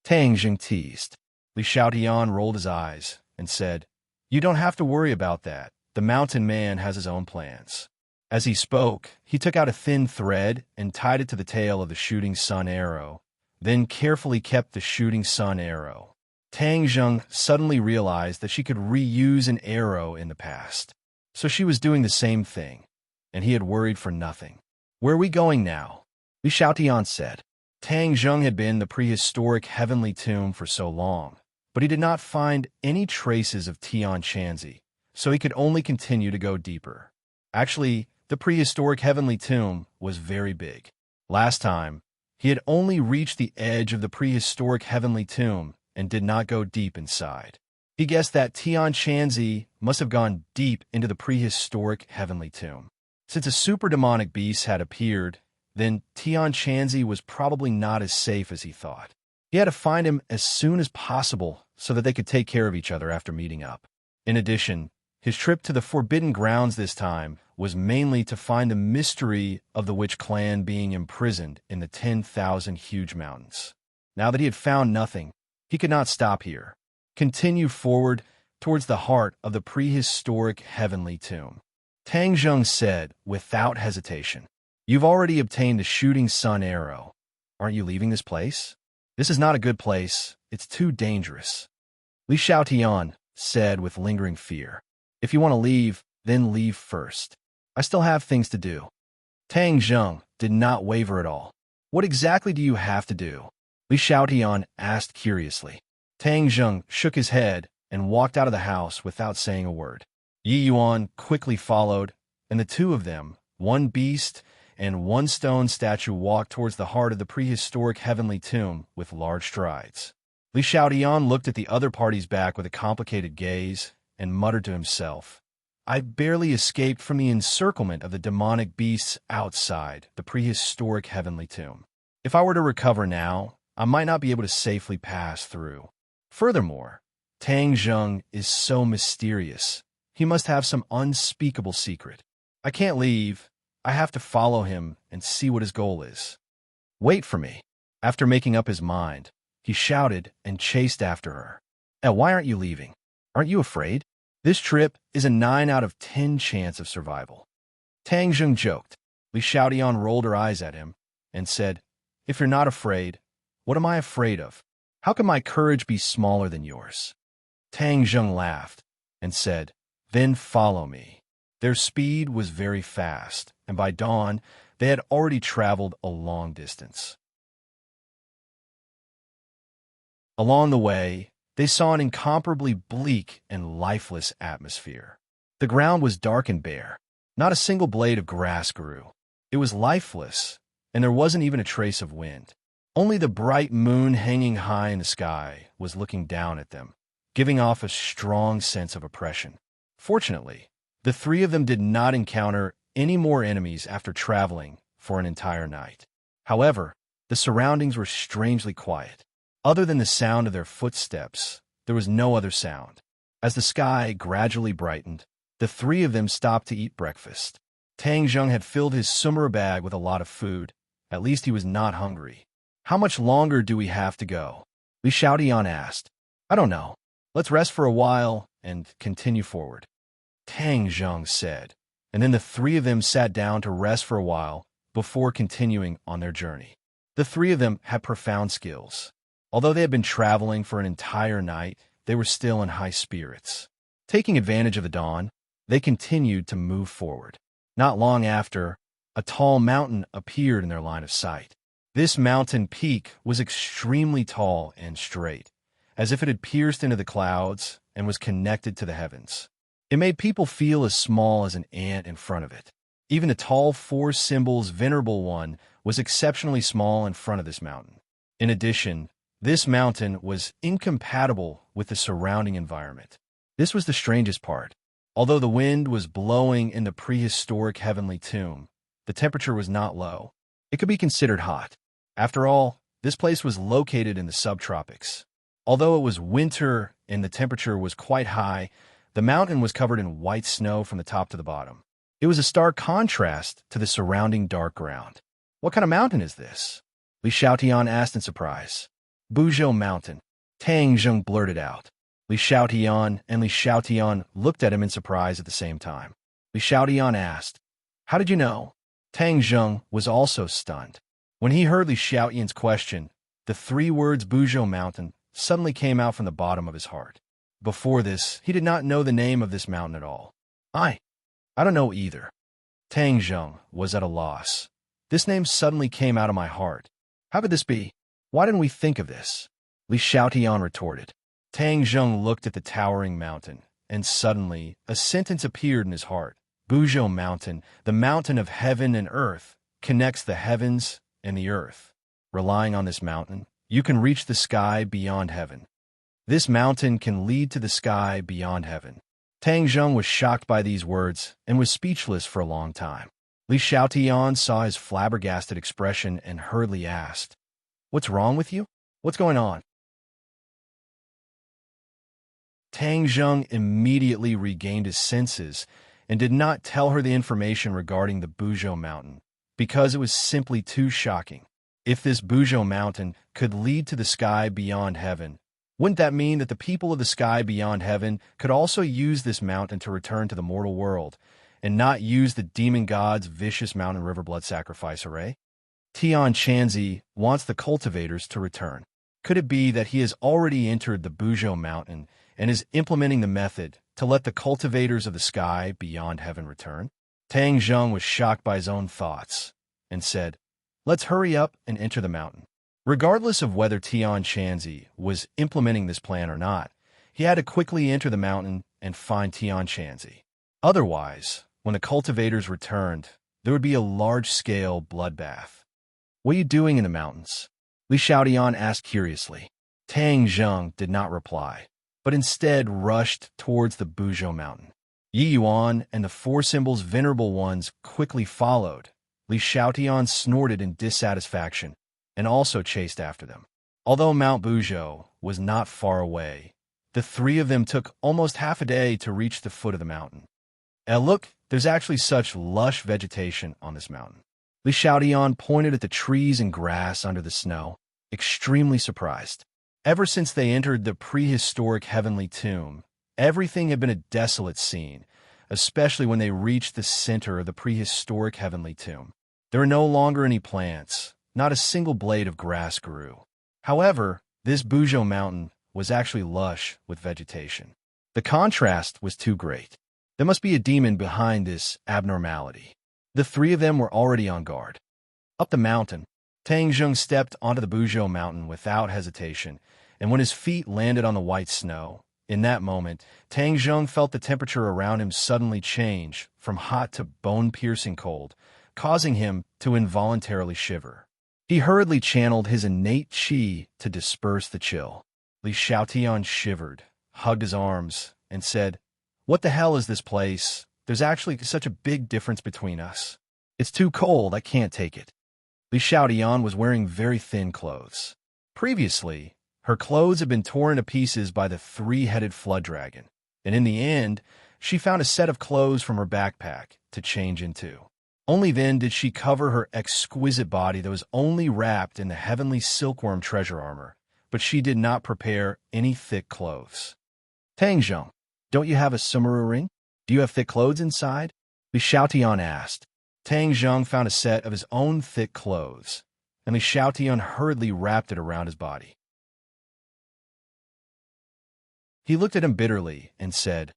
Tang Zheng teased. Li Xiaotian rolled his eyes and said, You don't have to worry about that. The mountain man has his own plans. As he spoke, he took out a thin thread and tied it to the tail of the shooting sun arrow, then carefully kept the shooting sun arrow. Tang Zheng suddenly realized that she could reuse an arrow in the past. So she was doing the same thing, and he had worried for nothing. Where are we going now? Li Xiaotian said. Tang Zheng had been in the prehistoric heavenly tomb for so long, but he did not find any traces of Tian Shanzi, so he could only continue to go deeper. Actually, the prehistoric heavenly tomb was very big. Last time, he had only reached the edge of the prehistoric heavenly tomb and did not go deep inside. He guessed that Tian Shanzi must have gone deep into the prehistoric heavenly tomb. Since a super demonic beast had appeared, then Tian Shanzi was probably not as safe as he thought. He had to find him as soon as possible so that they could take care of each other after meeting up. In addition, his trip to the Forbidden Grounds this time was mainly to find the mystery of the witch clan being imprisoned in the 10,000 huge mountains. Now that he had found nothing, he could not stop here. Continue forward towards the heart of the prehistoric heavenly tomb. Tang Zheng said without hesitation, You've already obtained the shooting sun arrow. Aren't you leaving this place? This is not a good place. It's too dangerous. Li Xiaotian said with lingering fear. If you want to leave, then leave first. I still have things to do. Tang Zheng did not waver at all. What exactly do you have to do? Li Xiaotian asked curiously. Tang Zheng shook his head and walked out of the house without saying a word. Yi Yuan quickly followed, and the two of them, one beast and one stone statue, walked towards the heart of the prehistoric heavenly tomb with large strides. Li Xiaotian looked at the other party's back with a complicated gaze and muttered to himself, I barely escaped from the encirclement of the demonic beasts outside the prehistoric heavenly tomb. If I were to recover now, I might not be able to safely pass through. Furthermore, Tang Zheng is so mysterious. He must have some unspeakable secret. I can't leave. I have to follow him and see what his goal is. Wait for me. After making up his mind, he shouted and chased after her. Why aren't you leaving? Aren't you afraid? This trip is a 9 out of 10 chance of survival. Tang Zheng joked. Li Xiaotian rolled her eyes at him and said, If you're not afraid, what am I afraid of? How can my courage be smaller than yours? Tang Zheng laughed and said, Then follow me. Their speed was very fast, and by dawn, they had already traveled a long distance. Along the way, they saw an incomparably bleak and lifeless atmosphere. The ground was dark and bare. Not a single blade of grass grew. It was lifeless, and there wasn't even a trace of wind. Only the bright moon hanging high in the sky was looking down at them, giving off a strong sense of oppression. Fortunately, the three of them did not encounter any more enemies after traveling for an entire night. However, the surroundings were strangely quiet. Other than the sound of their footsteps, there was no other sound. As the sky gradually brightened, the three of them stopped to eat breakfast. Tang Zheng had filled his summer bag with a lot of food. At least he was not hungry. How much longer do we have to go? Li Xiaotian asked. I don't know. Let's rest for a while and continue forward," Tang Zheng said, and then the three of them sat down to rest for a while before continuing on their journey. The three of them had profound skills. Although they had been traveling for an entire night, they were still in high spirits. Taking advantage of the dawn, they continued to move forward. Not long after, a tall mountain appeared in their line of sight. This mountain peak was extremely tall and straight, as if it had pierced into the clouds and was connected to the heavens. It made people feel as small as an ant in front of it. Even the tall four symbols venerable one was exceptionally small in front of this mountain. In addition, this mountain was incompatible with the surrounding environment. This was the strangest part. Although the wind was blowing in the prehistoric heavenly tomb, the temperature was not low. It could be considered hot. After all, this place was located in the subtropics. Although it was winter and the temperature was quite high, the mountain was covered in white snow from the top to the bottom. It was a stark contrast to the surrounding dark ground. "What kind of mountain is this?" Li Xiaotian asked in surprise. "Buzhou Mountain," Tang Zheng blurted out. Li Xiaotian and Li Xiaotian looked at him in surprise at the same time. Li Xiaotian asked, "How did you know?" Tang Zheng was also stunned. When he heard Li Xiaotian's question, the three words Buzhou Mountain suddenly came out from the bottom of his heart. Before this, he did not know the name of this mountain at all. I don't know either." Tang Zheng was at a loss. This name suddenly came out of my heart. How could this be? Why didn't we think of this? Li Xiaotian retorted. Tang Zheng looked at the towering mountain, and suddenly a sentence appeared in his heart. Buzhou Mountain, the mountain of heaven and earth, connects the heavens and the earth. Relying on this mountain, you can reach the sky beyond heaven. This mountain can lead to the sky beyond heaven. Tang Zheng was shocked by these words and was speechless for a long time. Li Xiaotian saw his flabbergasted expression and hurriedly asked, "What's wrong with you? What's going on?" Tang Zheng immediately regained his senses and did not tell her the information regarding the Buzhou Mountain, because it was simply too shocking. If this Buzhou Mountain could lead to the sky beyond heaven, wouldn't that mean that the people of the sky beyond heaven could also use this mountain to return to the mortal world, and not use the demon god's vicious mountain river blood sacrifice array? Tian Chanzi wants the cultivators to return. Could it be that he has already entered the Buzhou Mountain and is implementing the method to let the cultivators of the sky beyond heaven return? Tang Zheng was shocked by his own thoughts and said, "Let's hurry up and enter the mountain." Regardless of whether Tian Chanzi was implementing this plan or not, he had to quickly enter the mountain and find Tian Chanzi. Otherwise, when the cultivators returned, there would be a large-scale bloodbath. "What are you doing in the mountains?" Li Xiaotian asked curiously. Tang Zheng did not reply, but instead rushed towards the Buzhou Mountain. Yi Yuan and the four symbols venerable ones quickly followed. Li Xiaotian snorted in dissatisfaction and also chased after them. Although Mount Buzhou was not far away, the three of them took almost half a day to reach the foot of the mountain. And look, there's actually such lush vegetation on this mountain. Li Xiaotian pointed at the trees and grass under the snow, extremely surprised. Ever since they entered the prehistoric heavenly tomb, everything had been a desolate scene, especially when they reached the center of the prehistoric heavenly tomb. There were no longer any plants, not a single blade of grass grew. However, this Buzhou Mountain was actually lush with vegetation. The contrast was too great. There must be a demon behind this abnormality. The three of them were already on guard. Up the mountain, Tang Zheng stepped onto the Buzhou Mountain without hesitation, and when his feet landed on the white snow, in that moment, Tang Zheng felt the temperature around him suddenly change from hot to bone-piercing cold, causing him to involuntarily shiver. He hurriedly channeled his innate qi to disperse the chill. Li Xiaotian shivered, hugged his arms, and said, "What the hell is this place? There's actually such a big difference between us. It's too cold, I can't take it." Li Xiaotian was wearing very thin clothes. Previously, her clothes had been torn to pieces by the three-headed flood dragon, and in the end, she found a set of clothes from her backpack to change into. Only then did she cover her exquisite body that was only wrapped in the heavenly silkworm treasure armor, but she did not prepare any thick clothes. "Tang Zheng, Don't you have a sumaru ring? Do you have thick clothes inside? Li Xiaotian asked. Tang Zheng found a set of his own thick clothes, and Li Xiaotian hurriedly wrapped it around his body. He looked at him bitterly and said,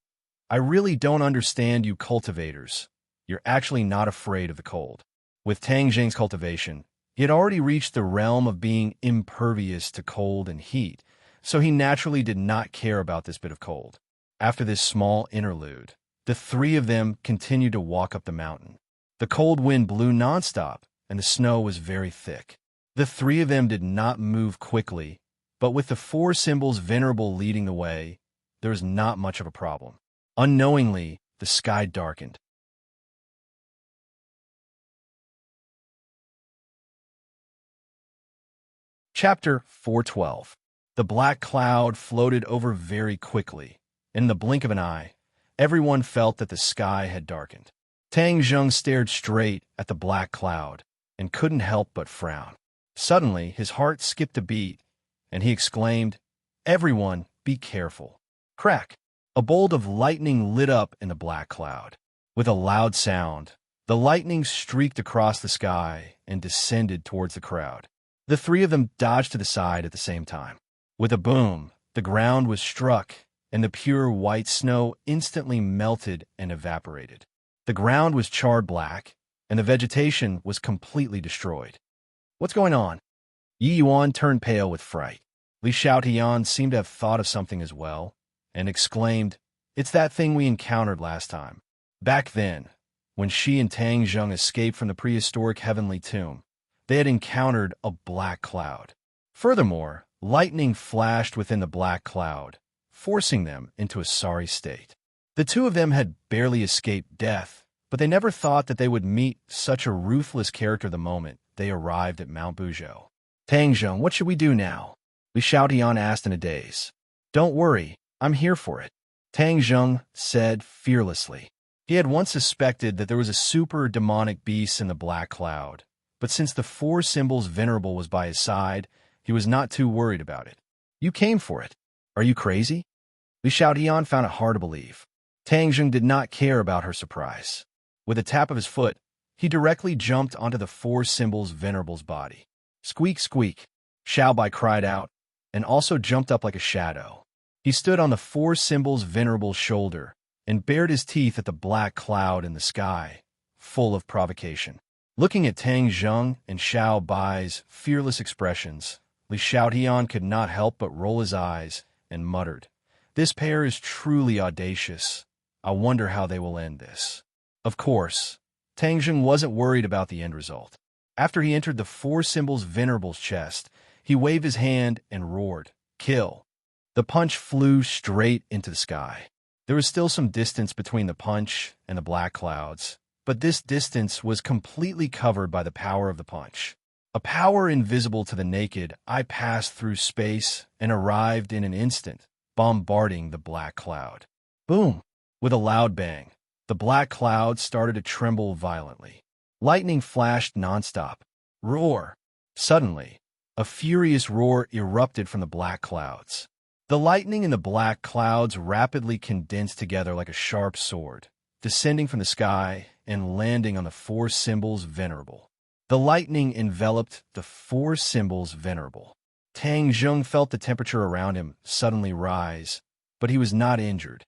I really don't understand you cultivators. You're actually not afraid of the cold. With Tang Zheng's cultivation, he had already reached the realm of being impervious to cold and heat, so he naturally did not care about this bit of cold. After this small interlude, the three of them continued to walk up the mountain. The cold wind blew nonstop, and the snow was very thick. The three of them did not move quickly, but with the four symbols venerable leading the way, there was not much of a problem. Unknowingly, the sky darkened. Chapter 412. The black cloud floated over very quickly. In the blink of an eye, everyone felt that the sky had darkened. Tang Zheng stared straight at the black cloud and couldn't help but frown. Suddenly, his heart skipped a beat, and he exclaimed, Everyone, be careful. Crack! A bolt of lightning lit up in the black cloud. With a loud sound, the lightning streaked across the sky and descended towards the crowd. The three of them dodged to the side at the same time. With a boom, the ground was struck, and the pure white snow instantly melted and evaporated. The ground was charred black, and the vegetation was completely destroyed. What's going on? Yi Yuan turned pale with fright. Li Xiaotian seemed to have thought of something as well, and exclaimed, It's that thing we encountered last time. Back then, when she and Tang Zheng escaped from the prehistoric heavenly tomb, they had encountered a black cloud. Furthermore, lightning flashed within the black cloud, forcing them into a sorry state. The two of them had barely escaped death, but they never thought that they would meet such a ruthless character the moment they arrived at Mount Buzhou. Tang Zheng, what should we do now? Li Xiaotian asked in a daze. Don't worry, I'm here for it, Tang Zheng said fearlessly. He had once suspected that there was a super demonic beast in the black cloud, but since the four symbols venerable was by his side, he was not too worried about it. You came for it. Are you crazy? Li Xiaotian found it hard to believe. Tang Zheng did not care about her surprise. With a tap of his foot, he directly jumped onto the four symbols venerable's body. Squeak, squeak, Xiaobai cried out, and also jumped up like a shadow. He stood on the four symbols venerable's shoulder and bared his teeth at the black cloud in the sky, full of provocation. Looking at Tang Zheng and Xiaobai's fearless expressions, Li Xiaotian could not help but roll his eyes and muttered, This pair is truly audacious. I wonder how they will end this. Of course, Tang Zheng wasn't worried about the end result. After he entered the four symbols venerable's chest, he waved his hand and roared, Kill! The punch flew straight into the sky. There was still some distance between the punch and the black clouds, but this distance was completely covered by the power of the punch. A power invisible to the naked eye passed through space and arrived in an instant, bombarding the black cloud. Boom! With a loud bang, the black cloud started to tremble violently. Lightning flashed nonstop. Roar! Suddenly, a furious roar erupted from the black clouds. The lightning in the black clouds rapidly condensed together like a sharp sword, descending from the sky and landing on the four symbols venerable. The lightning enveloped the four symbols venerable. Tang Zheng felt the temperature around him suddenly rise, but he was not injured.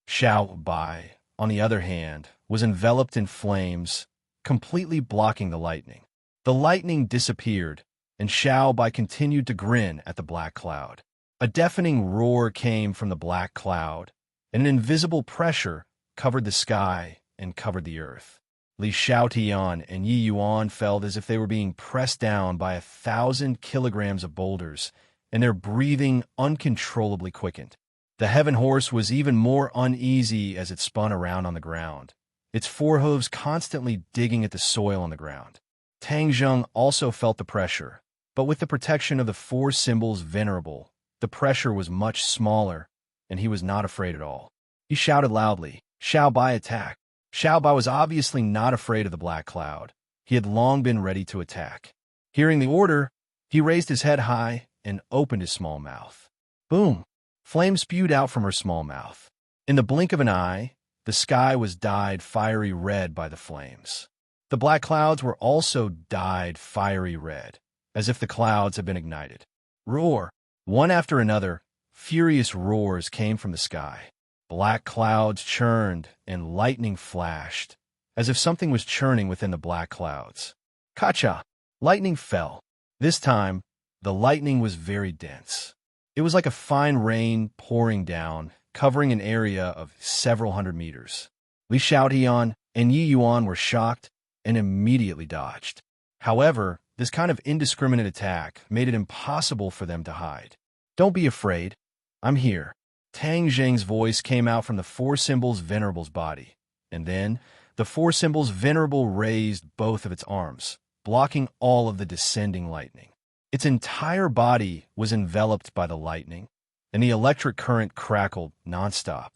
Xiaobai, on the other hand, was enveloped in flames, completely blocking the lightning. The lightning disappeared, and Xiaobai continued to grin at the black cloud. A deafening roar came from the black cloud, and an invisible pressure covered the sky and covered the earth. Li Xiaotian and Yi Yuan felt as if they were being pressed down by 1,000 kilograms of boulders, and their breathing uncontrollably quickened. The heaven horse was even more uneasy as it spun around on the ground, its forehooves constantly digging at the soil on the ground. Tang Zheng also felt the pressure, but with the protection of the four symbols venerable, the pressure was much smaller, and he was not afraid at all. He shouted loudly, Xiaobai attack! Xiaobai was obviously not afraid of the black cloud. He had long been ready to attack. Hearing the order, he raised his head high and opened his small mouth. Boom! Flame spewed out from her small mouth. In the blink of an eye, the sky was dyed fiery red by the flames. The black clouds were also dyed fiery red, as if the clouds had been ignited. Roar! One after another, furious roars came from the sky. Black clouds churned and lightning flashed, as if something was churning within the black clouds. Kacha! Lightning fell. This time, the lightning was very dense. It was like a fine rain pouring down, covering an area of several hundred meters. Li Xiaotian and Yi Yuan were shocked and immediately dodged. However, this kind of indiscriminate attack made it impossible for them to hide. "Don't be afraid. I'm here." Tang Zheng's voice came out from the Four Symbols Venerable's body, and then the Four Symbols Venerable raised both of its arms, blocking all of the descending lightning. Its entire body was enveloped by the lightning, and the electric current crackled nonstop.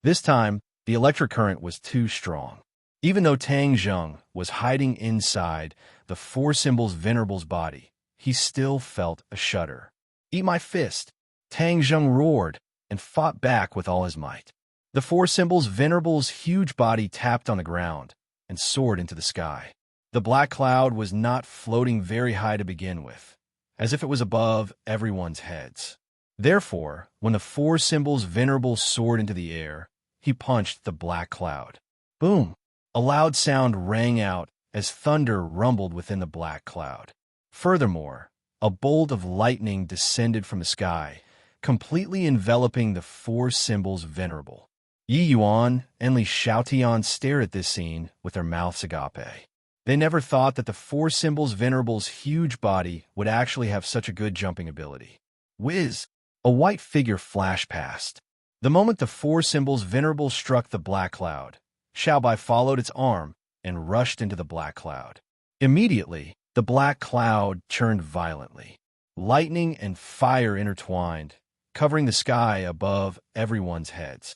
This time, the electric current was too strong. Even though Tang Zheng was hiding inside the Four Symbols Venerable's body, he still felt a shudder. "Eat my fist!" Tang Zheng roared and fought back with all his might. The Four Symbols Venerable's huge body tapped on the ground and soared into the sky. The black cloud was not floating very high to begin with, as if it was above everyone's heads. Therefore, when the Four Symbols Venerable soared into the air, he punched the black cloud. Boom! A loud sound rang out as thunder rumbled within the black cloud. Furthermore, a bolt of lightning descended from the sky, completely enveloping the Four Symbols Venerable. Yi Yuan and Li Xiaotian stared at this scene with their mouths agape. They never thought that the Four Symbols Venerable's huge body would actually have such a good jumping ability. Whiz! A white figure flashed past. The moment the Four Symbols Venerable struck the black cloud, Xiaobai followed its arm and rushed into the black cloud. Immediately, the black cloud churned violently. Lightning and fire intertwined, covering the sky above everyone's heads.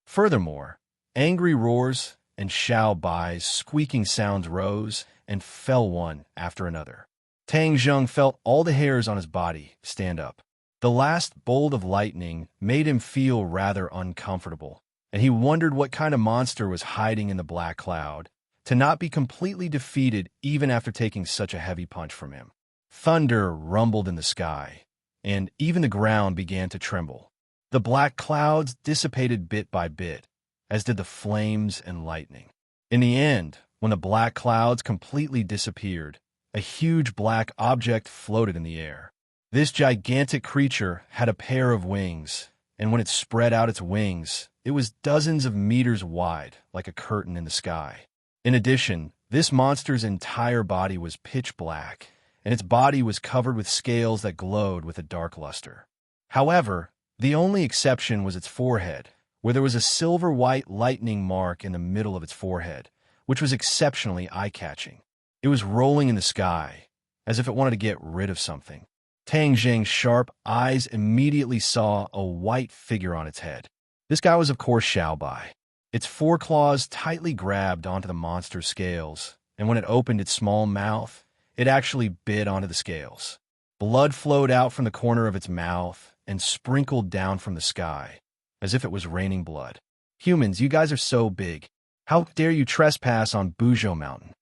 Furthermore, angry roars and Xiaobai's squeaking sounds rose and fell one after another. Tang Zheng felt all the hairs on his body stand up. The last bolt of lightning made him feel rather uncomfortable, and he wondered what kind of monster was hiding in the black cloud to not be completely defeated even after taking such a heavy punch from him. Thunder rumbled in the sky, and even the ground began to tremble. The black clouds dissipated bit by bit, as did the flames and lightning. In the end, when the black clouds completely disappeared, a huge black object floated in the air. This gigantic creature had a pair of wings, and when it spread out its wings, it was dozens of meters wide, like a curtain in the sky. In addition, this monster's entire body was pitch black, and its body was covered with scales that glowed with a dark luster. However, the only exception was its forehead, where there was a silver-white lightning mark in the middle of its forehead, which was exceptionally eye-catching. It was rolling in the sky, as if it wanted to get rid of something. Tang Zheng's sharp eyes immediately saw a white figure on its head. This guy was, of course, Xiaobai. Its foreclaws tightly grabbed onto the monster's scales, and when it opened its small mouth, it actually bit onto the scales. Blood flowed out from the corner of its mouth and sprinkled down from the sky, as if it was raining blood. "Humans, you guys are so big. How dare you trespass on Buzhou Mountain?"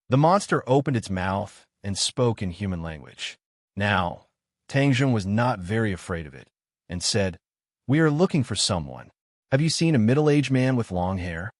The monster opened its mouth and spoke in human language. Now, Tang Zheng was not very afraid of it, and said, "We are looking for someone. Have you seen a middle-aged man with long hair?"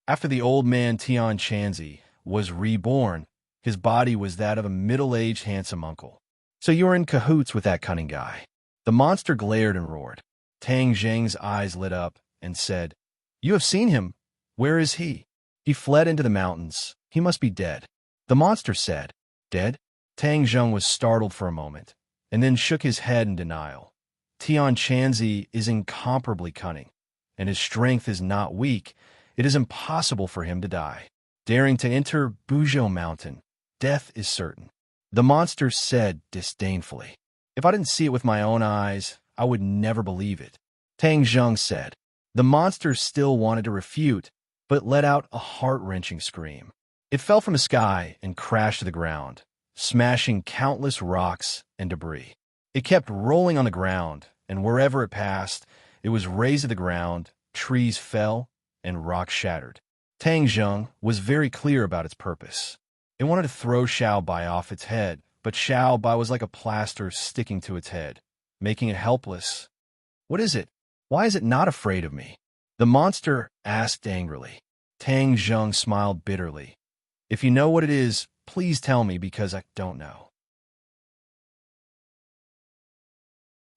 After the old man Tian Chanzi was reborn, his body was that of a middle-aged handsome uncle. "So you're in cahoots with that cunning guy." The monster glared and roared. Tang Zheng's eyes lit up and said, "You have seen him. Where is he?" "He fled into the mountains. He must be dead." The monster said, "Dead?" Tang Zheng was startled for a moment, and then shook his head in denial. Tian Chanzi is incomparably cunning, and his strength is not weak. It is impossible for him to die. Daring to enter Buzhou Mountain, death is certain. The monster said disdainfully, "If I didn't see it with my own eyes, I would never believe it." Tang Zheng said. The monster still wanted to refute, but let out a heart-wrenching scream. It fell from the sky and crashed to the ground, smashing countless rocks and debris. It kept rolling on the ground, and wherever it passed, it was razed to the ground, trees fell, and rocks shattered. Tang Zheng was very clear about its purpose. It wanted to throw Xiao Bai off its head, but Xiao Bai was like a plaster sticking to its head, making it helpless. What is it? Why is it not afraid of me? The monster asked angrily. Tang Zheng smiled bitterly. If you know what it is, please tell me because I don't know.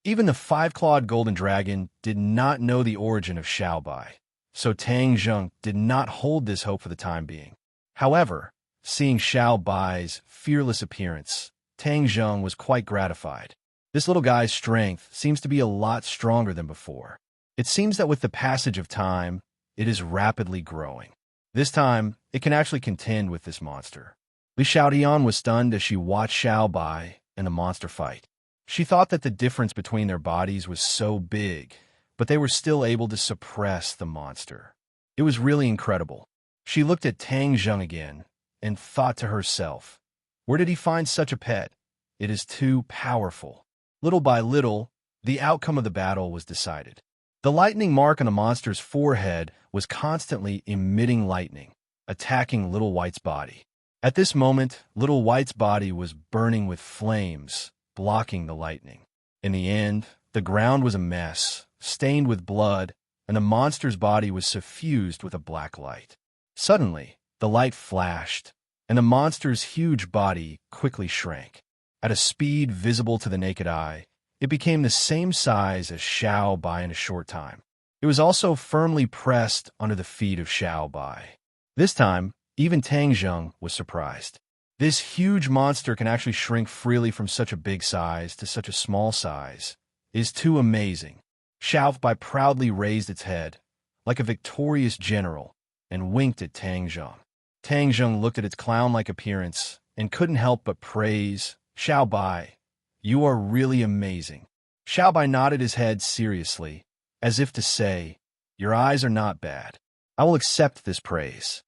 Even the five-clawed golden dragon did not know the origin of Xiao Bai, so Tang Zheng did not hold this hope for the time being. However, seeing Xiao Bai's fearless appearance, Tang Zheng was quite gratified. This little guy's strength seems to be a lot stronger than before. It seems that with the passage of time, it is rapidly growing. This time, it can actually contend with this monster. Li Xiaodian was stunned as she watched Xiao Bai and the monster fight. She thought that the difference between their bodies was so big, but they were still able to suppress the monster. It was really incredible. She looked at Tang Zheng again and thought to herself, where did he find such a pet? It is too powerful. Little by little, the outcome of the battle was decided. The lightning mark on the monster's forehead was constantly emitting lightning, attacking Little White's body. At this moment, Little White's body was burning with flames, blocking the lightning. In the end, the ground was a mess, stained with blood, and the monster's body was suffused with a black light. Suddenly, the light flashed, and the monster's huge body quickly shrank. At a speed visible to the naked eye, it became the same size as Xiao Bai in a short time. It was also firmly pressed under the feet of Xiao Bai. This time, even Tang Zheng was surprised. This huge monster can actually shrink freely from such a big size to such a small size. It is too amazing. Xiao Bai proudly raised its head, like a victorious general, and winked at Tang Zheng. Tang Zheng looked at its clown-like appearance and couldn't help but praise, Xiao Bai, you are really amazing. Xiao Bai nodded his head seriously, as if to say, your eyes are not bad. I will accept this praise.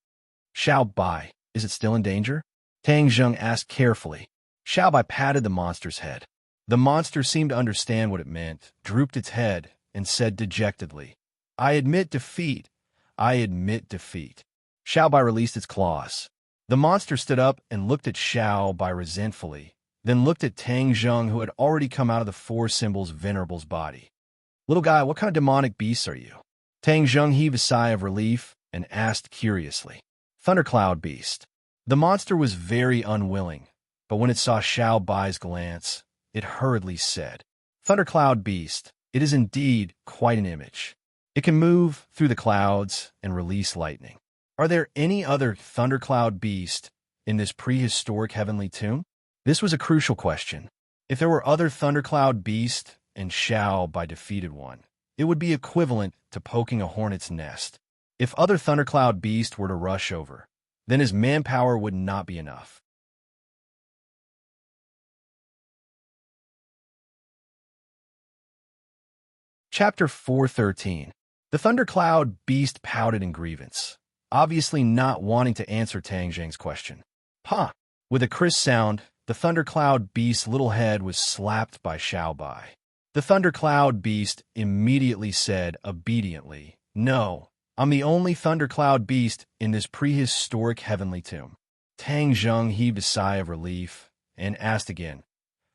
Xiao Bai, is it still in danger? Tang Zheng asked carefully. Xiao Bai patted the monster's head. The monster seemed to understand what it meant, drooped its head, and said dejectedly, I admit defeat. I admit defeat. Xiao Bai released its claws. The monster stood up and looked at Xiao Bai resentfully, then looked at Tang Zheng, who had already come out of the Four Symbols Venerable's body. Little guy, what kind of demonic beasts are you? Tang Zheng heaved a sigh of relief and asked curiously. Thundercloud beast. The monster was very unwilling, but when it saw Xiao Bai's glance, it hurriedly said, Thundercloud beast, it is indeed quite an image. It can move through the clouds and release lightning. Are there any other Thundercloud beast in this prehistoric heavenly tomb? This was a crucial question. If there were other Thundercloud beasts and Xiao Bai defeated one, it would be equivalent to poking a hornet's nest. If other Thundercloud beasts were to rush over, then his manpower would not be enough. Chapter 413. The Thundercloud beast pouted in grievance, obviously not wanting to answer Tang Zheng's question. Ha! With a crisp sound, the Thundercloud beast's little head was slapped by Xiao Bai. The Thundercloud beast immediately said obediently, No, I'm the only Thundercloud beast in this prehistoric heavenly tomb. Tang Zheng heaved a sigh of relief and asked again,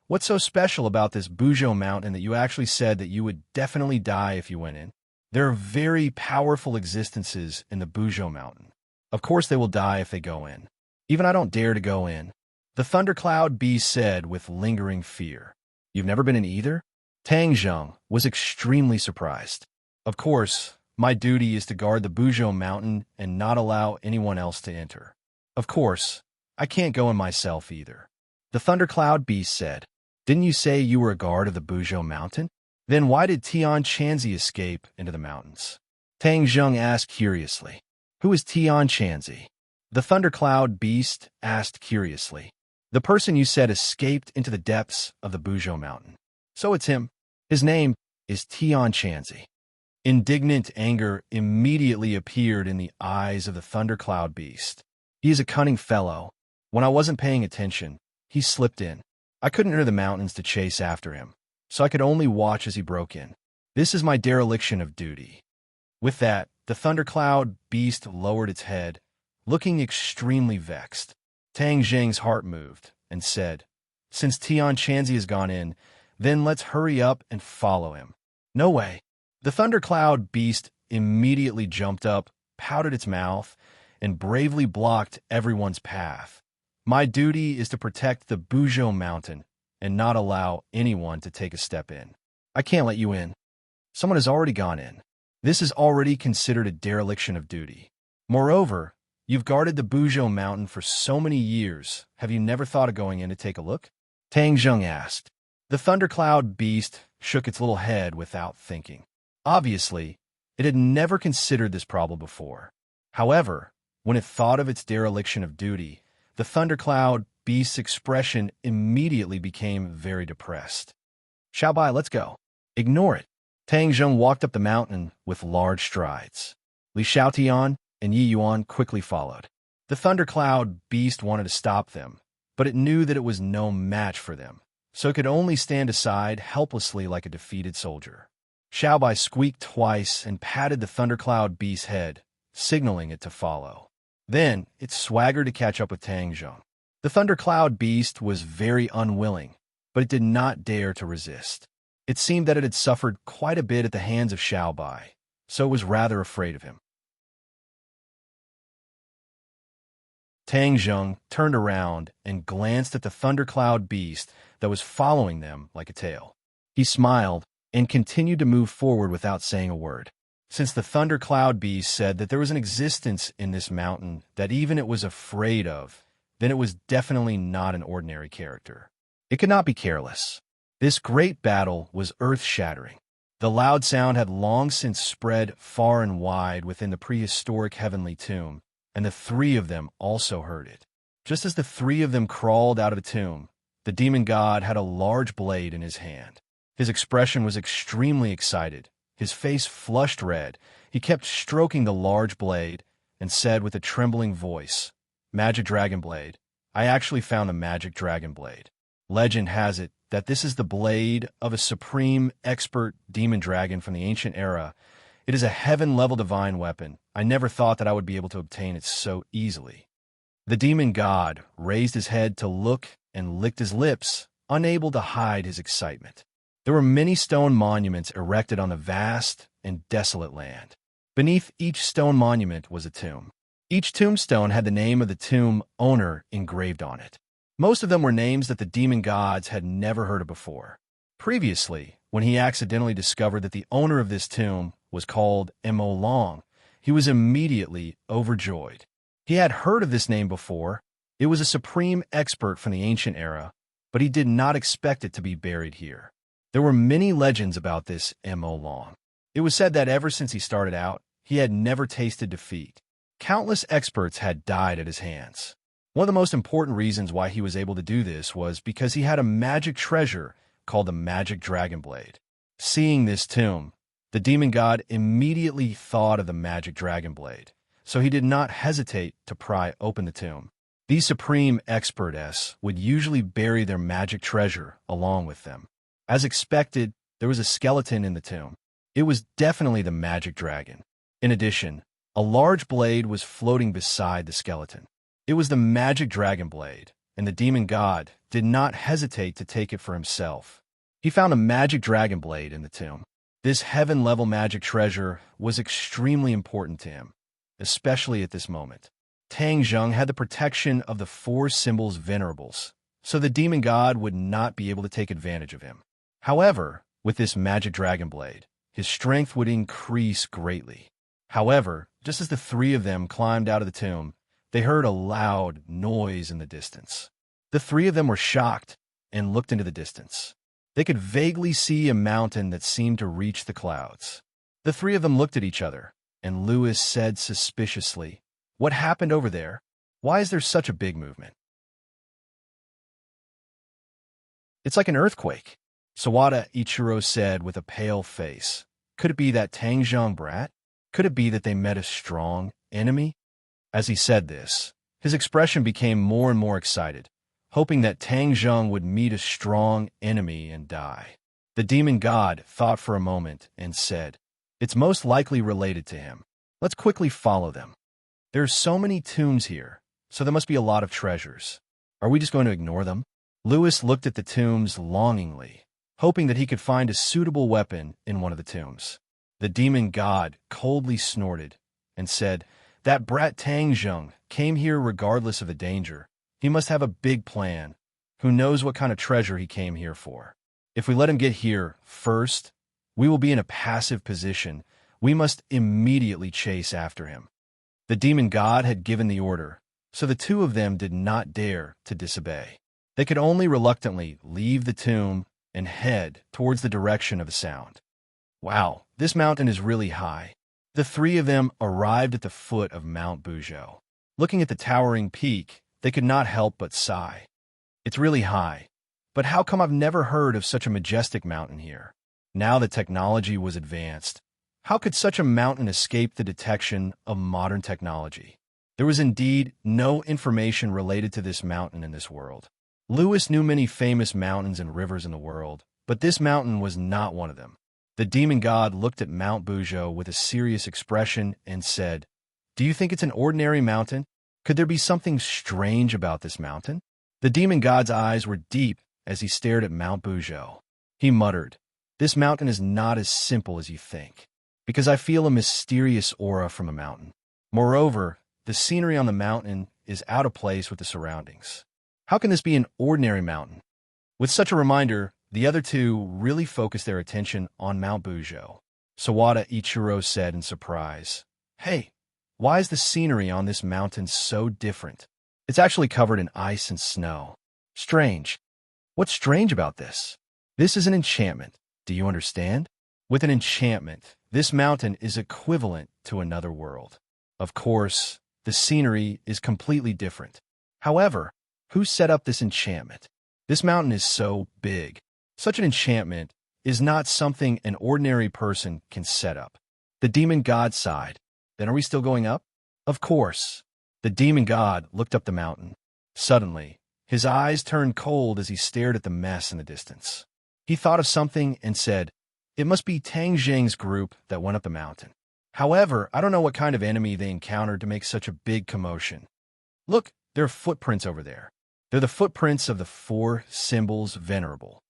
What's so special about this Buzhou mountain that you actually said that you would definitely die if you went in? There are very powerful existences in the Buzhou mountain. Of course they will die if they go in. Even I don't dare to go in. The Thundercloud beast said with lingering fear. You've never been in either? Tang Zheng was extremely surprised. Of course, my duty is to guard the Buzhou mountain and not allow anyone else to enter. Of course, I can't go in myself either. The Thundercloud beast said, Didn't you say you were a guard of the Buzhou mountain? Then why did Tian Chanzi escape into the mountains? Tang Zheng asked curiously. Who is Tian Chanzi? The Thundercloud beast asked curiously. The person you said escaped into the depths of the Buzhou mountain. So it's him. His name is Tian Chanzi. Indignant anger immediately appeared in the eyes of the Thundercloud beast. He is a cunning fellow. When I wasn't paying attention, he slipped in. I couldn't enter the mountains to chase after him. so I could only watch as he broke in. This is my dereliction of duty." With that, the thundercloud beast lowered its head, looking extremely vexed. Tang Zheng's heart moved and said, "Since Tian Chanzi has gone in, then let's hurry up and follow him." "No way." The thundercloud beast immediately jumped up, pouted its mouth, and bravely blocked everyone's path. "My duty is to protect the Buzhou Mountain and not allow anyone to take a step in. I can't let you in. Someone has already gone in. This is already considered a dereliction of duty. Moreover, you've guarded the Buzhou Mountain for so many years. Have you never thought of going in to take a look?" Tang Zheng asked. The thundercloud beast shook its little head without thinking. Obviously, it had never considered this problem before. However, when it thought of its dereliction of duty, the thundercloud beast's expression immediately became very depressed. "Xiaobai, let's go." "Ignore it." Tang Zheng walked up the mountain with large strides. Li Xiaotian and Yi Yuan quickly followed. The thundercloud beast wanted to stop them, but it knew that it was no match for them, so it could only stand aside helplessly like a defeated soldier. Xiaobai squeaked twice and patted the thundercloud beast's head, signaling it to follow. Then it swaggered to catch up with Tang Zheng. The thundercloud beast was very unwilling, but it did not dare to resist. It seemed that it had suffered quite a bit at the hands of Xiaobai, so it was rather afraid of him. Tang Zheng turned around and glanced at the thundercloud beast that was following them like a tail. He smiled and continued to move forward without saying a word. Since the thundercloud beast said that there was an existence in this mountain that even it was afraid of, then it was definitely not an ordinary character. It could not be careless. This great battle was earth-shattering. The loud sound had long since spread far and wide within the prehistoric heavenly tomb, and the three of them also heard it. Just as the three of them crawled out of the tomb, the demon god had a large blade in his hand. His expression was extremely excited. His face flushed red. He kept stroking the large blade and said with a trembling voice, "Magic Dragon Blade. I actually found a magic dragon blade. Legend has it that this is the blade of a supreme expert demon dragon from the ancient era. It is a heaven-level divine weapon. I never thought that I would be able to obtain it so easily." The demon god raised his head to look and licked his lips, unable to hide his excitement. There were many stone monuments erected on the vast and desolate land. Beneath each stone monument was a tomb. Each tombstone had the name of the tomb owner engraved on it. Most of them were names that the demon gods had never heard of before. Previously, when he accidentally discovered that the owner of this tomb was called Mo Long, he was immediately overjoyed. He had heard of this name before. It was a supreme expert from the ancient era, but he did not expect it to be buried here. There were many legends about this Mo Long. It was said that ever since he started out, he had never tasted defeat. Countless experts had died at his hands. One of the most important reasons why he was able to do this was because he had a magic treasure called the Magic Dragon Blade. Seeing this tomb, the demon god immediately thought of the Magic Dragon Blade, so he did not hesitate to pry open the tomb. These supreme experts would usually bury their magic treasure along with them. As expected, there was a skeleton in the tomb. It was definitely the magic dragon. In addition, a large blade was floating beside the skeleton. It was the magic dragon blade, and the demon god did not hesitate to take it for himself. He found a magic dragon blade in the tomb. This heaven-level magic treasure was extremely important to him, especially at this moment. Tang Zheng had the protection of the four symbols venerables, so the demon god would not be able to take advantage of him. However, with this magic dragon blade, his strength would increase greatly. However, just as the three of them climbed out of the tomb, they heard a loud noise in the distance. The three of them were shocked and looked into the distance. They could vaguely see a mountain that seemed to reach the clouds. The three of them looked at each other, and Lewis said suspiciously, "What happened over there? Why is there such a big movement?" "It's like an earthquake," Sawada Ichiro said with a pale face. Could it be that Tang Zheng brat? Could it be that they met a strong enemy? As he said this, his expression became more and more excited, hoping that Tang Zheng would meet a strong enemy and die. The demon god thought for a moment and said, "It's most likely related to him. Let's quickly follow them. There's so many tombs here, so there must be a lot of treasures. Are we just going to ignore them?" Lewis looked at the tombs longingly, hoping that he could find a suitable weapon in one of the tombs. The demon god coldly snorted and said, "That brat Tang Zheng came here regardless of the danger. He must have a big plan. Who knows what kind of treasure he came here for? If we let him get here first, we will be in a passive position. We must immediately chase after him." The demon god had given the order, so the two of them did not dare to disobey. They could only reluctantly leave the tomb and head towards the direction of the sound. Wow, this mountain is really high. The three of them arrived at the foot of Mount Buzhou. Looking at the towering peak, they could not help but sigh. It's really high, but how come I've never heard of such a majestic mountain here? Now that technology was advanced, how could such a mountain escape the detection of modern technology? There was indeed no information related to this mountain in this world. Lewis knew many famous mountains and rivers in the world, but this mountain was not one of them. The demon god looked at Mount Buzhou with a serious expression and said, "Do you think it's an ordinary mountain? Could there be something strange about this mountain?" The demon god's eyes were deep as he stared at Mount Buzhou. He muttered, "This mountain is not as simple as you think, because I feel a mysterious aura from the mountain. Moreover, the scenery on the mountain is out of place with the surroundings. How can this be an ordinary mountain?" With such a reminder, the other two really focused their attention on Mount Buzhou. Sawada Ichiro said in surprise, "Hey, why is the scenery on this mountain so different? It's actually covered in ice and snow. Strange. What's strange about this? This is an enchantment. Do you understand? With an enchantment, this mountain is equivalent to another world. Of course, the scenery is completely different. However, who set up this enchantment? This mountain is so big. Such an enchantment is not something an ordinary person can set up." The demon god sighed. "Then are we still going up?" "Of course." The demon god looked up the mountain. Suddenly, his eyes turned cold as he stared at the mess in the distance. He thought of something and said, "It must be Tang Zheng's group that went up the mountain. However, I don't know what kind of enemy they encountered to make such a big commotion. Look, there are footprints over there. They're the footprints of the four symbols venerable."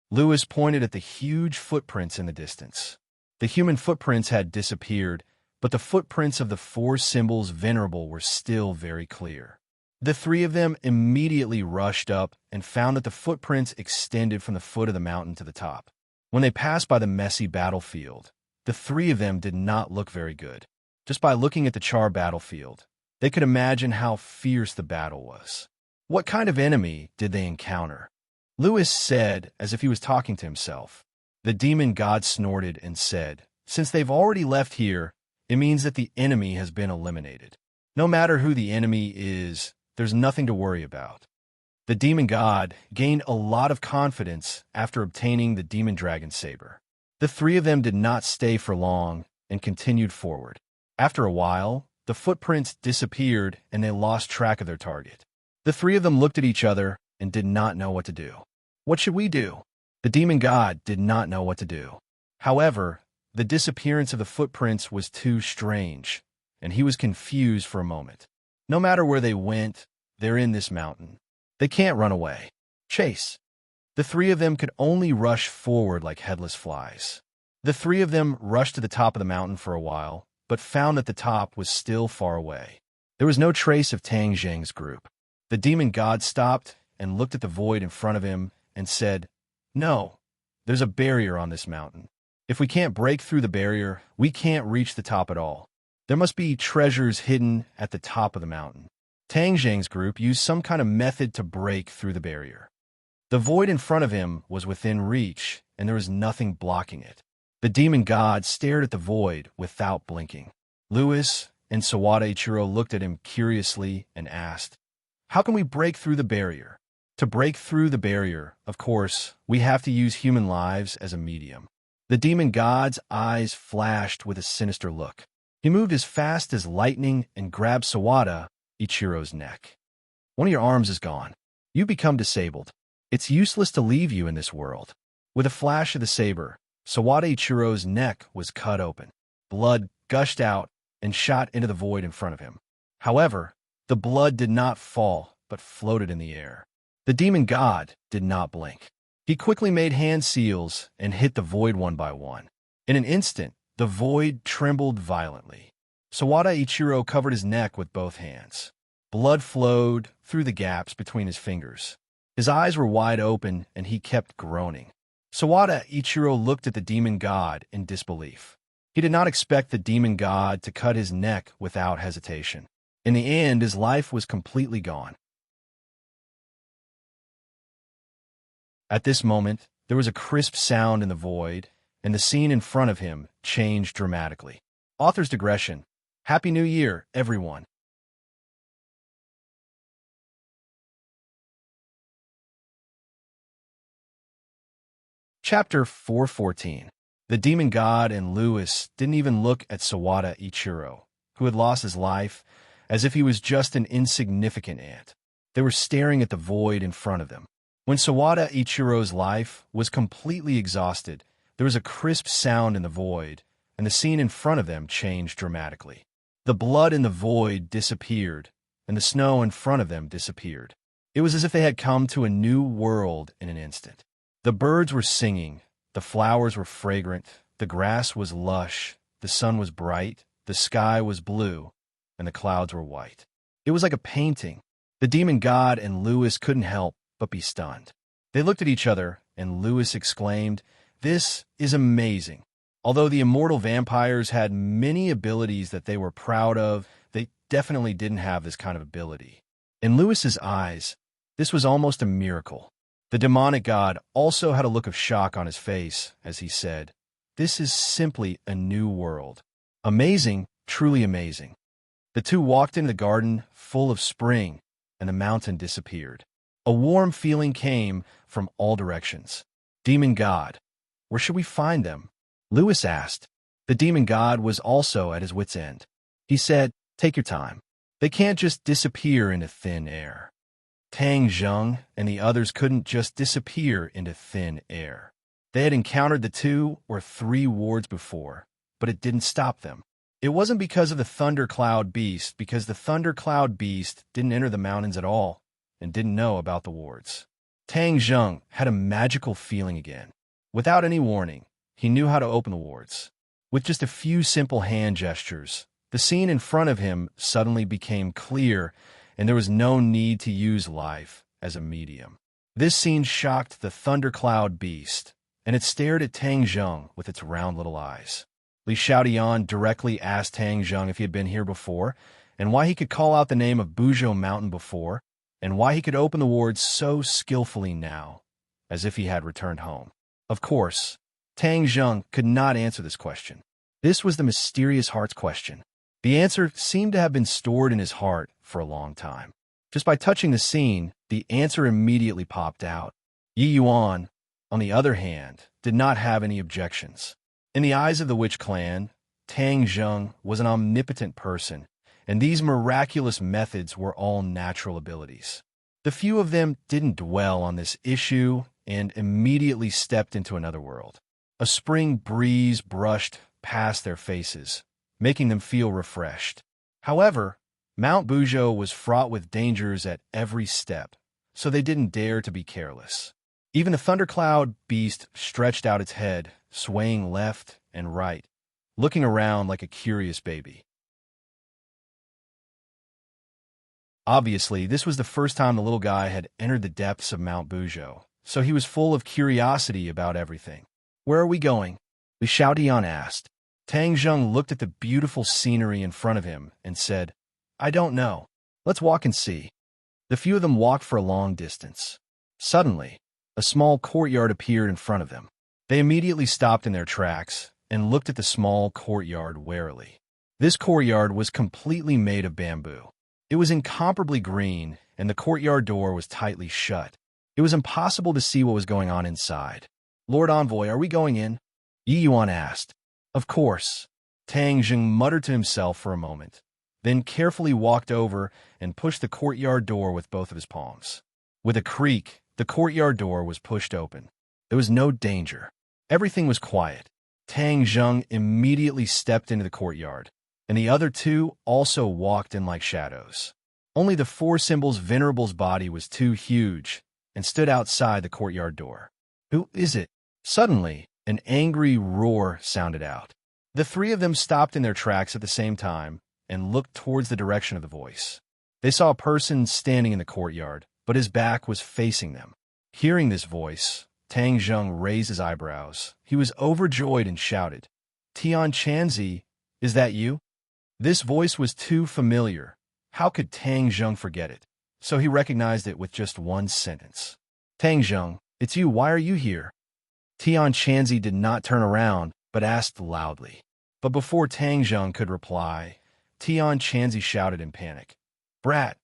Lewis pointed at the huge footprints in the distance. The human footprints had disappeared, but the footprints of the four symbols venerable were still very clear. The three of them immediately rushed up and found that the footprints extended from the foot of the mountain to the top. When they passed by the messy battlefield, the three of them did not look very good. Just by looking at the charred battlefield, they could imagine how fierce the battle was. What kind of enemy did they encounter? Lewis said, as if he was talking to himself. The demon god snorted and said, "Since they've already left here, it means that the enemy has been eliminated. No matter who the enemy is, there's nothing to worry about." The demon god gained a lot of confidence after obtaining the demon dragon saber. The three of them did not stay for long and continued forward. After a while, the footprints disappeared and they lost track of their target. The three of them looked at each other and did not know what to do. "What should we do?" The demon god did not know what to do. However, the disappearance of the footprints was too strange, and he was confused for a moment. No matter where they went, they're in this mountain. They can't run away. Chase. The three of them could only rush forward like headless flies. The three of them rushed to the top of the mountain for a while, but found that the top was still far away. There was no trace of Tang Zheng's group. The demon god stopped and looked at the void in front of him and said, "No, there's a barrier on this mountain. If we can't break through the barrier, we can't reach the top at all. There must be treasures hidden at the top of the mountain." Tang Zheng's group used some kind of method to break through the barrier. The void in front of him was within reach, and there was nothing blocking it. The demon god stared at the void without blinking. Lewis and Sawada Ichiro looked at him curiously and asked, "How can we break through the barrier?" To break through the barrier, of course, we have to use human lives as a medium. The demon god's eyes flashed with a sinister look. He moved as fast as lightning and grabbed Sawada Ichiro's neck. "One of your arms is gone. You become disabled." It's useless to leave you in this world. With a flash of the saber, Sawada Ichiro's neck was cut open. Blood gushed out and shot into the void in front of him. However, the blood did not fall, but floated in the air. The demon god did not blink. He quickly made hand seals and hit the void one by one. In an instant, the void trembled violently. Sawada Ichiro covered his neck with both hands. Blood flowed through the gaps between his fingers. His eyes were wide open, and he kept groaning. Sawada Ichiro looked at the demon god in disbelief. He did not expect the demon god to cut his neck without hesitation. In the end, his life was completely gone. At this moment, there was a crisp sound in the void, and the scene in front of him changed dramatically. Author's digression. Happy New Year, everyone. Chapter 414. The demon god and Lewis didn't even look at Sawada Ichiro, who had lost his life, as if he was just an insignificant ant. They were staring at the void in front of them. When Sawada Ichiro's life was completely exhausted, there was a crisp sound in the void, and the scene in front of them changed dramatically. The blood in the void disappeared, and the snow in front of them disappeared. It was as if they had come to a new world in an instant. The birds were singing, the flowers were fragrant, the grass was lush, the sun was bright, the sky was blue, and the clouds were white. It was like a painting. The demon god and Lewis couldn't help but be stunned. They looked at each other, and Lewis exclaimed, "This is amazing." Although the immortal vampires had many abilities that they were proud of, they definitely didn't have this kind of ability. In Lewis's eyes, this was almost a miracle. The demonic god also had a look of shock on his face as he said, "This is simply a new world. Amazing, truly amazing." The two walked into the garden full of spring, and the mountain disappeared. A warm feeling came from all directions. Demon god, where should we find them? Lewis asked. The demon god was also at his wit's end. He said, "Take your time. They can't just disappear into thin air." Tang Zheng and the others couldn't just disappear into thin air. They had encountered the 2 or 3 wards before, but it didn't stop them. It wasn't because of the Thundercloud Beast, because the Thundercloud Beast didn't enter the mountains at all and didn't know about the wards. Tang Zheng had a magical feeling again. Without any warning, he knew how to open the wards. With just a few simple hand gestures, the scene in front of him suddenly became clear, and there was no need to use life as a medium. This scene shocked the Thundercloud Beast, and it stared at Tang Zheng with its round little eyes. Li Xiaodian directly asked Tang Zheng if he had been here before, and why he could call out the name of Buzhou Mountain before, and why he could open the wards so skillfully now, as if he had returned home. Of course, Tang Zheng could not answer this question. This was the mysterious heart's question. The answer seemed to have been stored in his heart for a long time. Just by touching the scene, the answer immediately popped out. Yi Yuan, on the other hand, did not have any objections. In the eyes of the witch clan, Tang Zheng was an omnipotent person, and these miraculous methods were all natural abilities. The few of them didn't dwell on this issue and immediately stepped into another world. A spring breeze brushed past their faces, making them feel refreshed. However, Mount Buzhou was fraught with dangers at every step, so they didn't dare to be careless. Even the Thundercloud Beast stretched out its head, swaying left and right, looking around like a curious baby. Obviously, this was the first time the little guy had entered the depths of Mount Buzhou, so he was full of curiosity about everything. "Where are we going?" Li Xiaodian asked. Tang Zheng looked at the beautiful scenery in front of him and said, "I don't know. Let's walk and see." The few of them walked for a long distance. Suddenly, a small courtyard appeared in front of them. They immediately stopped in their tracks and looked at the small courtyard warily. This courtyard was completely made of bamboo. It was incomparably green, and the courtyard door was tightly shut. It was impossible to see what was going on inside. "Lord Envoy, are we going in?" Yi Yuan asked. "Of course." Tang Zheng muttered to himself for a moment, then carefully walked over and pushed the courtyard door with both of his palms. With a creak, The courtyard door was pushed open. There was no danger. Everything was quiet. Tang Zheng immediately stepped into the courtyard, and the other two also walked in like shadows. Only the four symbols' venerable's body was too huge and stood outside the courtyard door. "Who is it?" Suddenly, an angry roar sounded out. The three of them stopped in their tracks at the same time and looked towards the direction of the voice. They saw a person standing in the courtyard, but his back was facing them. Hearing this voice, Tang Zheng raised his eyebrows. He was overjoyed and shouted, "Tian Chanzi, is that you?" This voice was too familiar. How could Tang Zheng forget it? So he recognized it with just one sentence. "Tang Zheng, it's you. Why are you here?" Tian Chanzi did not turn around, but asked loudly. But before Tang Zheng could reply, Tian Chanzi shouted in panic, "Brat,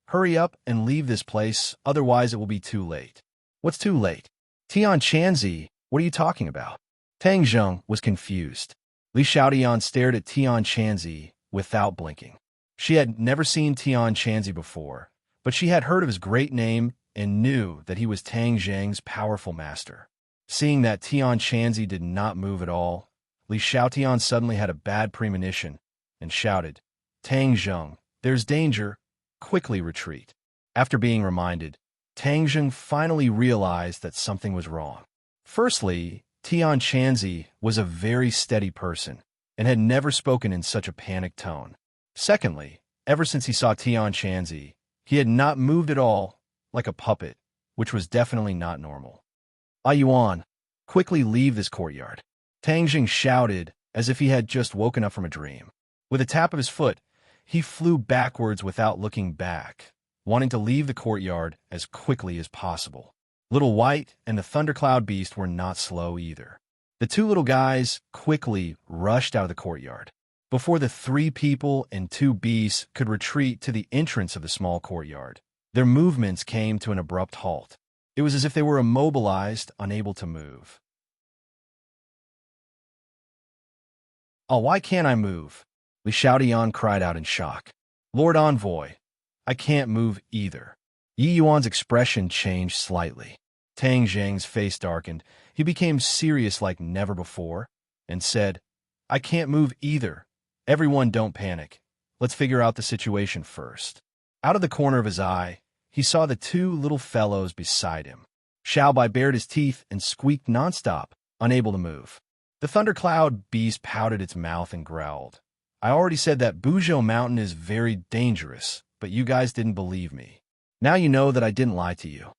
hurry up and leave this place, otherwise it will be too late." "What's too late?" "Tian Chanzi, what are you talking about?" Tang Zheng was confused. Li Xiaotian stared at Tian Chanzi without blinking. She had never seen Tian Chanzi before, but she had heard of his great name and knew that he was Tang Zheng's powerful master. Seeing that Tian Chanzi did not move at all, Li Xiaotian suddenly had a bad premonition and shouted, "Tang Zheng, there's danger. Quickly retreat." After being reminded, Tang Zheng finally realized that something was wrong. Firstly, Tian Chanzi was a very steady person and had never spoken in such a panicked tone. Secondly, ever since he saw Tian Chanzi, he had not moved at all, like a puppet, which was definitely not normal. "Ah Yuan, quickly leave this courtyard," Tang Zheng shouted as if he had just woken up from a dream. With a tap of his foot, he flew backwards without looking back, wanting to leave the courtyard as quickly as possible. Little White and the Thundercloud Beast were not slow either. The two little guys quickly rushed out of the courtyard. Before the three people and two beasts could retreat to the entrance of the small courtyard, their movements came to an abrupt halt. It was as if they were immobilized, unable to move. "Oh, why can't I move?" Li Xiaotian cried out in shock. "Lord Envoy, I can't move either." Yi Yuan's expression changed slightly. Tang Zheng's face darkened. He became serious like never before and said, "I can't move either. Everyone don't panic. Let's figure out the situation first." Out of the corner of his eye, he saw the two little fellows beside him. Xiaobai bared his teeth and squeaked nonstop, unable to move. The Thundercloud Beast pouted its mouth and growled. "I already said that Buzhou Mountain is very dangerous, but you guys didn't believe me. Now you know that I didn't lie to you.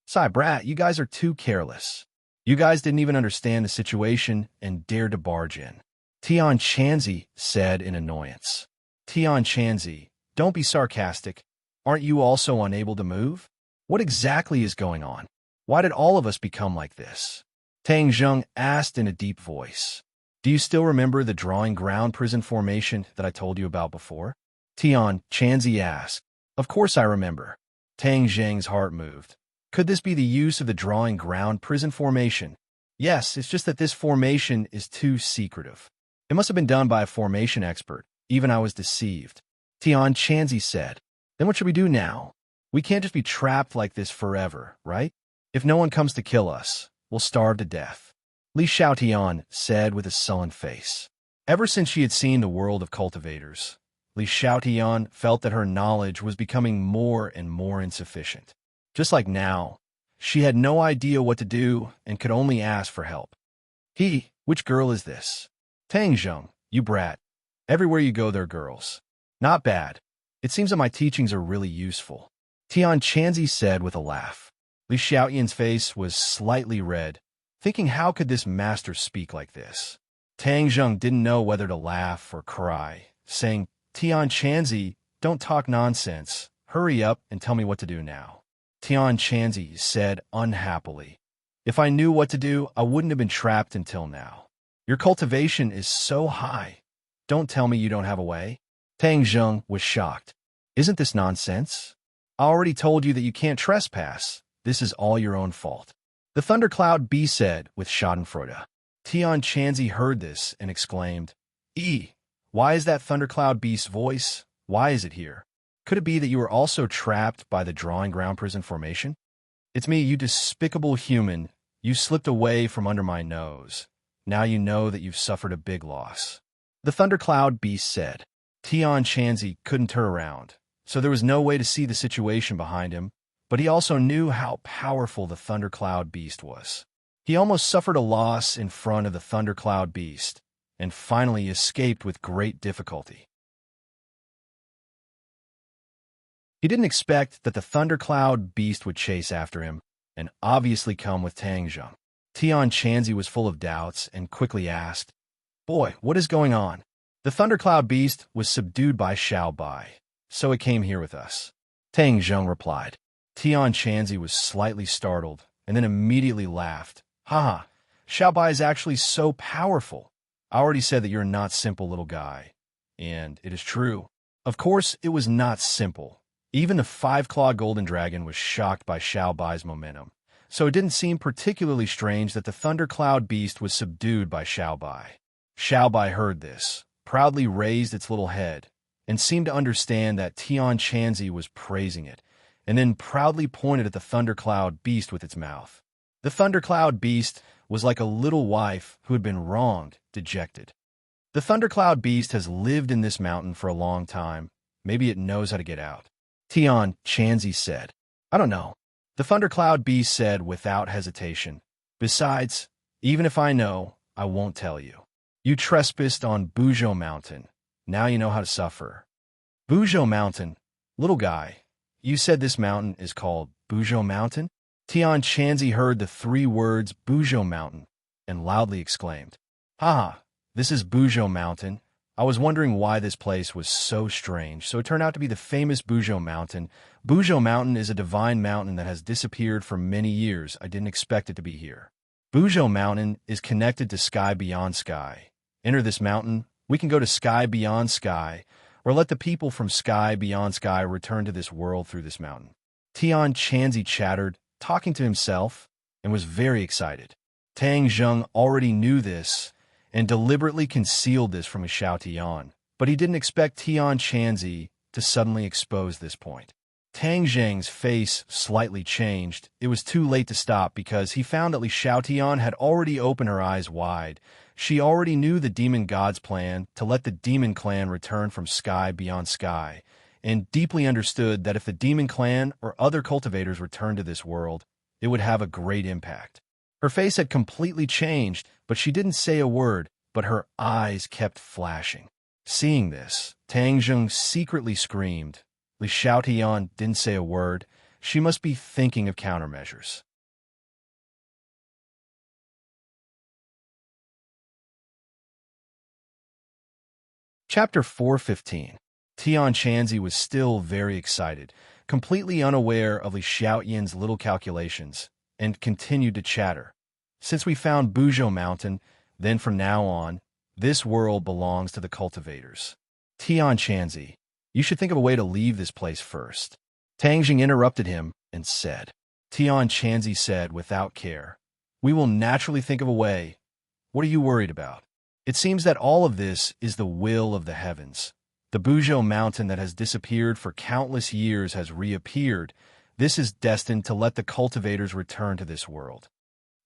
Sai Brat, you guys are too careless. You guys didn't even understand the situation and dared to barge in." Tian Chanzi said in annoyance. "Tian Chanzi, don't be sarcastic. Aren't you also unable to move? What exactly is going on? Why did all of us become like this?" Tang Zheng asked in a deep voice. "Do you still remember the drawing ground prison formation that I told you about before?" Tian Chanzi asked. "Of course I remember." Tang Zheng's heart moved. Could this be the use of the drawing ground prison formation? Yes, it's just that this formation is too secretive. It must have been done by a formation expert. Even I was deceived. Tian Chanzi said. "Then what should we do now? We can't just be trapped like this forever, right? If no one comes to kill us, we'll starve to death." Li Xiaotian said with a sullen face. Ever since she had seen the world of cultivators, Li Xiaotian felt that her knowledge was becoming more and more insufficient. Just like now, she had no idea what to do and could only ask for help. Which girl is this?" "Tang Zheng, you brat. Everywhere you go, there are girls." "Not bad. It seems that my teachings are really useful," Tian Chanzi said with a laugh. Li Xiaotian's face was slightly red, thinking how could this master speak like this? Tang Zheng didn't know whether to laugh or cry, saying, "Tian Chanzi, don't talk nonsense. Hurry up and tell me what to do now." Tian Chanzi said unhappily, "If I knew what to do, I wouldn't have been trapped until now. Your cultivation is so high. Don't tell me you don't have a way." Tang Zheng was shocked. "Isn't this nonsense? I already told you that you can't trespass. This is all your own fault." The Thundercloud Bee said with schadenfreude. Tian Chanzi heard this and exclaimed, Why is that Thundercloud Beast's voice? Why is it here? Could it be that you are also trapped by the drawing ground prison formation?" It's me, you despicable human. You slipped away from under my nose. Now you know that you've suffered a big loss. The thundercloud beast said. Tian Chanzi couldn't turn around, so there was no way to see the situation behind him, but he also knew how powerful the thundercloud beast was. He almost suffered a loss in front of the thundercloud beast, and finally escaped with great difficulty. He didn't expect that the thundercloud beast would chase after him, and obviously come with Tang Zheng. Tian Chanzi was full of doubts and quickly asked, Boy, what is going on? The thundercloud beast was subdued by Xiao Bai, so it came here with us. Tang Zheng replied. Tian Chanzi was slightly startled, and then immediately laughed. Haha, Xiao Bai is actually so powerful. I already said that you're a not simple little guy. And it is true. Of course, it was not simple. Even the five-clawed golden dragon was shocked by Xiao Bai's momentum, so it didn't seem particularly strange that the thundercloud beast was subdued by Xiao Bai. Xiao Bai heard this, proudly raised its little head, and seemed to understand that Tian Chanzi was praising it, and then proudly pointed at the thundercloud beast with its mouth. The thundercloud beast was like a little wife who had been wronged, dejected. The thundercloud beast has lived in this mountain for a long time. Maybe it knows how to get out. Tian Chanzi said. I don't know. The thundercloud beast said without hesitation. Besides, even if I know, I won't tell you. You trespassed on Buzhou Mountain. Now you know how to suffer. Buzhou Mountain? Little guy, you said this mountain is called Buzhou Mountain? Tian Chanzi heard the three words Buzhou Mountain and loudly exclaimed. Haha, this is Buzhou Mountain. I was wondering why this place was so strange, so it turned out to be the famous Buzhou Mountain. Buzhou Mountain is a divine mountain that has disappeared for many years. I didn't expect it to be here. Buzhou Mountain is connected to Sky Beyond Sky. Enter this mountain, we can go to Sky Beyond Sky, or let the people from Sky Beyond Sky return to this world through this mountain. Tian Chanzi chattered, talking to himself, and was very excited. Tang Zheng already knew this, and deliberately concealed this from his Xiao Tian, but he didn't expect Tian Chanzi to suddenly expose this point. Tang Zheng's face slightly changed. It was too late to stop because he found that Li Xiao Tian had already opened her eyes wide. She already knew the demon god's plan to let the demon clan return from Sky Beyond Sky, and deeply understood that if the demon clan or other cultivators returned to this world, it would have a great impact. Her face had completely changed, but she didn't say a word, but her eyes kept flashing. Seeing this, Tang Zheng secretly screamed. Li Xiaotian didn't say a word. She must be thinking of countermeasures. Chapter 415. Tian Chanzi was still very excited, completely unaware of Li Xiaoyan's little calculations, and continued to chatter. Since we found Buzhou Mountain, then from now on, this world belongs to the cultivators. Tian Chanzi, you should think of a way to leave this place first. Tang Jing interrupted him and said. Tian Chanzi said without care, we will naturally think of a way. What are you worried about? It seems that all of this is the will of the heavens. The Buzhou Mountain that has disappeared for countless years has reappeared. This is destined to let the cultivators return to this world.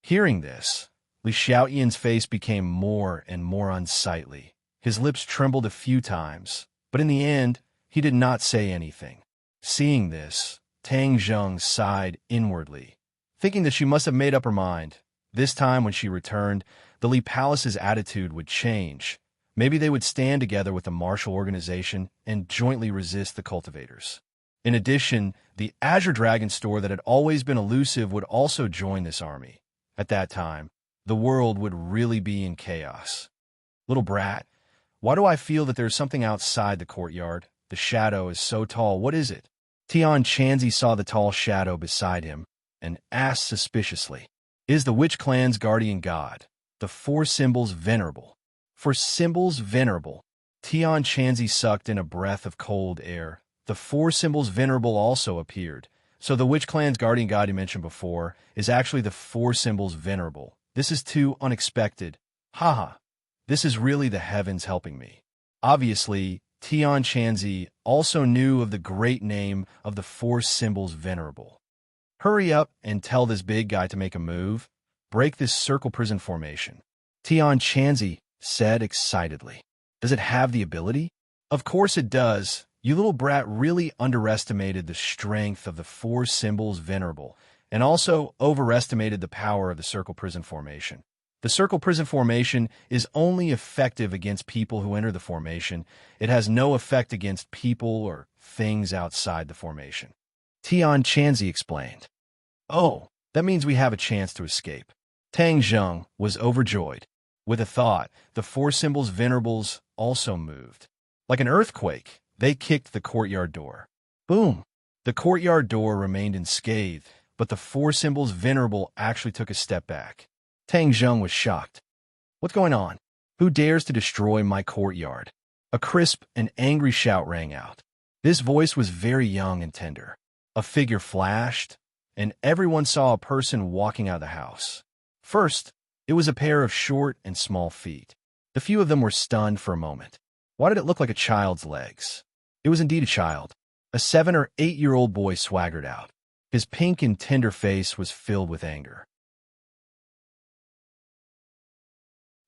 Hearing this, Li Xiaoyan's face became more and more unsightly. His lips trembled a few times, but in the end, he did not say anything. Seeing this, Tang Zheng sighed inwardly, thinking that she must have made up her mind. This time when she returned, the Li Palace's attitude would change. Maybe they would stand together with the martial organization and jointly resist the cultivators. In addition, the Azure Dragon store that had always been elusive would also join this army. At that time, the world would really be in chaos. Little brat, why do I feel that there's something outside the courtyard? The shadow is so tall. What is it? Tian Chanzi saw the tall shadow beside him and asked suspiciously, is the witch clan's guardian god, the four symbols venerable? For symbols venerable, Tian Chanzi sucked in a breath of cold air. The four symbols venerable also appeared. So the witch clan's guardian god you mentioned before is actually the four symbols venerable. This is too unexpected. Haha, this is really the heavens helping me. Obviously, Tian Chanzi also knew of the great name of the four symbols venerable. Hurry up and tell this big guy to make a move. Break this circle prison formation. Tianchanzi said excitedly. Does it have the ability? Of course it does. You little brat really underestimated the strength of the four symbols venerable, and also overestimated the power of the circle prison formation. The circle prison formation is only effective against people who enter the formation. It has no effect against people or things outside the formation. Tianchanzi explained. Oh, that means we have a chance to escape. Tang Zheng was overjoyed. With a thought, the four symbols venerables also moved. Like an earthquake, they kicked the courtyard door. Boom! The courtyard door remained unscathed, but the four symbols venerable actually took a step back. Tang Zheng was shocked. What's going on? Who dares to destroy my courtyard? A crisp and angry shout rang out. This voice was very young and tender. A figure flashed, and everyone saw a person walking out of the house. First, it was a pair of short and small feet. The few of them were stunned for a moment. Why did it look like a child's legs? It was indeed a child. A 7 or 8-year-old boy swaggered out. His pink and tender face was filled with anger.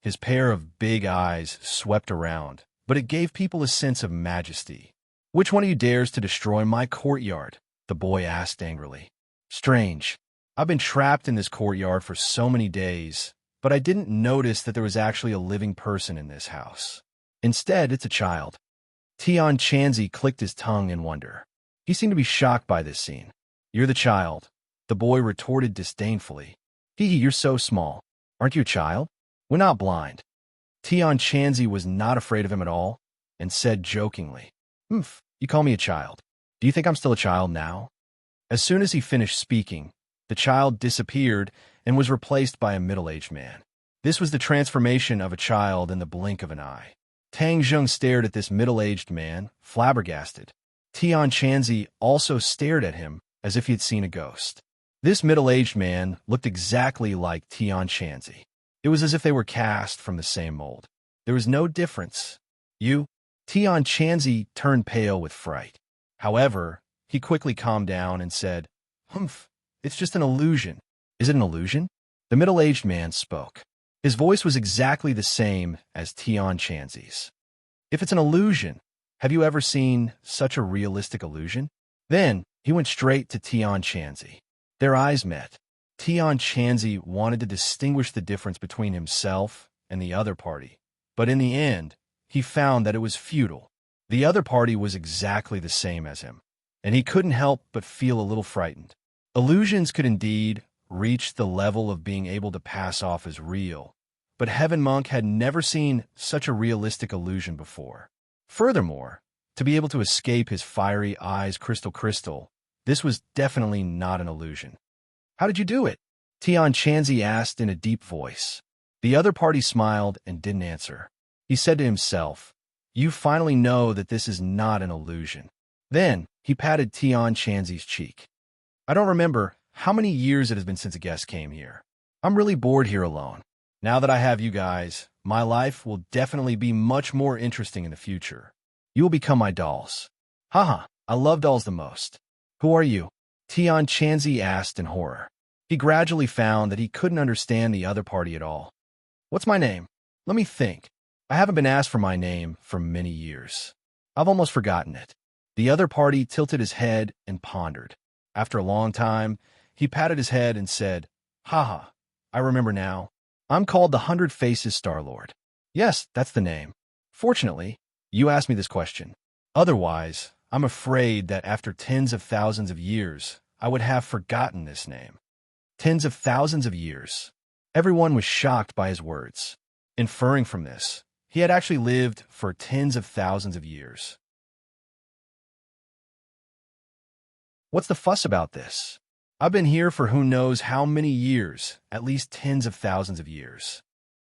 His pair of big eyes swept around, but it gave people a sense of majesty. Which one of you dares to destroy my courtyard? The boy asked angrily. Strange. I've been trapped in this courtyard for so many days, but I didn't notice that there was actually a living person in this house. Instead, it's a child. Tianchanzi clicked his tongue in wonder. He seemed to be shocked by this scene. You're the child, the boy retorted disdainfully. You're so small. Aren't you a child? We're not blind. Tianchanzi was not afraid of him at all, and said jokingly, you call me a child. Do you think I'm still a child now? As soon as he finished speaking, the child disappeared and was replaced by a middle-aged man. This was the transformation of a child in the blink of an eye. Tang Zheng stared at this middle-aged man, flabbergasted. Tianchanzi also stared at him as if he had seen a ghost. This middle-aged man looked exactly like Tianchanzi. It was as if they were cast from the same mold. There was no difference. Tianchanzi turned pale with fright. However, he quickly calmed down and said, it's just an illusion. Is it an illusion? The middle-aged man spoke. His voice was exactly the same as Tianchanzi's. If it's an illusion, have you ever seen such a realistic illusion? Then he went straight to Tianchanzi. Their eyes met. Tianchanzi wanted to distinguish the difference between himself and the other party, but in the end, he found that it was futile. The other party was exactly the same as him, and he couldn't help but feel a little frightened. Illusions could indeed reach the level of being able to pass off as real, but Heaven Monk had never seen such a realistic illusion before. Furthermore, to be able to escape his fiery eyes crystal, this was definitely not an illusion. How did you do it? Tianchanzi asked in a deep voice. The other party smiled and didn't answer. He said to himself, you finally know that this is not an illusion. Then he patted Tianchanzi's cheek. I don't remember how many years it has been since a guest came here. I'm really bored here alone. Now that I have you guys, my life will definitely be much more interesting in the future. You will become my dolls. Haha, I love dolls the most. Who are you? Tianchanzi asked in horror. He gradually found that he couldn't understand the other party at all. What's my name? Let me think. I haven't been asked for my name for many years. I've almost forgotten it. The other party tilted his head and pondered. After a long time, he patted his head and said, Haha, I remember now. I'm called the 100 Faces Star-Lord. Yes, that's the name. Fortunately, you asked me this question. Otherwise, I'm afraid that after tens of thousands of years, I would have forgotten this name. Tens of thousands of years. Everyone was shocked by his words. Inferring from this, he had actually lived for tens of thousands of years. What's the fuss about this? I've been here for who knows how many years, at least tens of thousands of years.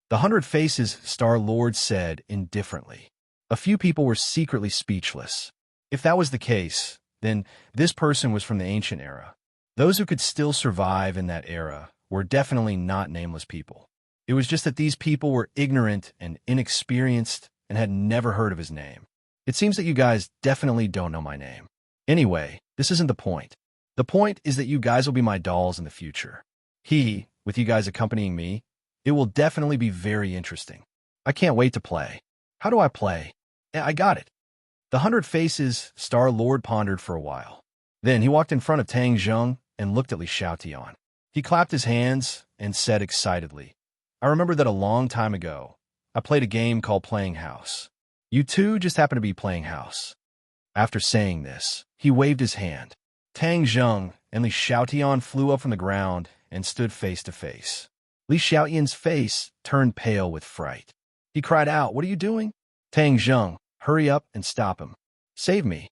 The 100 Faces Star-Lord said indifferently. A few people were secretly speechless. If that was the case, then this person was from the ancient era. Those who could still survive in that era were definitely not nameless people. It was just that these people were ignorant and inexperienced and had never heard of his name. It seems that you guys definitely don't know my name. Anyway, this isn't the point. The point is that you guys will be my dolls in the future. With you guys accompanying me, it will definitely be very interesting. I can't wait to play. How do I play? Yeah, I got it. The Hundred Faces Star-Lord pondered for a while. Then he walked in front of Tang Zheng and looked at Li Xiaotian. He clapped his hands and said excitedly, I remember that a long time ago, I played a game called Playing House. You two just happen to be playing house. After saying this, he waved his hand. Tang Zheng and Li Xiaotian flew up from the ground and stood face to face. Li Xiaotian's face turned pale with fright. He cried out, What are you doing? Tang Zheng, hurry up and stop him. Save me.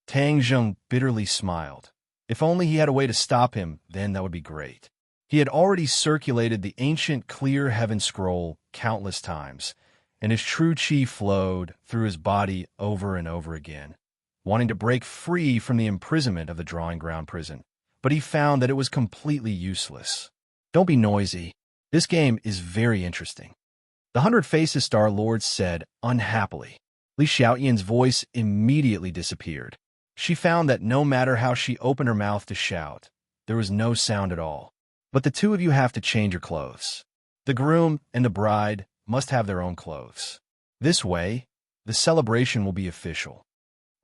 Tang Zheng bitterly smiled. If only he had a way to stop him, then that would be great. He had already circulated the ancient clear heaven scroll countless times, and his true chi flowed through his body over and over again, wanting to break free from the imprisonment of the drawing ground prison. But he found that it was completely useless. Don't be noisy. This game is very interesting. The Hundred Faces Star-Lord said unhappily. Li Xiaotian's voice immediately disappeared. She found that no matter how she opened her mouth to shout, there was no sound at all. But the two of you have to change your clothes. The groom and the bride must have their own clothes. This way, the celebration will be official.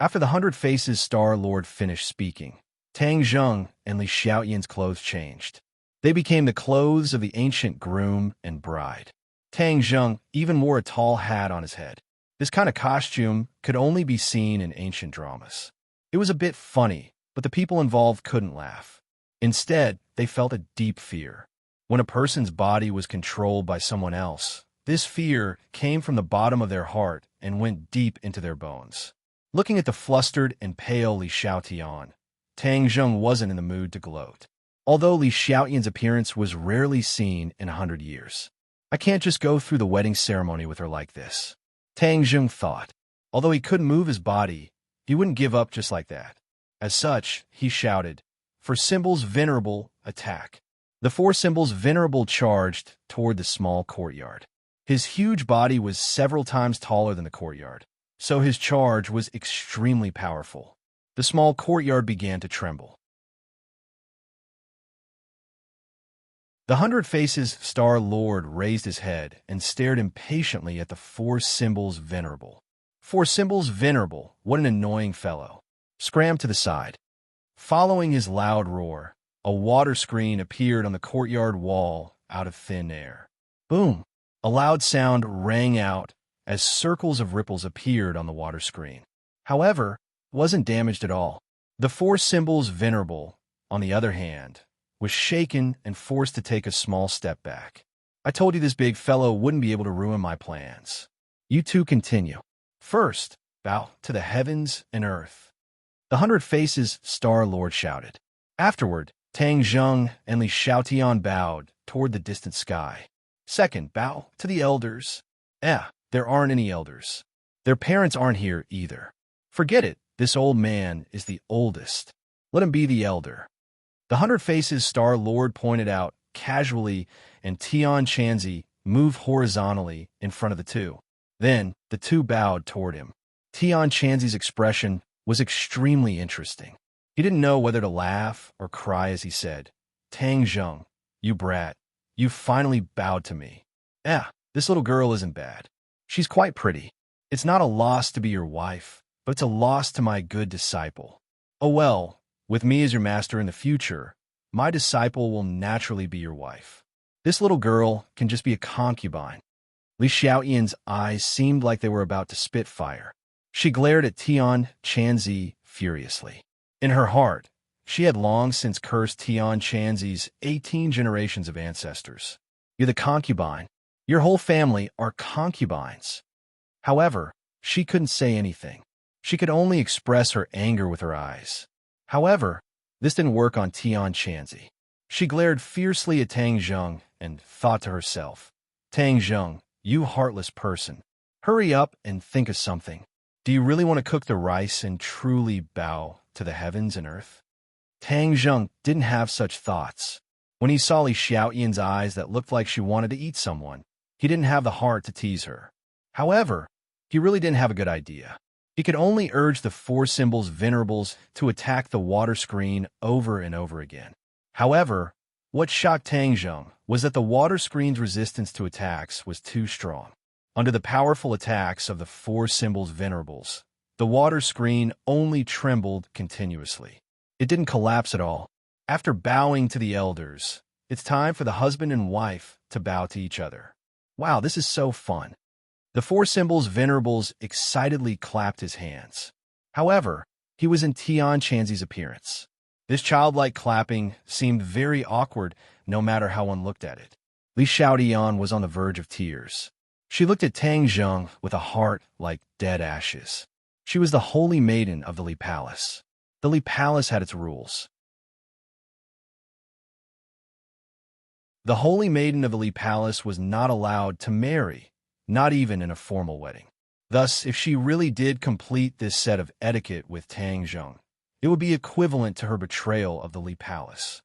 After the Hundred Faces Star-Lord finished speaking, Tang Zheng and Li Xiaotian's clothes changed. They became the clothes of the ancient groom and bride. Tang Zheng even wore a tall hat on his head. This kind of costume could only be seen in ancient dramas. It was a bit funny, but the people involved couldn't laugh. Instead, they felt a deep fear. When a person's body was controlled by someone else, this fear came from the bottom of their heart and went deep into their bones. Looking at the flustered and pale Li Xiaotian, Tang Zheng wasn't in the mood to gloat. Although Li Xiaotian's appearance was rarely seen in 100 years. I can't just go through the wedding ceremony with her like this. Tang Zheng thought. Although he couldn't move his body, he wouldn't give up just like that. As such, he shouted, For Symbol's Venerable, attack. The four Symbols Venerable charged toward the small courtyard. His huge body was several times taller than the courtyard, so his charge was extremely powerful. The small courtyard began to tremble. The Hundred Faces Star-Lord raised his head and stared impatiently at the four Symbols Venerable. Four Symbols Venerable, what an annoying fellow. Scram to the side. Following his loud roar, a water screen appeared on the courtyard wall out of thin air. Boom! A loud sound rang out as circles of ripples appeared on the water screen. However, it wasn't damaged at all. The four Symbols Venerable, on the other hand, was shaken and forced to take a small step back. I told you this big fellow wouldn't be able to ruin my plans. You two continue. First, bow to the heavens and earth. The Hundred Faces Star-Lord shouted. Afterward, Tang Zheng and Li Xiaotian bowed toward the distant sky. Second, bow to the elders. There aren't any elders. Their parents aren't here either. Forget it, this old man is the oldest. Let him be the elder. The Hundred Faces Star-Lord pointed out casually, and Tian Chanzi moved horizontally in front of the two. Then, the two bowed toward him. Tian Chanzi's expression was extremely interesting. He didn't know whether to laugh or cry as he said, Tang Zheng, you brat, you finally bowed to me. This little girl isn't bad. She's quite pretty. It's not a loss to be your wife, but it's a loss to my good disciple. Oh well, with me as your master in the future, my disciple will naturally be your wife. This little girl can just be a concubine. Li Xiaotian's eyes seemed like they were about to spit fire. She glared at Tian Chanzi furiously. In her heart, she had long since cursed Tian Chanzi's 18 generations of ancestors. You're the concubine. Your whole family are concubines. However, she couldn't say anything. She could only express her anger with her eyes. However, this didn't work on Tian Chanzi. She glared fiercely at Tang Zheng and thought to herself, Tang Zheng, you heartless person. Hurry up and think of something. Do you really want to cook the rice and truly bow to the heavens and earth? Tang Zheng didn't have such thoughts. When he saw Li Xiaotian's eyes that looked like she wanted to eat someone, he didn't have the heart to tease her. However, he really didn't have a good idea. He could only urge the four symbols venerables to attack the water screen over and over again. However, what shocked Tang Zheng was that the water screen's resistance to attacks was too strong. Under the powerful attacks of the four symbols venerables, the water screen only trembled continuously. It didn't collapse at all. After bowing to the elders, it's time for the husband and wife to bow to each other. Wow, this is so fun. The four symbols venerables excitedly clapped his hands. However, he was in Tian Chanzi's appearance. This childlike clapping seemed very awkward no matter how one looked at it. Li Xiaotian was on the verge of tears. She looked at Tang Zheng with a heart like dead ashes. She was the holy maiden of the Li Palace. The Li Palace had its rules. The holy maiden of the Li Palace was not allowed to marry, not even in a formal wedding. Thus, if she really did complete this set of etiquette with Tang Zheng, it would be equivalent to her betrayal of the Li Palace.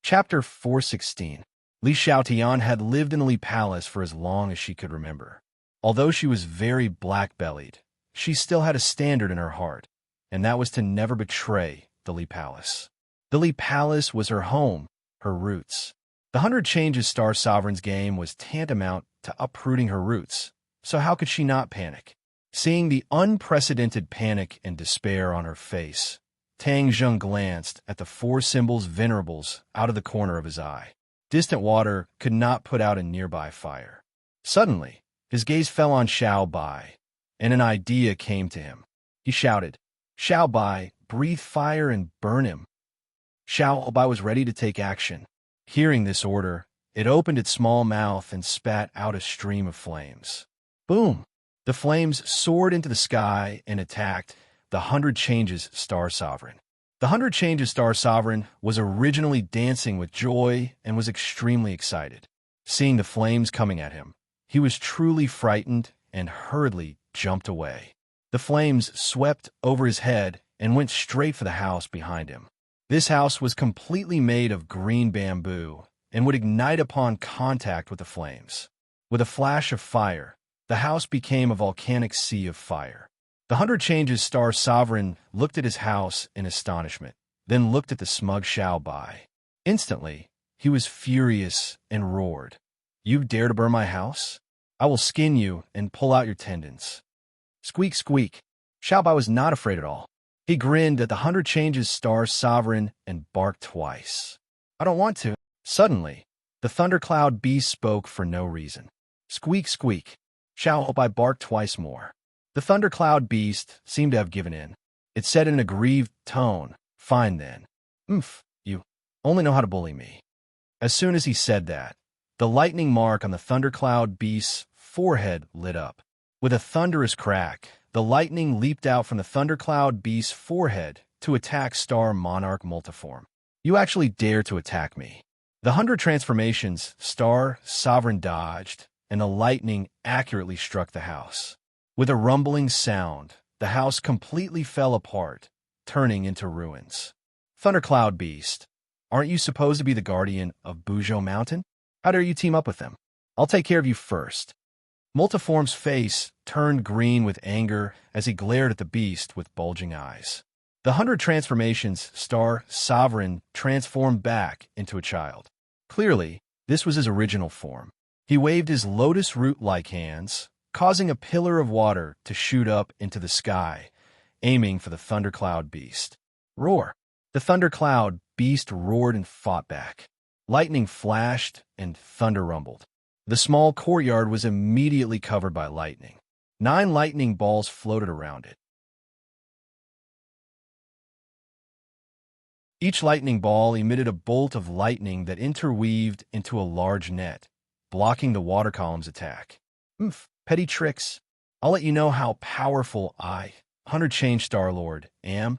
Chapter 416. Li Xiaotian had lived in the Li Palace for as long as she could remember. Although she was very black-bellied, she still had a standard in her heart, and that was to never betray the Li Palace. The Li Palace was her home, her roots. The 100 Changes Star Sovereign's game was tantamount to uprooting her roots, so how could she not panic? Seeing the unprecedented panic and despair on her face, Tang Zheng glanced at the four symbols venerables out of the corner of his eye. Distant water could not put out a nearby fire. Suddenly, his gaze fell on Xiao Bai, and an idea came to him. He shouted, "Xiao Bai, breathe fire and burn him." Xiao Bai was ready to take action. Hearing this order, it opened its small mouth and spat out a stream of flames. Boom! The flames soared into the sky and attacked the 100 Changes Star Sovereign. The 100 Changes Star Sovereign was originally dancing with joy and was extremely excited. Seeing the flames coming at him, he was truly frightened and hurriedly jumped away. The flames swept over his head and went straight for the house behind him. This house was completely made of green bamboo and would ignite upon contact with the flames. With a flash of fire, the house became a volcanic sea of fire. The 100 Changes Star Sovereign looked at his house in astonishment, then looked at the smug Xiao Bai. Instantly, he was furious and roared, "You dare to burn my house? I will skin you and pull out your tendons." Squeak, squeak. Xiao Bai was not afraid at all. He grinned at the 100 Changes Star Sovereign and barked twice. "I don't want to." Suddenly, the thundercloud beast spoke for no reason. Squeak, squeak. Xiao Bai barked twice more. The thundercloud beast seemed to have given in. It said in an aggrieved tone, "Fine then. You only know how to bully me." As soon as he said that, the lightning mark on the thundercloud beast's forehead lit up. With a thunderous crack, the lightning leaped out from the thundercloud beast's forehead to attack Star Monarch Multiform. "You actually dare to attack me." The 100 Transformations Star Sovereign dodged, and the lightning accurately struck the house. With a rumbling sound, the house completely fell apart, turning into ruins. "Thundercloud Beast, aren't you supposed to be the guardian of Buzhou Mountain? How dare you team up with them? I'll take care of you first." Multiform's face turned green with anger as he glared at the beast with bulging eyes. The 100 Transformations Star Sovereign transformed back into a child. Clearly, this was his original form. He waved his lotus root-like hands, causing a pillar of water to shoot up into the sky, aiming for the Thundercloud Beast. Roar! The Thundercloud Beast roared and fought back. Lightning flashed and thunder rumbled. The small courtyard was immediately covered by lightning. 9 lightning balls floated around it. Each lightning ball emitted a bolt of lightning that interweaved into a large net, blocking the water column's attack. Petty tricks. I'll let you know how powerful I, 100 Change Star Lord, am.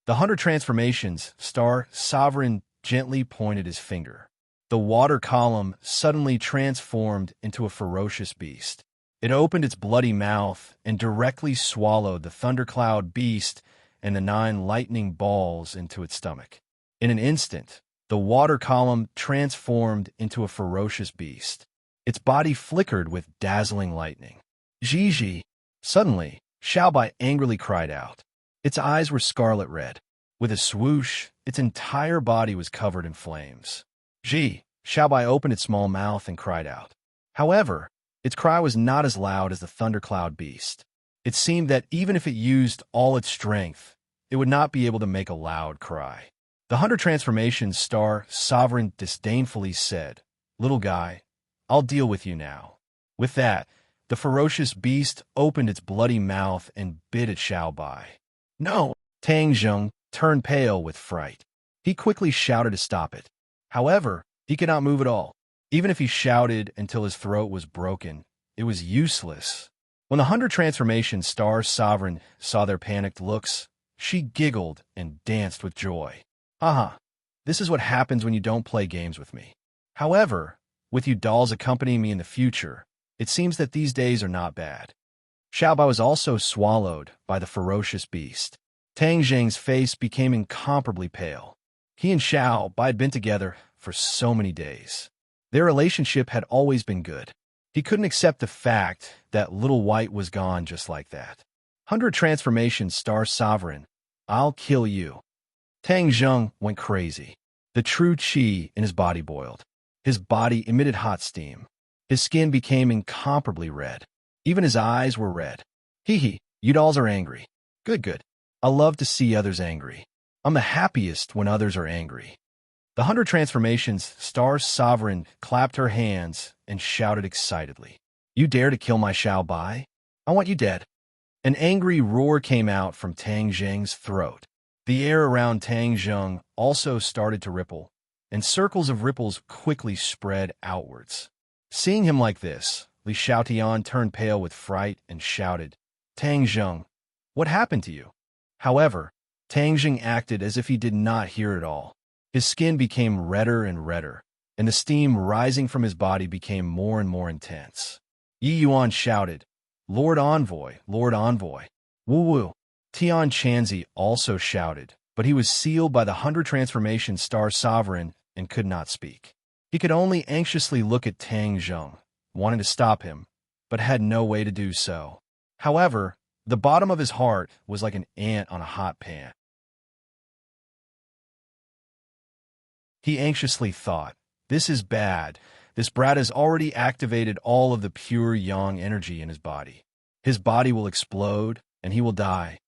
The 100 Transformations Star Sovereign gently pointed his finger. The water column suddenly transformed into a ferocious beast. It opened its bloody mouth and directly swallowed the Thundercloud Beast and the 9 lightning balls into its stomach. In an instant, The water column transformed into a ferocious beast. Its body flickered with dazzling lightning. Gigi! Suddenly, Xiaobai angrily cried out. Its eyes were scarlet red. With a swoosh, its entire body was covered in flames. Gee! Xiaobai opened its small mouth and cried out. However, its cry was not as loud as the thundercloud beast. It seemed that even if it used all its strength, it would not be able to make a loud cry. The Hunter Transformation Star Sovereign disdainfully said, "Little guy, I'll deal with you now." With that, the ferocious beast opened its bloody mouth and bit at Xiaobai. No! Tang Zheng turned pale with fright. He quickly shouted to stop it. However, he could not move at all. Even if he shouted until his throat was broken, it was useless. When the Hunter Transformation Star Sovereign saw their panicked looks, she giggled and danced with joy. Haha, this is what happens when you don't play games with me. However, with you dolls accompanying me in the future, it seems that these days are not bad. Xiaobai was also swallowed by the ferocious beast. Tang Zheng's face became incomparably pale. He and Xiaobai had been together for so many days. Their relationship had always been good. He couldn't accept the fact that Little White was gone just like that. Hunter Transformation Star Sovereign, I'll kill you. Tang Zheng went crazy. The true qi in his body boiled. His body emitted hot steam. His skin became incomparably red. Even his eyes were red. Hee hee, you dolls are angry. Good, good. I love to see others angry. I'm the happiest when others are angry. The Hunter Transformation's Star Sovereign clapped her hands and shouted excitedly. You dare to kill my Xiaobai? I want you dead. An angry roar came out from Tang Zheng's throat. The air around Tang Zheng also started to ripple, and circles of ripples quickly spread outwards. Seeing him like this, Li Xiaotian turned pale with fright and shouted, Tang Zheng, what happened to you? However, Tang Zheng acted as if he did not hear it all. His skin became redder and redder, and the steam rising from his body became more and more intense. Yi Yuan shouted, Lord Envoy, Lord Envoy. Woo woo. Tian Chanzi also shouted, but he was sealed by the Hunter Transformation Star Sovereign and could not speak. He could only anxiously look at Tang Zheng, wanting to stop him, but had no way to do so. However, the bottom of his heart was like an ant on a hot pan. He anxiously thought, this is bad. This brat has already activated all of the pure yang energy in his body. His body will explode, and he will die.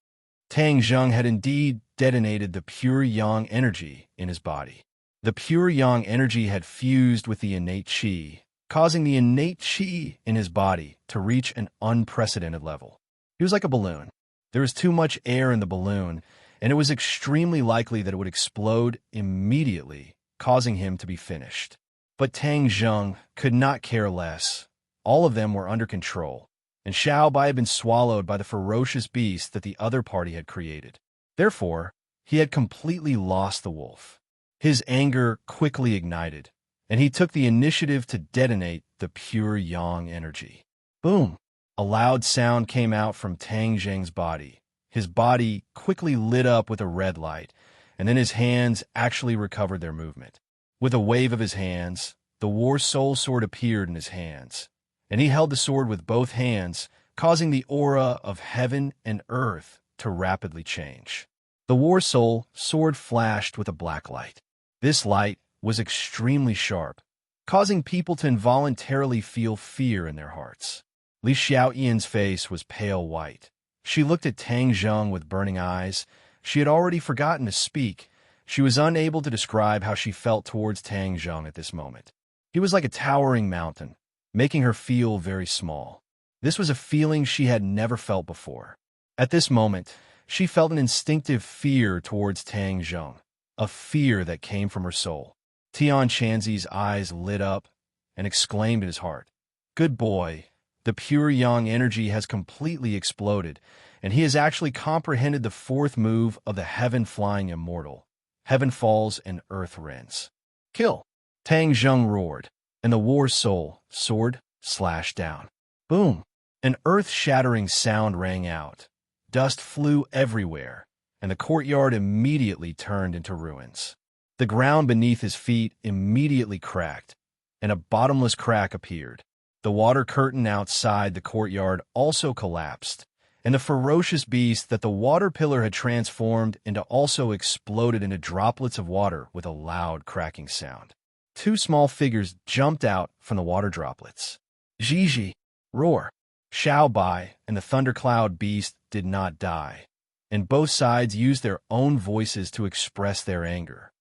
Tang Zheng had indeed detonated the pure yang energy in his body. The pure yang energy had fused with the innate qi, causing the innate qi in his body to reach an unprecedented level. He was like a balloon. There was too much air in the balloon, and it was extremely likely that it would explode immediately, causing him to be finished. But Tang Zheng could not care less. All of them were under control, and Xiaobai had been swallowed by the ferocious beast that the other party had created. Therefore, he had completely lost the wolf. His anger quickly ignited, and he took the initiative to detonate the pure yang energy. Boom! A loud sound came out from Tang Zheng's body. His body quickly lit up with a red light, and then his hands actually recovered their movement. With a wave of his hands, the War Soul Sword appeared in his hands, and he held the sword with both hands, causing the aura of heaven and earth to rapidly change. The War Soul Sword flashed with a black light. This light was extremely sharp, causing people to involuntarily feel fear in their hearts. Li Xiaoyan's face was pale white. She looked at Tang Zheng with burning eyes. She had already forgotten to speak. She was unable to describe how she felt towards Tang Zheng at this moment. He was like a towering mountain, making her feel very small. This was a feeling she had never felt before. At this moment, she felt an instinctive fear towards Tang Zheng, a fear that came from her soul. Tian Chanzi's eyes lit up and exclaimed in his heart, Good boy, the pure yang energy has completely exploded, and he has actually comprehended the fourth move of the heaven-flying immortal. Heaven falls and earth rends. Kill! Tang Zheng roared, and the War Soul Sword slashed down. Boom! An earth-shattering sound rang out. Dust flew everywhere, and the courtyard immediately turned into ruins. The ground beneath his feet immediately cracked, and a bottomless crack appeared. The water curtain outside the courtyard also collapsed, and the ferocious beast that the water pillar had transformed into also exploded into droplets of water with a loud cracking sound. Two small figures jumped out from the water droplets. Gigi, roar. Xiao Bai and the thundercloud beast did not die, and both sides used their own voices to express their anger.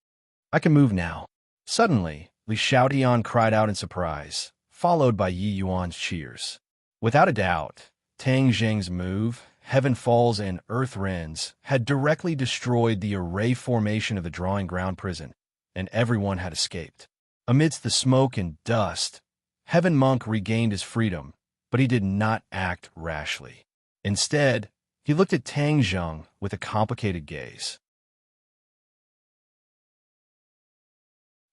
I can move now. Suddenly, Li Xiaotian cried out in surprise, followed by Yi Yuan's cheers. Without a doubt, Tang Zheng's move, Heaven Falls and Earth Rends, had directly destroyed the array formation of the drawing ground prison, and everyone had escaped. Amidst the smoke and dust, Heaven Monk regained his freedom, but he did not act rashly. Instead, he looked at Tang Zheng with a complicated gaze.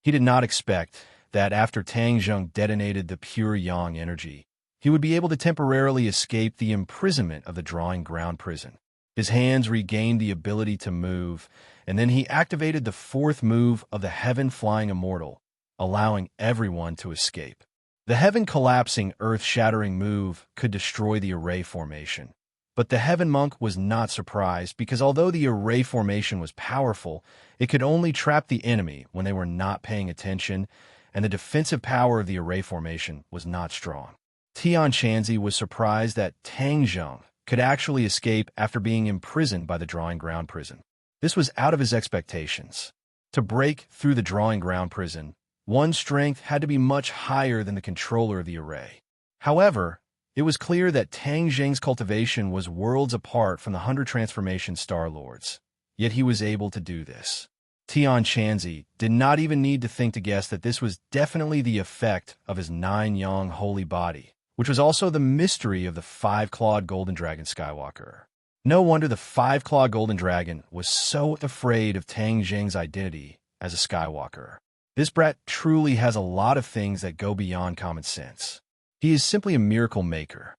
He did not expect that after Tang Zheng detonated the pure yang energy, he would be able to temporarily escape the imprisonment of the drawing ground prison. His hands regained the ability to move, and then he activated the fourth move of the Heaven Flying Immortal, allowing everyone to escape. The Heaven Collapsing Earth-Shattering move could destroy the array formation. But the Heaven Monk was not surprised because although the array formation was powerful, it could only trap the enemy when they were not paying attention, and the defensive power of the array formation was not strong. Tian Shanzi was surprised that Tang Zheng could actually escape after being imprisoned by the drawing ground prison. This was out of his expectations. To break through the drawing ground prison, one's strength had to be much higher than the controller of the array. However, it was clear that Tang Zheng's cultivation was worlds apart from the 100 Transformation Star Lords, yet he was able to do this. Tian Shanzi did not even need to think to guess that this was definitely the effect of his 9-yang holy body, which was also the mystery of the 5-clawed golden dragon Skywalker. No wonder the 5-clawed golden dragon was so afraid of Tang Zheng's identity as a Skywalker. This brat truly has a lot of things that go beyond common sense. He is simply a miracle maker.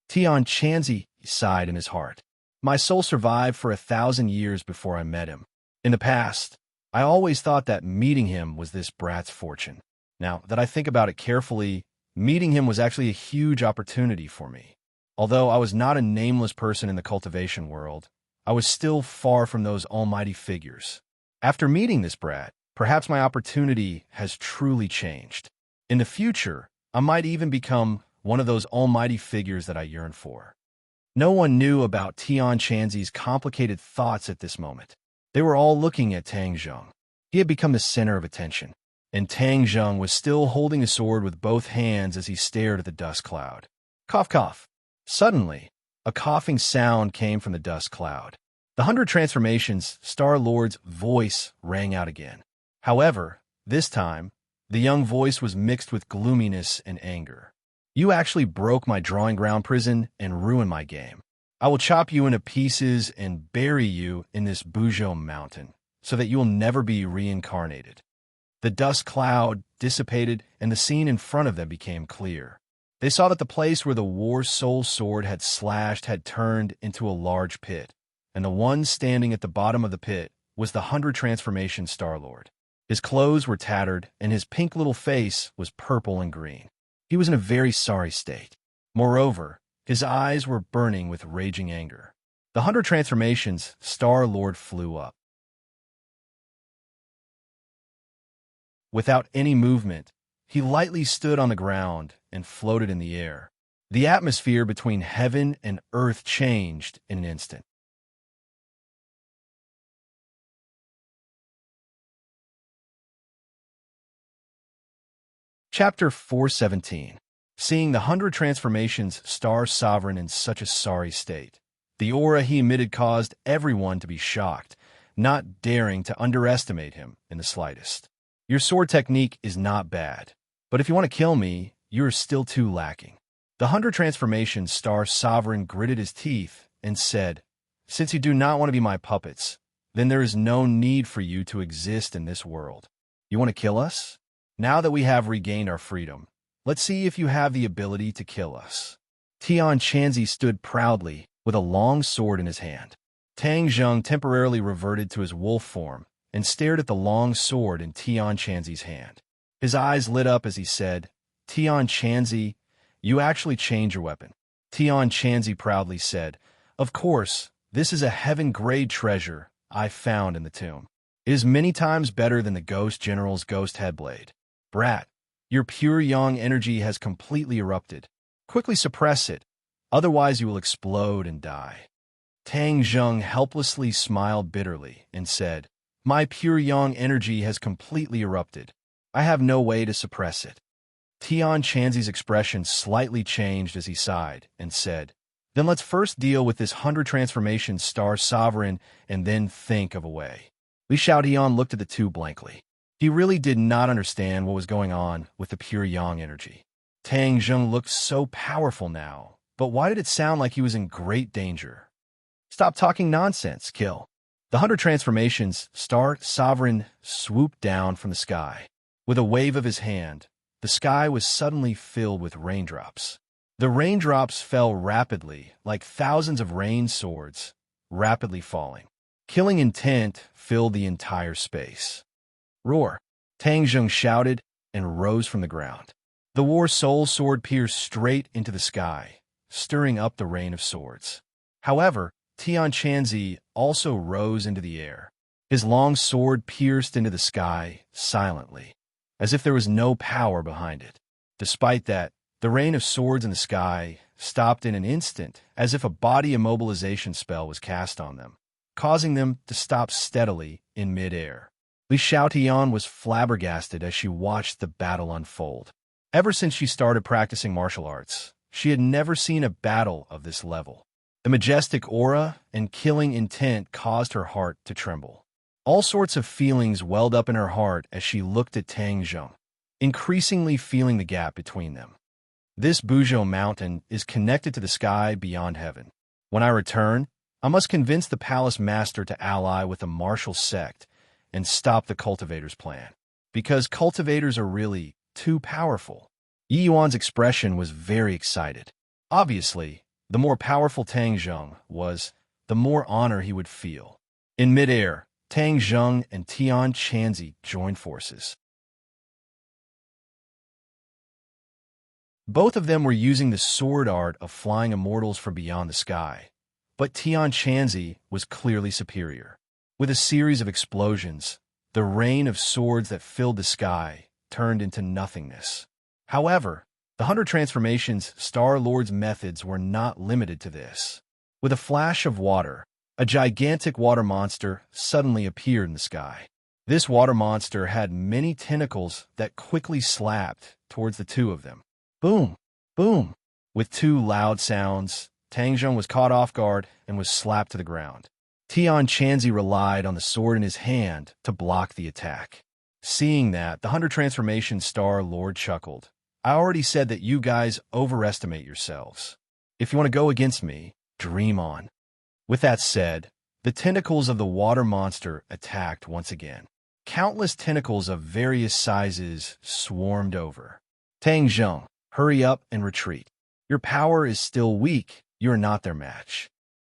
Tian Shanzi sighed in his heart. My soul survived for 1,000 years before I met him. In the past, I always thought that meeting him was this brat's fortune. Now that I think about it carefully, meeting him was actually a huge opportunity for me. Although I was not a nameless person in the cultivation world, I was still far from those almighty figures. After meeting this brat, perhaps my opportunity has truly changed. In the future, I might even become one of those almighty figures that I yearn for. No one knew about Tian Shanzi's complicated thoughts at this moment. They were all looking at Tang Zheng. He had become the center of attention, and Tang Zheng was still holding a sword with both hands as he stared at the dust cloud. Cough, cough. Suddenly, a coughing sound came from the dust cloud. The 100 Transformations Star Lord's voice rang out again. However, this time, the young voice was mixed with gloominess and anger. You actually broke my drawing ground prison and ruined my game. I will chop you into pieces and bury you in this Buzhou mountain so that you will never be reincarnated. The dust cloud dissipated and the scene in front of them became clear. They saw that the place where the War Soul Sword had slashed had turned into a large pit, and the one standing at the bottom of the pit was the 100 Transformation Star Lord. His clothes were tattered, and his pink little face was purple and green. He was in a very sorry state. Moreover, his eyes were burning with raging anger. The 100 Transformations Star Lord flew up. Without any movement, he lightly stood on the ground and floated in the air. The atmosphere between heaven and earth changed in an instant. Chapter 417. Seeing the 100 Transformations Star Sovereign in such a sorry state. The aura he emitted caused everyone to be shocked, not daring to underestimate him in the slightest. Your sword technique is not bad, but if you want to kill me, you are still too lacking. The 100 Transformations Star Sovereign gritted his teeth and said, Since you do not want to be my puppets, then there is no need for you to exist in this world. You want to kill us? Now that we have regained our freedom, let's see if you have the ability to kill us. Tian Shanzi stood proudly with a long sword in his hand. Tang Zheng temporarily reverted to his wolf form and stared at the long sword in Tian Chanzi's hand. His eyes lit up as he said, "Tian Chanzi, you actually changed your weapon." Tian Chanzi proudly said, "Of course, this is a heaven-grade treasure I found in the tomb. It is many times better than the Ghost General's Ghost Headblade. Brat, your pure yang energy has completely erupted. Quickly suppress it, otherwise you will explode and die." Tang Zheng helplessly smiled bitterly and said, "My pure yang energy has completely erupted. I have no way to suppress it." Tian Chanzi's expression slightly changed as he sighed and said, "Then let's first deal with this 100 transformation star sovereign and then think of a way." Li Xiaotian looked at the two blankly. He really did not understand what was going on with the pure yang energy. Tang Zheng looked so powerful now, but why did it sound like he was in great danger? "Stop talking nonsense, kill." The 100 transformations star sovereign swooped down from the sky. With a wave of his hand, the sky was suddenly filled with raindrops. The raindrops fell rapidly, like thousands of rain swords, rapidly falling. Killing intent filled the entire space. "Roar!" Tang Zheng shouted and rose from the ground. The War Soul Sword pierced straight into the sky, stirring up the rain of swords. However, Tian Chanzi also rose into the air. His long sword pierced into the sky silently, as if there was no power behind it. Despite that, the rain of swords in the sky stopped in an instant, as if a body immobilization spell was cast on them, causing them to stop steadily in mid-air. Li Xiaotian was flabbergasted as she watched the battle unfold. Ever since she started practicing martial arts, she had never seen a battle of this level. The majestic aura and killing intent caused her heart to tremble. All sorts of feelings welled up in her heart as she looked at Tang Zheng, increasingly feeling the gap between them. This Buzhou mountain is connected to the sky beyond heaven. When I return, I must convince the palace master to ally with the martial sect and stop the cultivators' plan, because cultivators are really too powerful. Yi Yuan's expression was very excited. Obviously, the more powerful Tang Zheng was, the more honor he would feel. In midair, Tang Zheng and Tian Chanzi joined forces. Both of them were using the sword art of flying immortals from beyond the sky, but Tian Chanzi was clearly superior. With a series of explosions, the rain of swords that filled the sky turned into nothingness. However, the 100 transformations Star-Lord's methods were not limited to this. With a flash of water, a gigantic water monster suddenly appeared in the sky. This water monster had many tentacles that quickly slapped towards the two of them. Boom! Boom! With two loud sounds, Tang Zheng was caught off guard and was slapped to the ground. Tian Chanzi relied on the sword in his hand to block the attack. Seeing that, the 100 transformation Star-Lord chuckled. "I already said that you guys overestimate yourselves. If you want to go against me, dream on." With that said, the tentacles of the water monster attacked once again. Countless tentacles of various sizes swarmed over. "Tang Zheng, hurry up and retreat. Your power is still weak. You are not their match."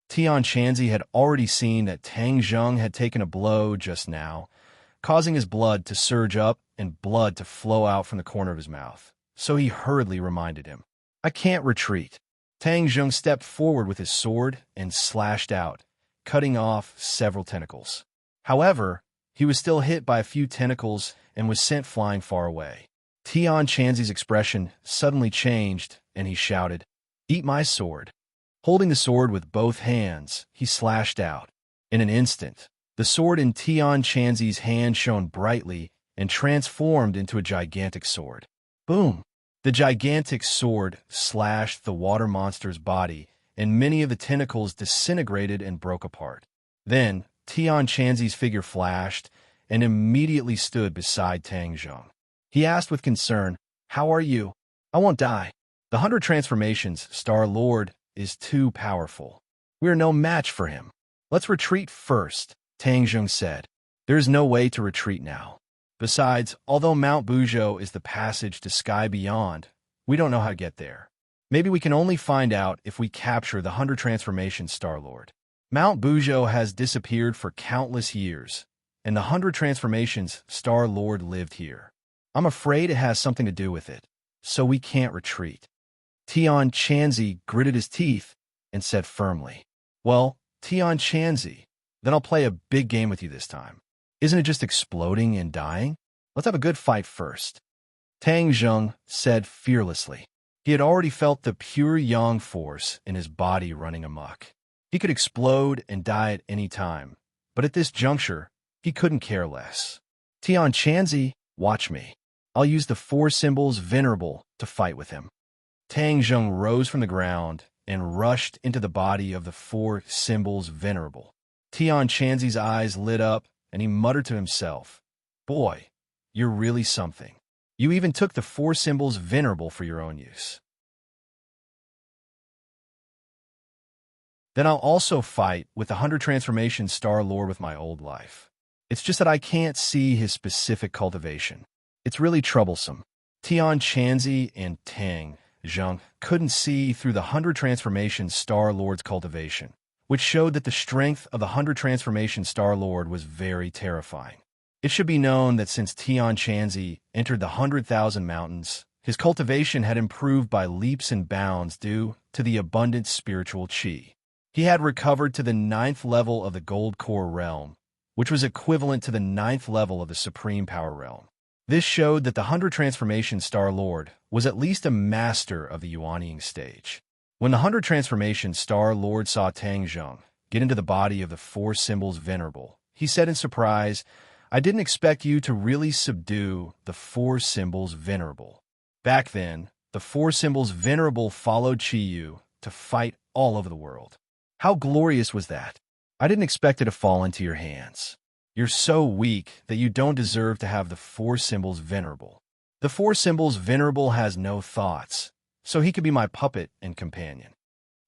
Tian Chanzi had already seen that Tang Zheng had taken a blow just now, causing his blood to surge up and blood to flow out from the corner of his mouth. So he hurriedly reminded him, "I can't retreat." Tang Zheng stepped forward with his sword and slashed out, cutting off several tentacles. However, he was still hit by a few tentacles and was sent flying far away. Tian Chanzi's expression suddenly changed, and he shouted, "Eat my sword." Holding the sword with both hands, he slashed out. In an instant, the sword in Tian Chanzi's hand shone brightly and transformed into a gigantic sword. Boom! The gigantic sword slashed the water monster's body, and many of the tentacles disintegrated and broke apart. Then, Tian Chanzi's figure flashed and immediately stood beside Tang Zheng. He asked with concern, "How are you?" "I won't die. The 100 transformations Star-Lord is too powerful. We are no match for him. Let's retreat first," Tang Zheng said. "There is no way to retreat now. Besides, although Mount Buzhou is the passage to sky beyond, we don't know how to get there. Maybe we can only find out if we capture the 100 transformations Star-Lord. Mount Buzhou has disappeared for countless years, and the 100 transformations Star-Lord lived here. I'm afraid it has something to do with it, so we can't retreat. Tian Chanzi gritted his teeth and said firmly, Well, Tian Chanzi, then I'll play a big game with you this time. Isn't it just exploding and dying? Let's have a good fight first. Tang Zheng said fearlessly. He had already felt the pure yang force in his body running amok. He could explode and die at any time, but at this juncture, he couldn't care less. Tian Chanzi, watch me. I'll use the 4 symbols venerable to fight with him. Tang Zheng rose from the ground and rushed into the body of the 4 symbols venerable. Tian Chanzi's eyes lit up, and he muttered to himself, Boy, you're really something. You even took the 4 symbols venerable for your own use. Then I'll also fight with the 100 transformation Star-Lord with my old life. It's just that I can't see his specific cultivation. It's really troublesome. Tian Chanzi and Tang Zheng couldn't see through the 100 transformation Star-Lord's cultivation, which showed that the strength of the 100 transformation Star-Lord was very terrifying. It should be known that since Tian Chanzi entered the 100,000 mountains, his cultivation had improved by leaps and bounds due to the abundant spiritual qi. He had recovered to the 9th level of the Gold Core realm, which was equivalent to the 9th level of the Supreme Power realm. This showed that the 100 transformation Star-Lord was at least a master of the Yuanying stage. When the 100 transformation Star-Lord saw Tang Zheng get into the body of the 4 symbols venerable, he said in surprise, I didn't expect you to really subdue the 4 symbols venerable. Back then, the 4 symbols venerable followed Qiyu to fight all over the world. How glorious was that? I didn't expect it to fall into your hands. You're so weak that you don't deserve to have the 4 symbols venerable. The 4 symbols venerable has no thoughts, so he could be my puppet and companion.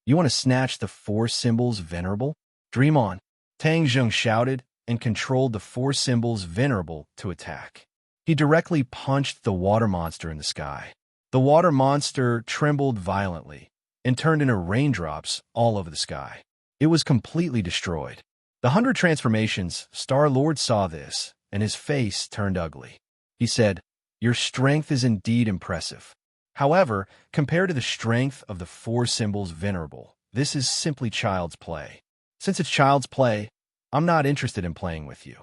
You want to snatch the 4 symbols venerable? Dream on. Tang Zheng shouted and controlled the 4 symbols venerable to attack. He directly punched the water monster in the sky. The water monster trembled violently and turned into raindrops all over the sky. It was completely destroyed. The 100 transformations Star-Lord saw this, and his face turned ugly. He said, Your strength is indeed impressive. However, compared to the strength of the 4 symbols venerable, this is simply child's play. Since it's child's play, I'm not interested in playing with you.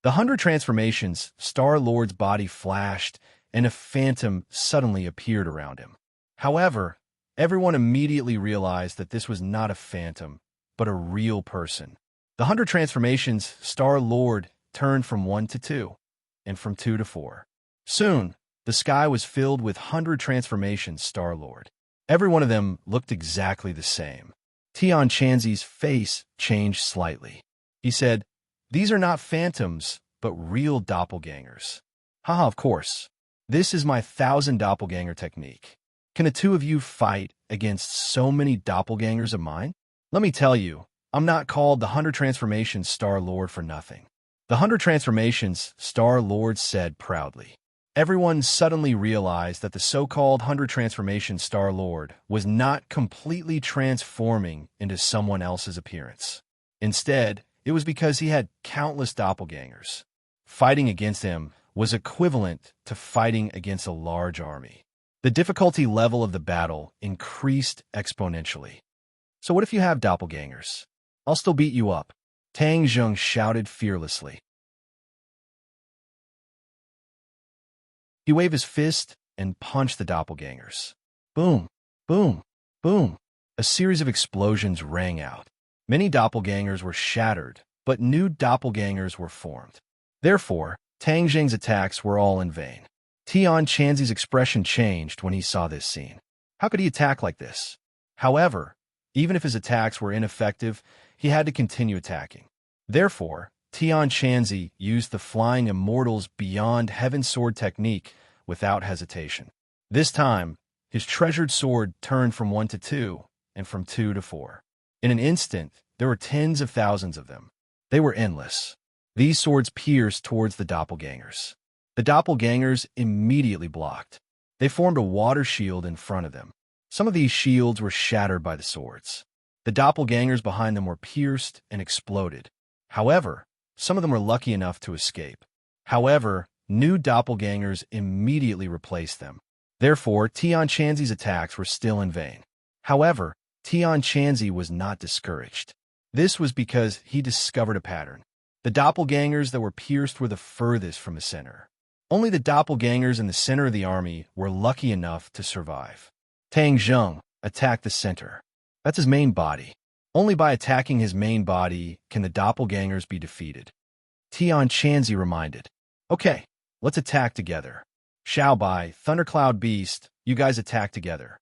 The 100 transformations Star-Lord's body flashed, and a phantom suddenly appeared around him. However, everyone immediately realized that this was not a phantom, but a real person. The 100 transformations Star-Lord turned from 1 to 2, and from 2 to 4. Soon, the sky was filled with 100 transformations Star-Lord. Every one of them looked exactly the same. Tian Chanzi's face changed slightly. He said, These are not phantoms, but real doppelgangers. Haha, of course. This is my 1,000 doppelganger technique. Can the 2 of you fight against so many doppelgangers of mine? Let me tell you, I'm not called the 100 transformations Star-Lord for nothing. The 100 transformations Star-Lord said proudly. Everyone suddenly realized that the so-called 100 transformation Star-Lord was not completely transforming into someone else's appearance. Instead, it was because he had countless doppelgangers. Fighting against him was equivalent to fighting against a large army. The difficulty level of the battle increased exponentially. So what if you have doppelgangers? I'll still beat you up. Tang Zheng shouted fearlessly. He waved his fist and punched the doppelgangers. Boom, boom, boom. A series of explosions rang out. Many doppelgangers were shattered, but new doppelgangers were formed. Therefore, Tang Zheng's attacks were all in vain. Tian Chanzi's expression changed when he saw this scene. How could he attack like this? However, even if his attacks were ineffective, he had to continue attacking. Therefore, Tian Chanzi used the Flying Immortal's Beyond Heaven Sword technique without hesitation. This time, his treasured sword turned from 1 to 2, and from 2 to 4. In an instant, there were tens of thousands of them. They were endless. These swords pierced towards the doppelgangers. The doppelgangers immediately blocked. They formed a water shield in front of them. Some of these shields were shattered by the swords. The doppelgangers behind them were pierced and exploded. However, Some of them were lucky enough to escape. However, new doppelgangers immediately replaced them. Therefore, Tian Chanzi's attacks were still in vain. However, Tian Chanzi was not discouraged. This was because he discovered a pattern. The doppelgangers that were pierced were the furthest from the center. Only the doppelgangers in the center of the army were lucky enough to survive. Tang Zheng attacked the center. That's his main body. Only by attacking his main body can the doppelgangers be defeated. Tian Chanzi reminded, "Okay, let's attack together. Xiaobai, Thundercloud Beast, you guys attack together."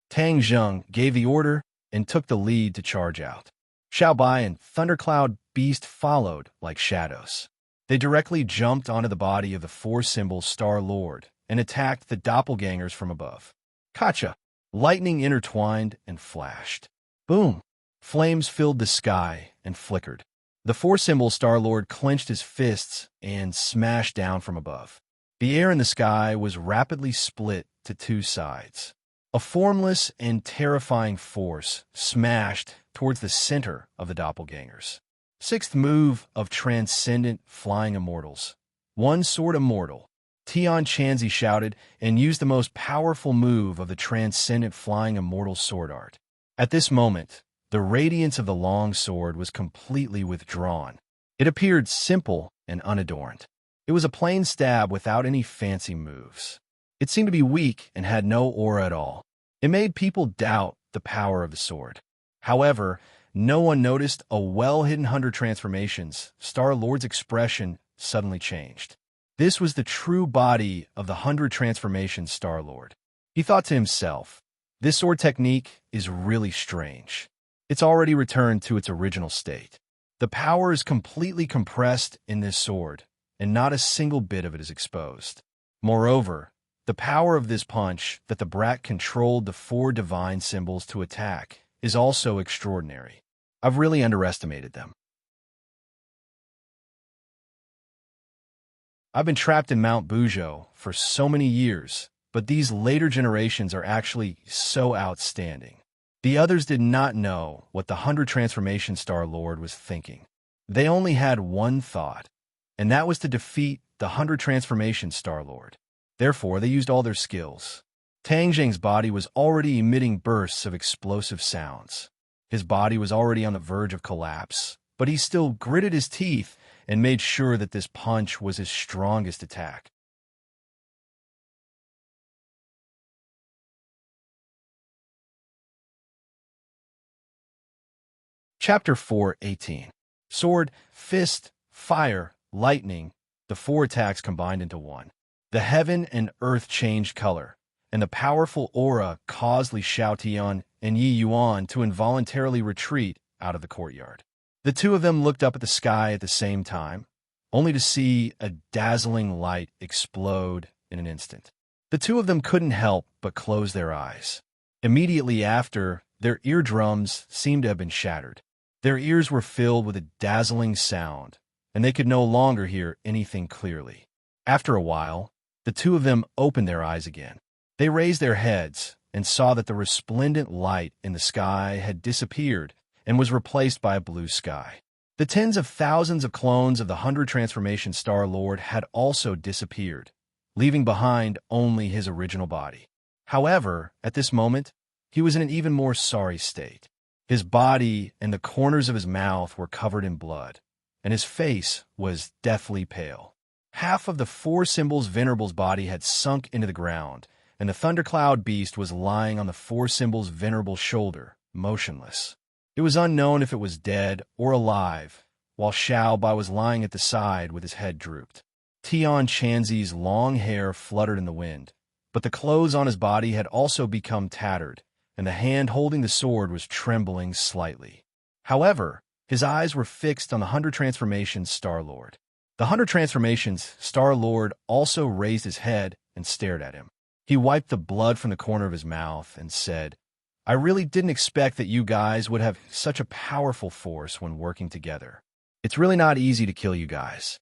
Tang Zheng gave the order and took the lead to charge out. Xiaobai and Thundercloud Beast followed like shadows. They directly jumped onto the body of the four-symbol Star Lord and attacked the doppelgangers from above. Kacha! Lightning intertwined and flashed. Boom! Flames filled the sky and flickered. The four-symbol Star Lord clenched his fists and smashed down from above. The air in the sky was rapidly split to two sides. A formless and terrifying force smashed towards the center of the doppelgangers. Sixth move of Transcendent Flying Immortals. One Sword Immortal. Tian Chanzi shouted and used the most powerful move of the Transcendent Flying Immortal sword art. At this moment, the radiance of the long sword was completely withdrawn. It appeared simple and unadorned. It was a plain stab without any fancy moves. It seemed to be weak and had no aura at all. It made people doubt the power of the sword. However, no one noticed a well-hidden 100 transformations. Star-Lord's expression suddenly changed. This was the true body of the 100 transformations Star-Lord. He thought to himself, this sword technique is really strange. It's already returned to its original state. The power is completely compressed in this sword, and not a single bit of it is exposed. Moreover, the power of this punch that the brat controlled the four divine symbols to attack is also extraordinary. I've really underestimated them. I've been trapped in Mount Buzhou for so many years, but these later generations are actually so outstanding. The others did not know what the 100 Transformation Star Lord was thinking. They only had one thought, and that was to defeat the 100 Transformation Star Lord. Therefore, they used all their skills. Tang Zheng's body was already emitting bursts of explosive sounds. His body was already on the verge of collapse, but he still gritted his teeth and made sure that this punch was his strongest attack. Chapter 4:18. Sword, Fist, Fire, Lightning, the four attacks combined into one. The heaven and earth changed color, and the powerful aura caused Li Xiaotian and Yi Yuan to involuntarily retreat out of the courtyard. The two of them looked up at the sky at the same time, only to see a dazzling light explode in an instant. The two of them couldn't help but close their eyes. Immediately after, their eardrums seemed to have been shattered. Their ears were filled with a dazzling sound, and they could no longer hear anything clearly. After a while, the two of them opened their eyes again. They raised their heads and saw that the resplendent light in the sky had disappeared and was replaced by a blue sky. The tens of thousands of clones of the 100 Transformation Star Lord had also disappeared, leaving behind only his original body. However, at this moment, he was in an even more sorry state. His body and the corners of his mouth were covered in blood, and his face was deathly pale. Half of the four symbols Venerable's body had sunk into the ground, and the Thundercloud Beast was lying on the four symbols Venerable's shoulder, motionless. It was unknown if it was dead or alive, while Xiaobai was lying at the side with his head drooped. Tian Chanzi's long hair fluttered in the wind, but the clothes on his body had also become tattered, and the hand holding the sword was trembling slightly. However, his eyes were fixed on the 100 Transformations Star Lord. The 100 Transformations Star Lord also raised his head and stared at him. He wiped the blood from the corner of his mouth and said, I really didn't expect that you guys would have such a powerful force when working together. It's really not easy to kill you guys.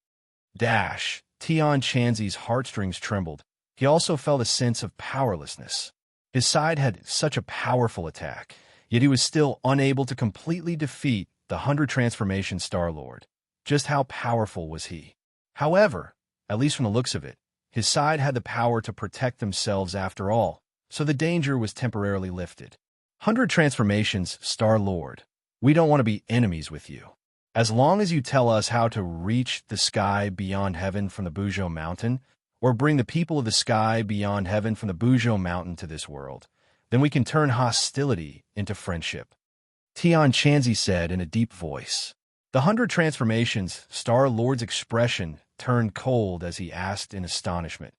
Dash. Tian Chanzi's heartstrings trembled. He also felt a sense of powerlessness. His side had such a powerful attack, yet he was still unable to completely defeat the 100 Transformation Star Lord. Just how powerful was he? However, at least from the looks of it, his side had the power to protect themselves after all, so the danger was temporarily lifted. 100 transformations, Star-Lord. We don't want to be enemies with you. As long as you tell us how to reach the sky beyond heaven from the Bujo Mountain, or bring the people of the sky beyond heaven from the Bujo Mountain to this world, then we can turn hostility into friendship. Tian Chanzi said in a deep voice. The 100 transformations, Star-Lord's expression turned cold as he asked in astonishment.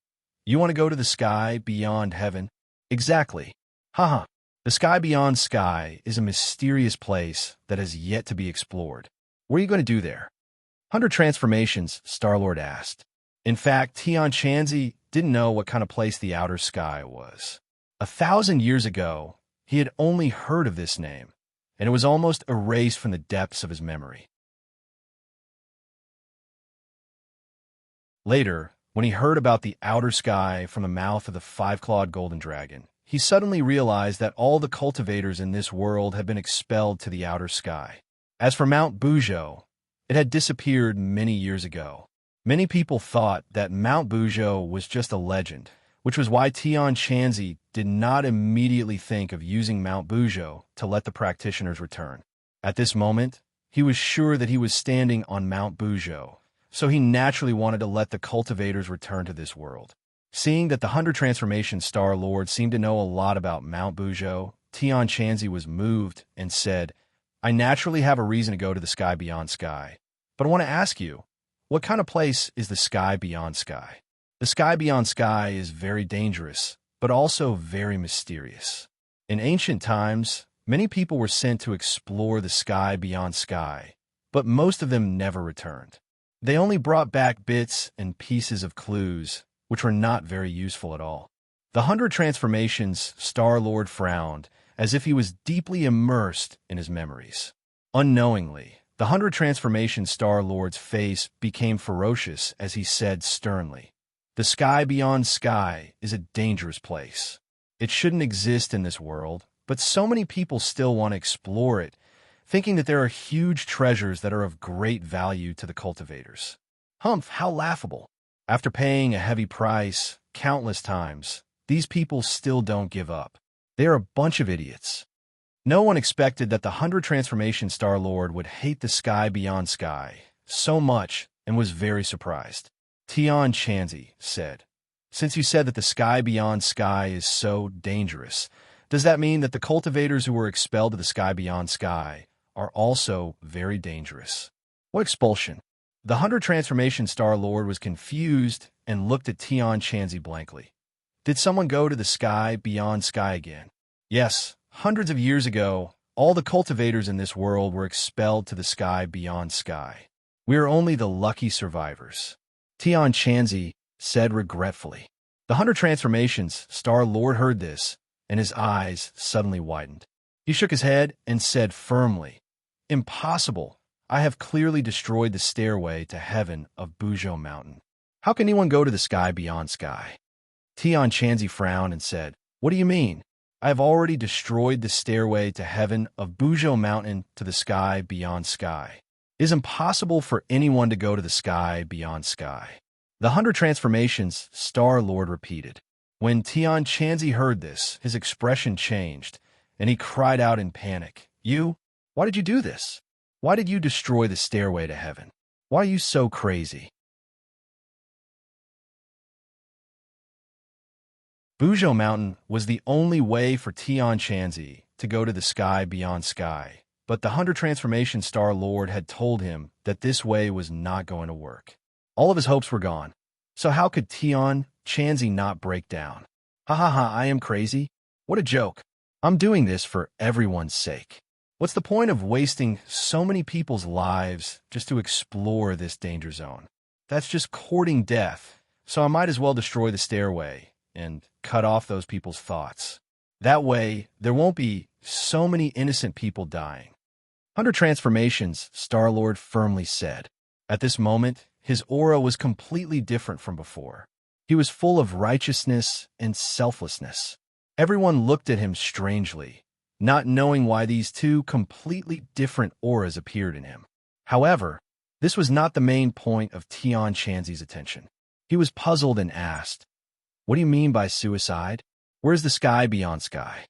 You want to go to the sky beyond heaven? Exactly. Haha. The sky beyond sky is a mysterious place that has yet to be explored. What are you going to do there? 100 transformations, Star-Lord asked. In fact, Tian Chanzi didn't know what kind of place the outer sky was. 1,000 years ago, he had only heard of this name, and it was almost erased from the depths of his memory. Later, when he heard about the outer sky from the mouth of the five-clawed golden dragon, he suddenly realized that all the cultivators in this world had been expelled to the outer sky. As for Mount Bujo, it had disappeared many years ago. Many people thought that Mount Bujo was just a legend, which was why Tian Chanzi did not immediately think of using Mount Bujo to let the practitioners return. At this moment, he was sure that he was standing on Mount Bujo, so he naturally wanted to let the cultivators return to this world. Seeing that the 100 Transformation Star-Lord seemed to know a lot about Mount Bujo, Tian Chanzi was moved and said, I naturally have a reason to go to the sky beyond sky, but I want to ask you, what kind of place is the sky beyond sky? The sky beyond sky is very dangerous, but also very mysterious. In ancient times, many people were sent to explore the sky beyond sky, but most of them never returned. They only brought back bits and pieces of clues, which were not very useful at all. The 100 Transformations Star-Lord frowned, as if he was deeply immersed in his memories. Unknowingly, the 100 Transformation Star-Lord's face became ferocious as he said sternly, The sky beyond sky is a dangerous place. It shouldn't exist in this world, but so many people still want to explore it, thinking that there are huge treasures that are of great value to the cultivators. Humph, how laughable. After paying a heavy price countless times, these people still don't give up. They are a bunch of idiots. No one expected that the 100 Transformation Star-Lord would hate the sky beyond sky so much and was very surprised. Tian Chanzi said, Since you said that the sky beyond sky is so dangerous, does that mean that the cultivators who were expelled to the sky beyond sky are also very dangerous? What expulsion? The 100 Transformation Star-Lord was confused and looked at Tian Chanzi blankly. Did someone go to the sky beyond sky again? Yes, hundreds of years ago, all the cultivators in this world were expelled to the sky beyond sky. We are only the lucky survivors. Tian Chanzi said regretfully. The 100 Transformations Star-Lord heard this, and his eyes suddenly widened. He shook his head and said firmly, Impossible. I have clearly destroyed the stairway to heaven of Bujo Mountain. How can anyone go to the sky beyond sky? Tian Chanzi frowned and said, What do you mean? I have already destroyed the stairway to heaven of Bujo Mountain to the sky beyond sky. It is impossible for anyone to go to the sky beyond sky. The 100 Transformations Star-Lord repeated. When Tian Chanzi heard this, his expression changed, and he cried out in panic, You? Why did you do this? Why did you destroy the stairway to heaven? Why are you so crazy? Bujo Mountain was the only way for Tian Chanzi to go to the sky beyond sky, but the 100 Transformation Star-Lord had told him that this way was not going to work. All of his hopes were gone. So how could Tian Chanzi not break down? Ha ha ha, I am crazy? What a joke. I'm doing this for everyone's sake. What's the point of wasting so many people's lives just to explore this danger zone? That's just courting death, so I might as well destroy the stairway and cut off those people's thoughts. That way, there won't be so many innocent people dying. 100 Transformations, Star-Lord firmly said. At this moment, his aura was completely different from before. He was full of righteousness and selflessness. Everyone looked at him strangely, not knowing why these two completely different auras appeared in him. However, This was not the main point of Tian Chanzi's attention. He was puzzled and asked, "What do you mean by suicide? Where's the sky beyond sky?"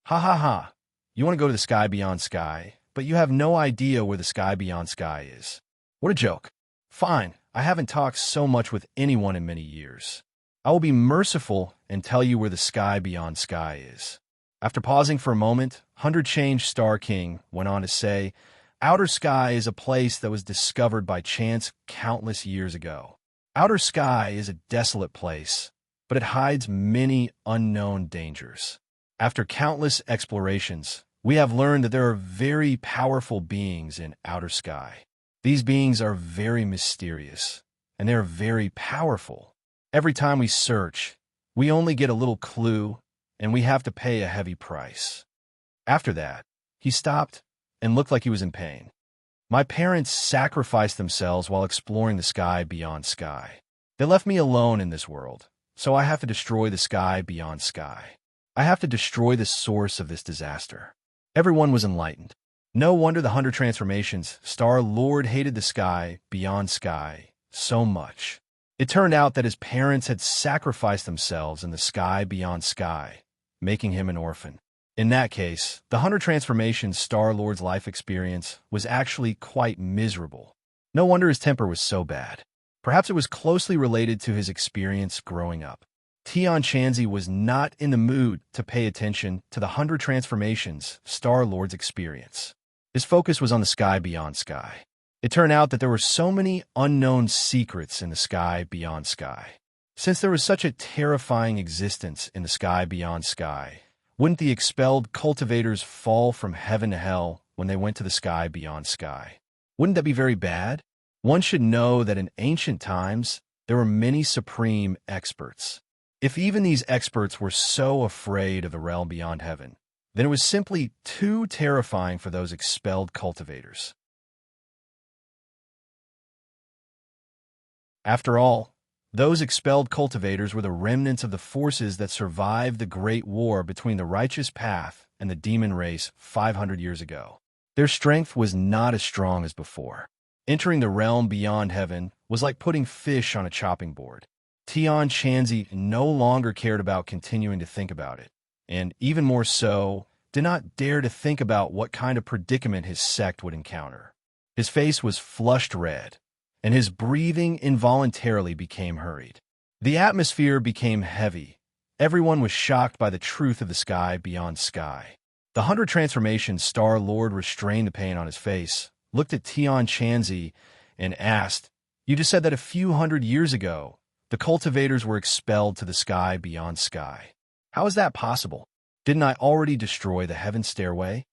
"Ha ha ha. You want to go to the sky beyond sky, but you have no idea where the sky beyond sky is. What a joke. Fine, I haven't talked so much with anyone in many years. I will be merciful and tell you where the sky beyond sky is." After pausing for a moment, 100-Change Star King went on to say, "Outer sky is a place that was discovered by chance countless years ago. Outer sky is a desolate place, but it hides many unknown dangers. After countless explorations, we have learned that there are very powerful beings in outer sky. These beings are very mysterious, and they are very powerful. Every time we search, we only get a little clue, and we have to pay a heavy price." After that, he stopped and looked like he was in pain. "My parents sacrificed themselves while exploring the sky beyond sky. They left me alone in this world, so I have to destroy the sky beyond sky. I have to destroy the source of this disaster." Everyone was enlightened. No wonder the 100 Transformations Star Lord hated the sky beyond sky so much. It turned out that his parents had sacrificed themselves in the sky beyond sky, making him an orphan. In that case, the 100 Transformations Star Lord's life experience was actually quite miserable. No wonder his temper was so bad. Perhaps it was closely related to his experience growing up. Tian Chanzi was not in the mood to pay attention to the 100 Transformations Star Lord's experience. His focus was on the sky beyond sky. It turned out that there were so many unknown secrets in the sky beyond sky. Since there was such a terrifying existence in the sky beyond sky, wouldn't the expelled cultivators fall from heaven to hell when they went to the sky beyond sky? Wouldn't that be very bad? One should know that in ancient times, there were many supreme experts. If even these experts were so afraid of the realm beyond heaven, then it was simply too terrifying for those expelled cultivators. After all, those expelled cultivators were the remnants of the forces that survived the great war between the righteous path and the demon race 500 years ago. Their strength was not as strong as before. Entering the realm beyond heaven was like putting fish on a chopping board. Tian Chanzi no longer cared about continuing to think about it, and even more so, did not dare to think about what kind of predicament his sect would encounter. His face was flushed red, and his breathing involuntarily became hurried. The atmosphere became heavy. Everyone was shocked by the truth of the sky beyond sky. The 100 Transformations Star Lord restrained the pain on his face, looked at Tian Chanzi, and asked, "You just said that a few hundred years ago, the cultivators were expelled to the sky beyond sky. How is that possible? Didn't I already destroy the heaven stairway?"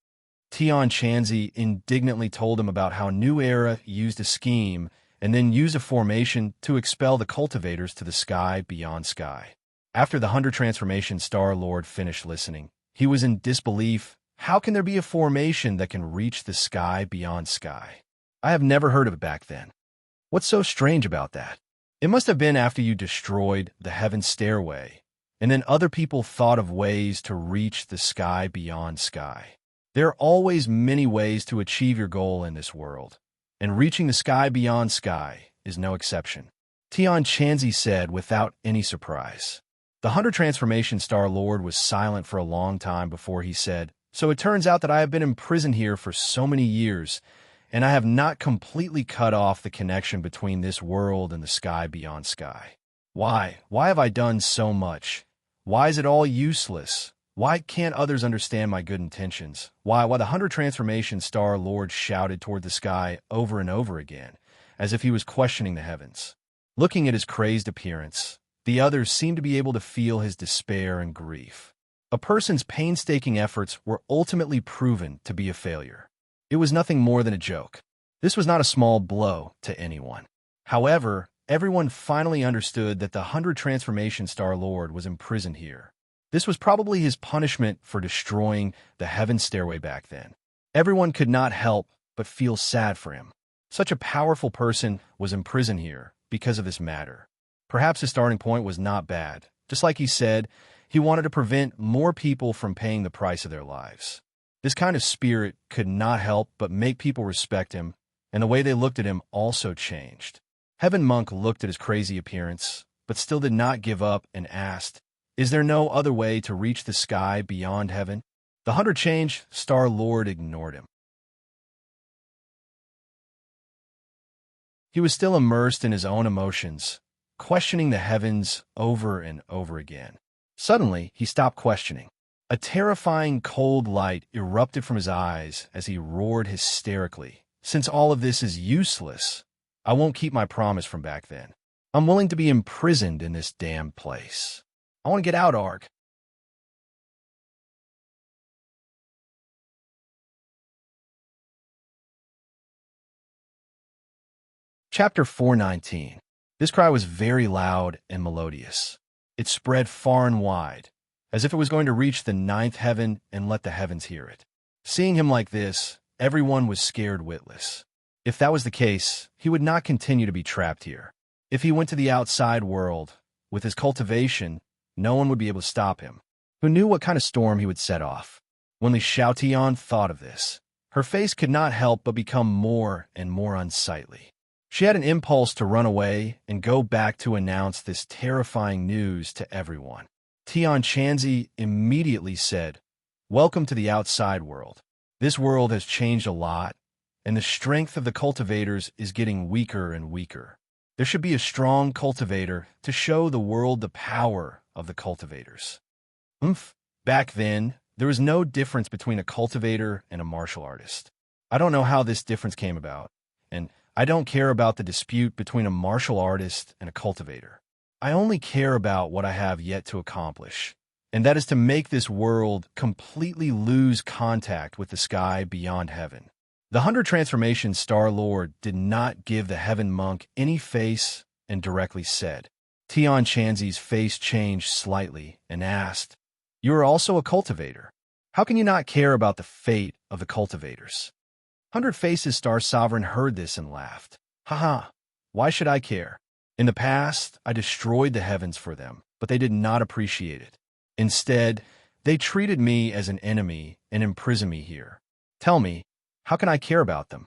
Tian Chanzi indignantly told him about how New Era used a scheme and then used a formation to expel the cultivators to the sky beyond sky. After the 100 Transformation Star Lord finished listening, he was in disbelief. How can there be a formation that can reach the sky beyond sky? I have never heard of it back then. What's so strange about that? It must have been after you destroyed the heaven stairway, and then other people thought of ways to reach the sky beyond sky. There are always many ways to achieve your goal in this world, and reaching the sky beyond sky is no exception. Tian Chanzi said without any surprise. The 100 Transformation Star Lord was silent for a long time before he said, "So it turns out that I have been imprisoned here for so many years, and I have not completely cut off the connection between this world and the sky beyond sky. Why? Why have I done so much? Why is it all useless? Why can't others understand my good intentions? Why the 100 Transformation Star Lord shouted toward the sky over and over again, as if he was questioning the heavens. Looking at his crazed appearance, the others seemed to be able to feel his despair and grief. A person's painstaking efforts were ultimately proven to be a failure. It was nothing more than a joke. This was not a small blow to anyone. However, everyone finally understood that the 100 Transformation Star Lord was imprisoned here. This was probably his punishment for destroying the heaven stairway back then. Everyone could not help but feel sad for him. Such a powerful person was imprisoned here because of this matter. Perhaps his starting point was not bad. Just like he said, he wanted to prevent more people from paying the price of their lives. This kind of spirit could not help but make people respect him and the way they looked at him also changed. Heaven Monk looked at his crazy appearance, but still did not give up and asked, "Is there no other way to reach the sky beyond heaven?" The 100-change Star Lord ignored him. He was still immersed in his own emotions, questioning the heavens over and over again. Suddenly, he stopped questioning. A terrifying cold light erupted from his eyes as he roared hysterically. "Since all of this is useless, I won't keep my promise from back then. I'm willing to be imprisoned in this damned place. I want to get out, Ark." Chapter 419. This cry was very loud and melodious. It spread far and wide, as if it was going to reach the ninth heaven and let the heavens hear it. Seeing him like this, everyone was scared witless. If that was the case, he would not continue to be trapped here. If he went to the outside world, with his cultivation, no one would be able to stop him. Who knew what kind of storm he would set off? When Li Xiaotian thought of this, her face could not help but become more and more unsightly. She had an impulse to run away and go back to announce this terrifying news to everyone. Tian Chanzi immediately said, "Welcome to the outside world. This world has changed a lot, and the strength of the cultivators is getting weaker and weaker. There should be a strong cultivator to show the world the power of the cultivators." Back then, there was no difference between a cultivator and a martial artist. I don't know how this difference came about, and I don't care about the dispute between a martial artist and a cultivator. I only care about what I have yet to accomplish, and that is to make this world completely lose contact with the sky beyond heaven. The 100 Transformation Star Lord did not give the Heaven Monk any face and directly said. Tian Chanzi's face changed slightly and asked, "You are also a cultivator. How can you not care about the fate of the cultivators?" 100 Faces Star Sovereign heard this and laughed. "Haha, why should I care? In the past, I destroyed the heavens for them, but they did not appreciate it. Instead, they treated me as an enemy and imprisoned me here. Tell me, how can I care about them?"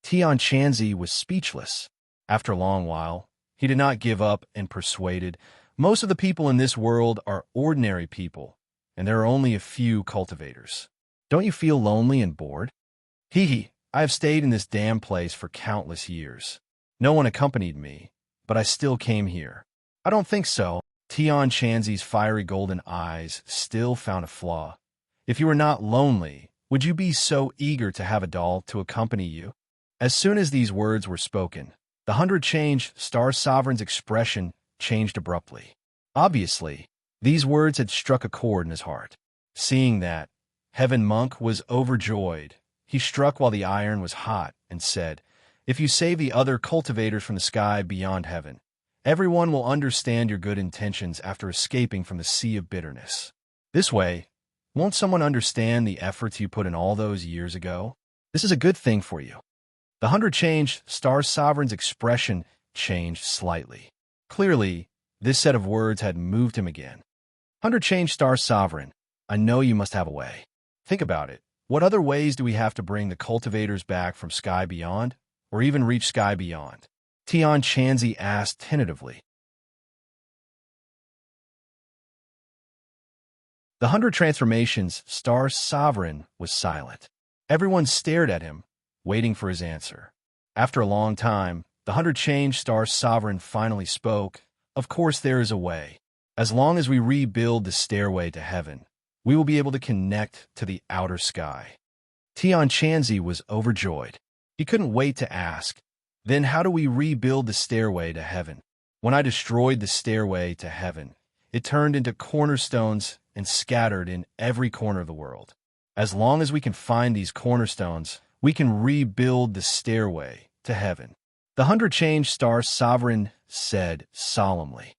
Tian Chanzi was speechless. After a long while, he did not give up and persuaded, "Most of the people in this world are ordinary people, and there are only a few cultivators. Don't you feel lonely and bored? Hee, I have stayed in this damn place for countless years. No one accompanied me, but I still came here." "I don't think so." Tian Chanzi's fiery golden eyes still found a flaw. "If you were not lonely, would you be so eager to have a doll to accompany you?" As soon as these words were spoken, the 100-change Star Sovereign's expression changed abruptly. Obviously, these words had struck a chord in his heart. Seeing that, Heaven Monk was overjoyed. He struck while the iron was hot and said, "If you save the other cultivators from the sky beyond heaven, everyone will understand your good intentions after escaping from the sea of bitterness. This way, won't someone understand the efforts you put in all those years ago? This is a good thing for you." The 100-change Star Sovereign's expression changed slightly. Clearly, this set of words had moved him again. 100-change Star Sovereign, I know you must have a way. Think about it. What other ways do we have to bring the cultivators back from Sky Beyond, or even reach Sky Beyond? Tian Chanzi asked tentatively. The 100 Transformations Star Sovereign was silent. Everyone stared at him, waiting for his answer. After a long time, the 100-change Star Sovereign finally spoke. "Of course there is a way. As long as we rebuild the stairway to heaven, we will be able to connect to the outer sky." Tian Chanzi was overjoyed. He couldn't wait to ask, "Then how do we rebuild the stairway to heaven?" "When I destroyed the stairway to heaven, it turned into cornerstones and scattered in every corner of the world. As long as we can find these cornerstones, we can rebuild the stairway to heaven." The 100-change Star Sovereign said solemnly.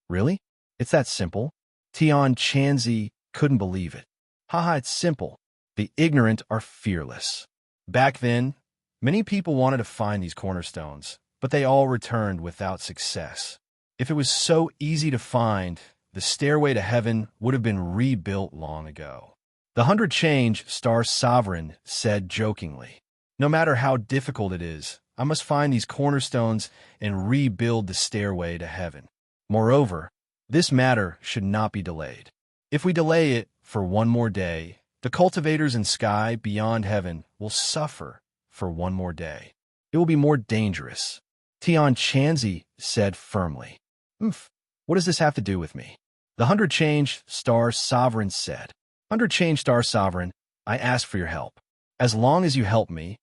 "Really? It's that simple?" Tian Chanzi couldn't believe it. "Haha, it's simple. The ignorant are fearless." Back then, many people wanted to find these cornerstones, but they all returned without success. If it was so easy to find, the stairway to heaven would have been rebuilt long ago. The 100-change Star Sovereign said jokingly, "No matter how difficult it is, I must find these cornerstones and rebuild the stairway to heaven. Moreover, this matter should not be delayed. If we delay it for one more day, the cultivators in sky beyond heaven will suffer for one more day. It will be more dangerous. Tian Chanzi said firmly. What does this have to do with me? The 100-change-star sovereign said. 100-change-star sovereign, I ask for your help. As long as you help me,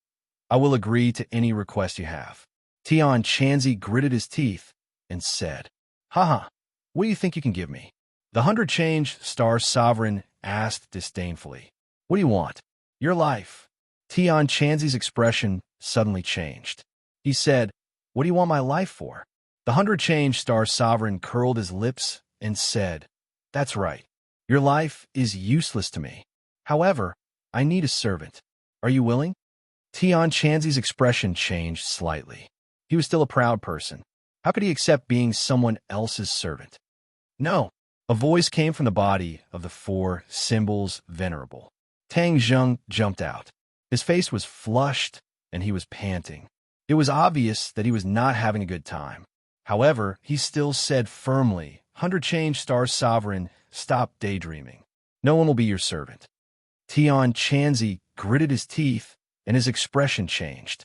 I will agree to any request you have. Tian Chanzi gritted his teeth and said, Haha, what do you think you can give me? The 100-change-star sovereign asked disdainfully. What do you want? Your life. Tian Chanzi's expression suddenly changed. He said, What do you want my life for? The 100-change-star sovereign curled his lips and said, That's right. Your life is useless to me. However, I need a servant. Are you willing? Tian Chanzi's expression changed slightly. He was still a proud person. How could he accept being someone else's servant? No. A voice came from the body of the four symbols venerable. Tang Zheng jumped out. His face was flushed and he was panting. It was obvious that he was not having a good time. However, he still said firmly, 100-change-star sovereign, stop daydreaming. No one will be your servant. Tian Chanzi gritted his teeth and his expression changed.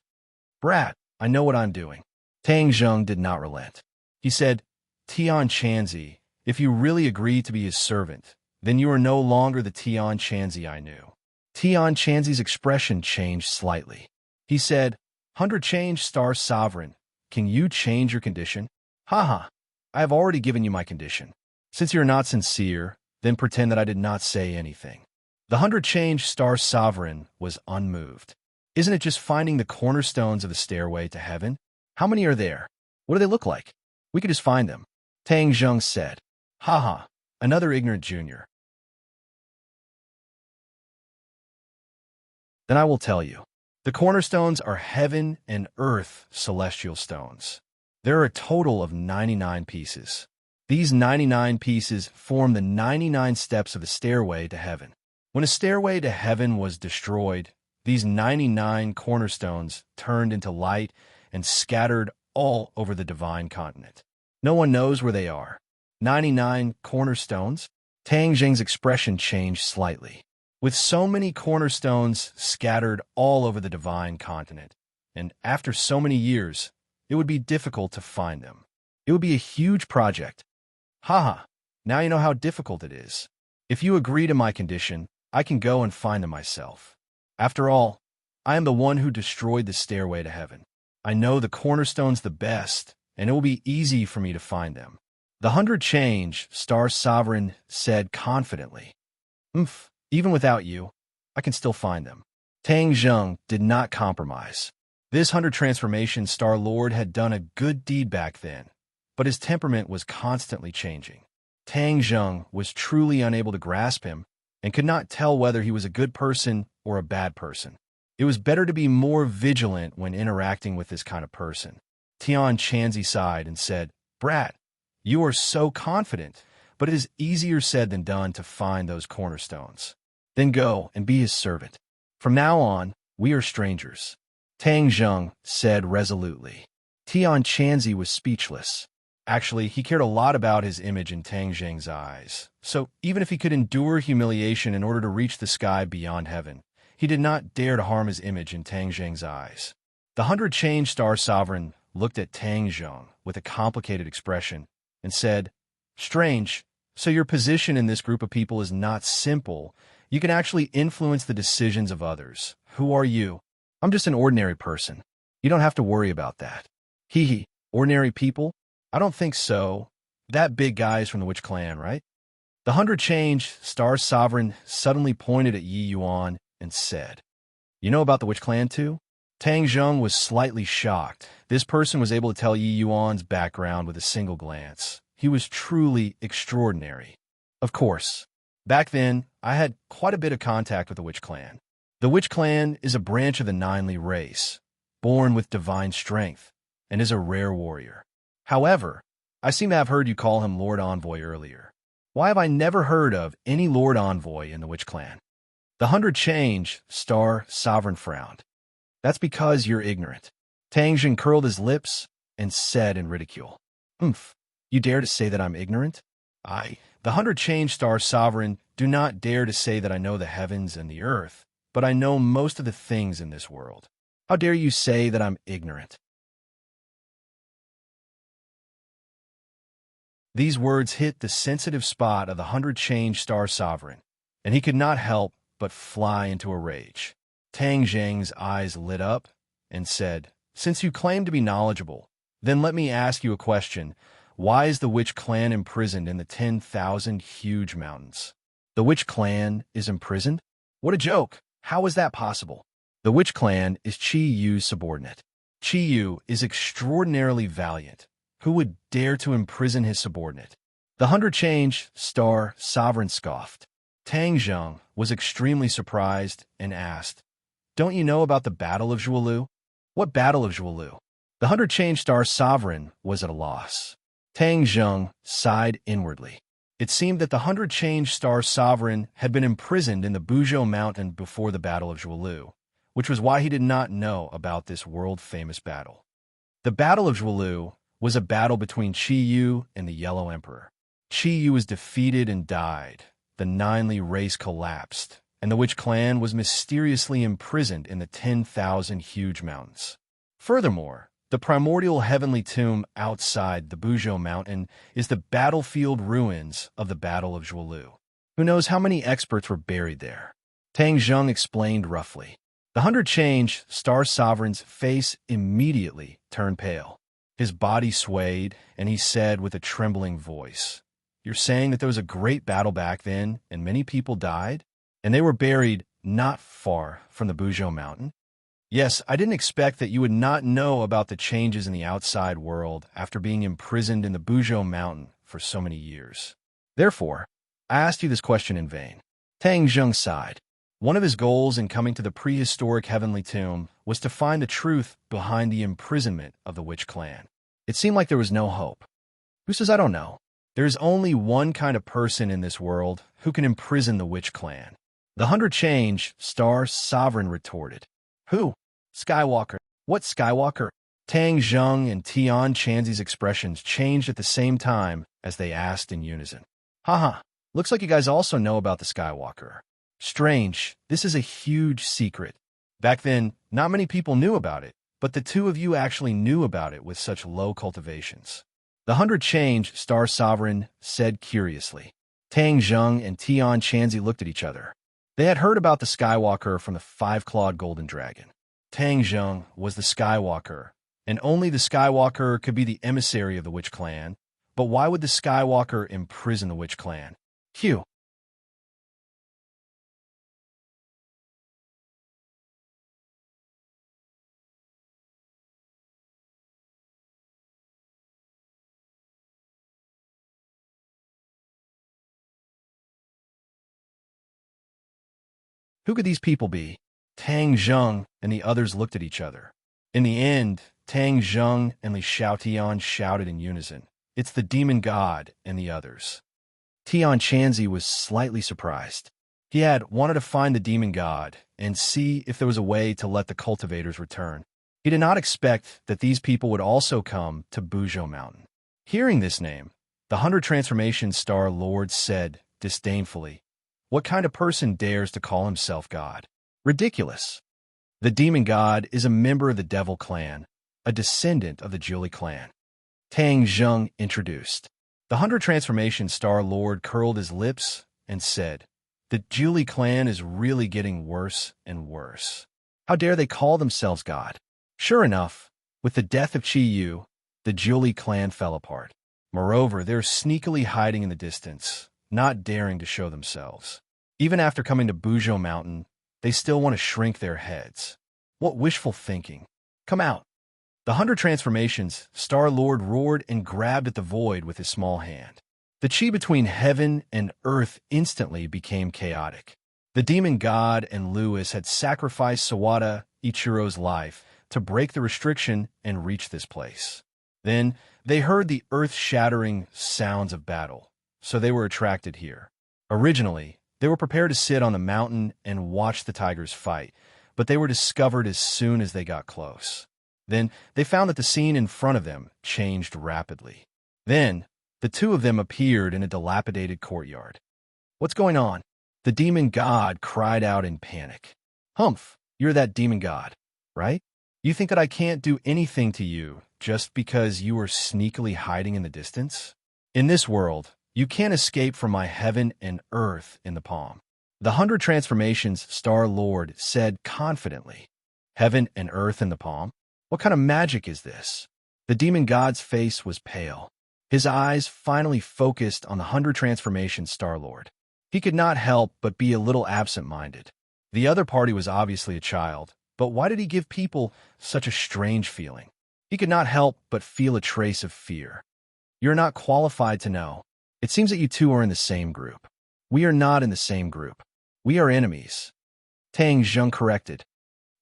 Brat, I know what I'm doing. Tang Zheng did not relent. He said, Tian Chanzi, if you really agree to be his servant, then you are no longer the Tian Chanzi I knew. Tian Chanzi's expression changed slightly. He said, 100-change-star sovereign, can you change your condition? Haha, I have already given you my condition. Since you're not sincere, then pretend that I did not say anything. The 100-change-star sovereign was unmoved. Isn't it just finding the cornerstones of the stairway to heaven? How many are there? What do they look like? We could just find them. Tang Zheng said. Haha, another ignorant junior. Then I will tell you. The cornerstones are heaven and earth celestial stones. There are a total of 99 pieces. These 99 pieces form the 99 steps of a stairway to heaven. When a stairway to heaven was destroyed, these 99 cornerstones turned into light and scattered all over the divine continent. No one knows where they are. 99 cornerstones? Tang Zheng's expression changed slightly. With so many cornerstones scattered all over the divine continent, and after so many years, it would be difficult to find them. It would be a huge project. Haha, now you know how difficult it is. If you agree to my condition, I can go and find them myself. After all, I am the one who destroyed the stairway to heaven. I know the cornerstones the best, and it will be easy for me to find them. The 100-change-star sovereign said confidently. Even without you, I can still find them. Tang Zheng did not compromise. This 100-transformation star lord had done a good deed back then, but his temperament was constantly changing. Tang Zheng was truly unable to grasp him and could not tell whether he was a good person or a bad person. It was better to be more vigilant when interacting with this kind of person. Tian Chanzi sighed and said, Brat, you are so confident, but it is easier said than done to find those cornerstones. Then go and be his servant. From now on, we are strangers. Tang Zheng said resolutely. Tian Chanzi was speechless. Actually, he cared a lot about his image in Tang Zheng's eyes. So even if he could endure humiliation in order to reach the sky beyond heaven, he did not dare to harm his image in Tang Zheng's eyes. The 100-change-star sovereign looked at Tang Zheng with a complicated expression and said, Strange, so your position in this group of people is not simple. You can actually influence the decisions of others. Who are you? I'm just an ordinary person. You don't have to worry about that. Hee, ordinary people? I don't think so. That big guy is from the Witch Clan, right? The 100-change-star sovereign suddenly pointed at Yi Yuan and said, You know about the Witch Clan too? Tang Zheng was slightly shocked. This person was able to tell Yi Yuan's background with a single glance. He was truly extraordinary. Of course, back then, I had quite a bit of contact with the Witch Clan. The Witch Clan is a branch of the Ninely race, born with divine strength, and is a rare warrior. However, I seem to have heard you call him Lord Envoy earlier. Why have I never heard of any Lord Envoy in the Witch Clan? The 100-change-star sovereign frowned. That's because you're ignorant. Tang Jing curled his lips and said in ridicule, "Humph, you dare to say that I'm ignorant? I, the 100 Change Star Sovereign, do not dare to say that I know the heavens and the earth, but I know most of the things in this world. How dare you say that I'm ignorant?" These words hit the sensitive spot of the 100 Change Star Sovereign, and he could not help but fly into a rage. Tang Zheng's eyes lit up and said, "Since you claim to be knowledgeable, then let me ask you a question. Why is the Witch Clan imprisoned in the 10,000 huge mountains?" "The Witch Clan is imprisoned? What a joke! How is that possible?" "The Witch Clan is Qi Yu's subordinate. Qi Yu is extraordinarily valiant. Who would dare to imprison his subordinate?" The 100 Change Star Sovereign scoffed. Tang Zheng was extremely surprised and asked, "Don't you know about the Battle of Zhuolu?" "What Battle of Zhuolu?" The 100 Change Star Sovereign was at a loss. Tang Zheng sighed inwardly. It seemed that the 100 Change Star Sovereign had been imprisoned in the Buzhou Mountain before the Battle of Zhuolu, which was why he did not know about this world-famous battle. The Battle of Zhuolu was a battle between Qi Yu and the Yellow Emperor. Qi Yu was defeated and died. The Ninely race collapsed, and the Witch Clan was mysteriously imprisoned in the 10,000 huge mountains. Furthermore, the primordial heavenly tomb outside the Buzhou Mountain is the battlefield ruins of the Battle of Zhuolu. Who knows how many experts were buried there? Tang Zheng explained roughly. The 100 Change Star Sovereign's face immediately turned pale. His body swayed, and he said with a trembling voice, "You're saying that there was a great battle back then, and many people died? And they were buried not far from the Buzhou Mountain?" "Yes, I didn't expect that you would not know about the changes in the outside world after being imprisoned in the Buzhou Mountain for so many years. Therefore, I asked you this question in vain." Tang Zheng sighed. One of his goals in coming to the prehistoric heavenly tomb was to find the truth behind the imprisonment of the Witch Clan. It seemed like there was no hope. Who says I don't know? There is only one kind of person in this world who can imprison the Witch Clan. The 100 Change Star Sovereign retorted. "Who?" "Skywalker." "What Skywalker?" Tang Zheng and Tian Chanzi's expressions changed at the same time as they asked in unison. "Haha, looks like you guys also know about the Skywalker. Strange, this is a huge secret. Back then, not many people knew about it, but the two of you actually knew about it with such low cultivations." The 100 Change Star Sovereign said curiously. Tang Zheng and Tian Chanzi looked at each other. They had heard about the Skywalker from the five-clawed golden dragon. Tang Zheng was the Skywalker, and only the Skywalker could be the emissary of the Witch Clan. But why would the Skywalker imprison the Witch Clan? Phew. Who could these people be? Tang Zheng and the others looked at each other. In the end, Tang Zheng and Li Xiaotian shouted in unison, "It's the demon god and the others." Tian Chanzi was slightly surprised. He had wanted to find the demon god and see if there was a way to let the cultivators return. He did not expect that these people would also come to Buzhou Mountain. Hearing this name, the 100 Transformation Star Lord said disdainfully, "What kind of person dares to call himself God? Ridiculous. The demon god is a member of the Devil Clan, a descendant of the Julie clan." Tang Zheng introduced. The 100 Transformation Star Lord curled his lips and said, "The Julie clan is really getting worse and worse. How dare they call themselves God?" Sure enough, with the death of Qi Yu, the Julie clan fell apart. Moreover, they're sneakily hiding in the distance, not daring to show themselves. Even after coming to Buzhou Mountain, they still want to shrink their heads. What wishful thinking. Come out. The 100 Transformations Star Lord roared and grabbed at the void with his small hand. The chi between heaven and earth instantly became chaotic. The demon god and Lewis had sacrificed Sawada Ichiro's life to break the restriction and reach this place. Then they heard the earth-shattering sounds of battle, so they were attracted here. Originally, they were prepared to sit on the mountain and watch the tigers fight, but they were discovered as soon as they got close. Then they found that the scene in front of them changed rapidly. Then the two of them appeared in a dilapidated courtyard. "What's going on?" The demon god cried out in panic. "Humph, you're that demon god, right? You think that I can't do anything to you just because you are sneakily hiding in the distance? In this world, you can't escape from my heaven and earth in the palm." The 100 Transformations Star-Lord said confidently. "Heaven and earth in the palm? What kind of magic is this?" The demon god's face was pale. His eyes finally focused on the 100 Transformations Star-Lord. He could not help but be a little absent-minded. The other party was obviously a child, but why did he give people such a strange feeling? He could not help but feel a trace of fear. "You're not qualified to know. It seems that you two are in the same group." "We are not in the same group. We are enemies," Tang Zheng corrected.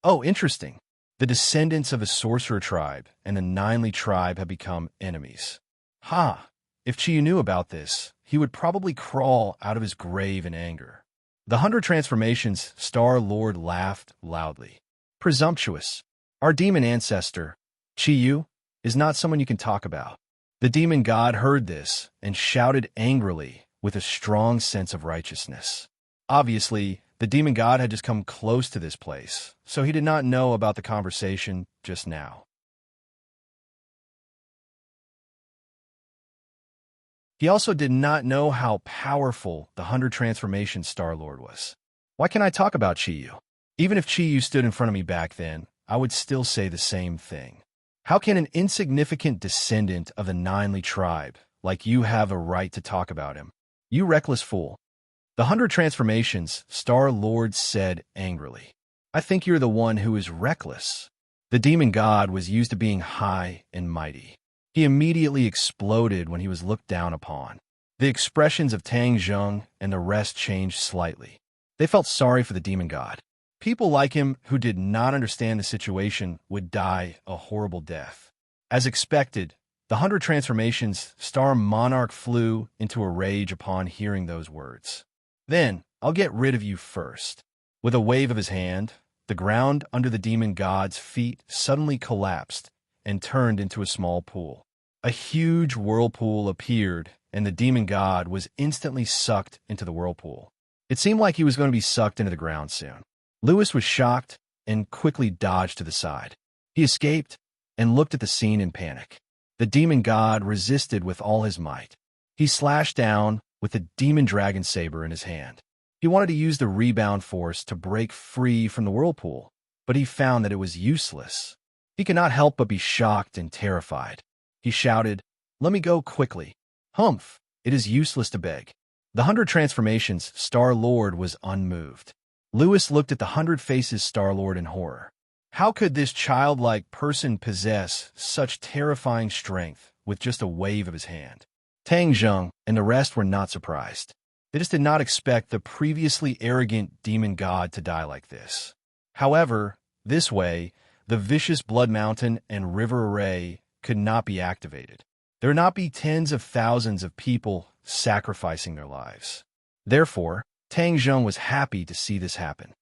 "Oh, interesting. The descendants of a sorcerer tribe and the Ninely tribe have become enemies. Ha! If Chiyu knew about this, he would probably crawl out of his grave in anger." The 100 Transformations Star-Lord laughed loudly. "Presumptuous. Our demon ancestor, Chiyu, is not someone you can talk about." The demon god heard this and shouted angrily with a strong sense of righteousness. Obviously, the demon god had just come close to this place, so he did not know about the conversation just now. He also did not know how powerful the 100 Transformations Star-Lord was. "Why can't I talk about Chiyu? Even if Chiyu stood in front of me back then, I would still say the same thing. How can an insignificant descendant of the Ninely tribe like you have a right to talk about him? You reckless fool." The 100 Transformations Star-Lord said angrily. "I think you're the one who is reckless." The demon god was used to being high and mighty. He immediately exploded when he was looked down upon. The expressions of Tang Zheng and the rest changed slightly. They felt sorry for the demon god. People like him who did not understand the situation would die a horrible death. As expected, the 100 Transformations Star Monarch flew into a rage upon hearing those words. "Then, I'll get rid of you first." With a wave of his hand, the ground under the demon god's feet suddenly collapsed and turned into a small pool. A huge whirlpool appeared, and the demon god was instantly sucked into the whirlpool. It seemed like he was going to be sucked into the ground soon. Lewis was shocked and quickly dodged to the side. He escaped and looked at the scene in panic. The demon god resisted with all his might. He slashed down with the demon dragon saber in his hand. He wanted to use the rebound force to break free from the whirlpool, but he found that it was useless. He could not help but be shocked and terrified. He shouted, "Let me go quickly." "Humph, it is useless to beg." The 100 Transformations Star-Lord was unmoved. Lewis looked at the 100 Faces Star-Lord in horror. How could this childlike person possess such terrifying strength with just a wave of his hand? Tang Zheng and the rest were not surprised. They just did not expect the previously arrogant demon god to die like this. However, this way, the vicious Blood Mountain and River Array could not be activated. There would not be tens of thousands of people sacrificing their lives. Therefore, Tang Zheng was happy to see this happen.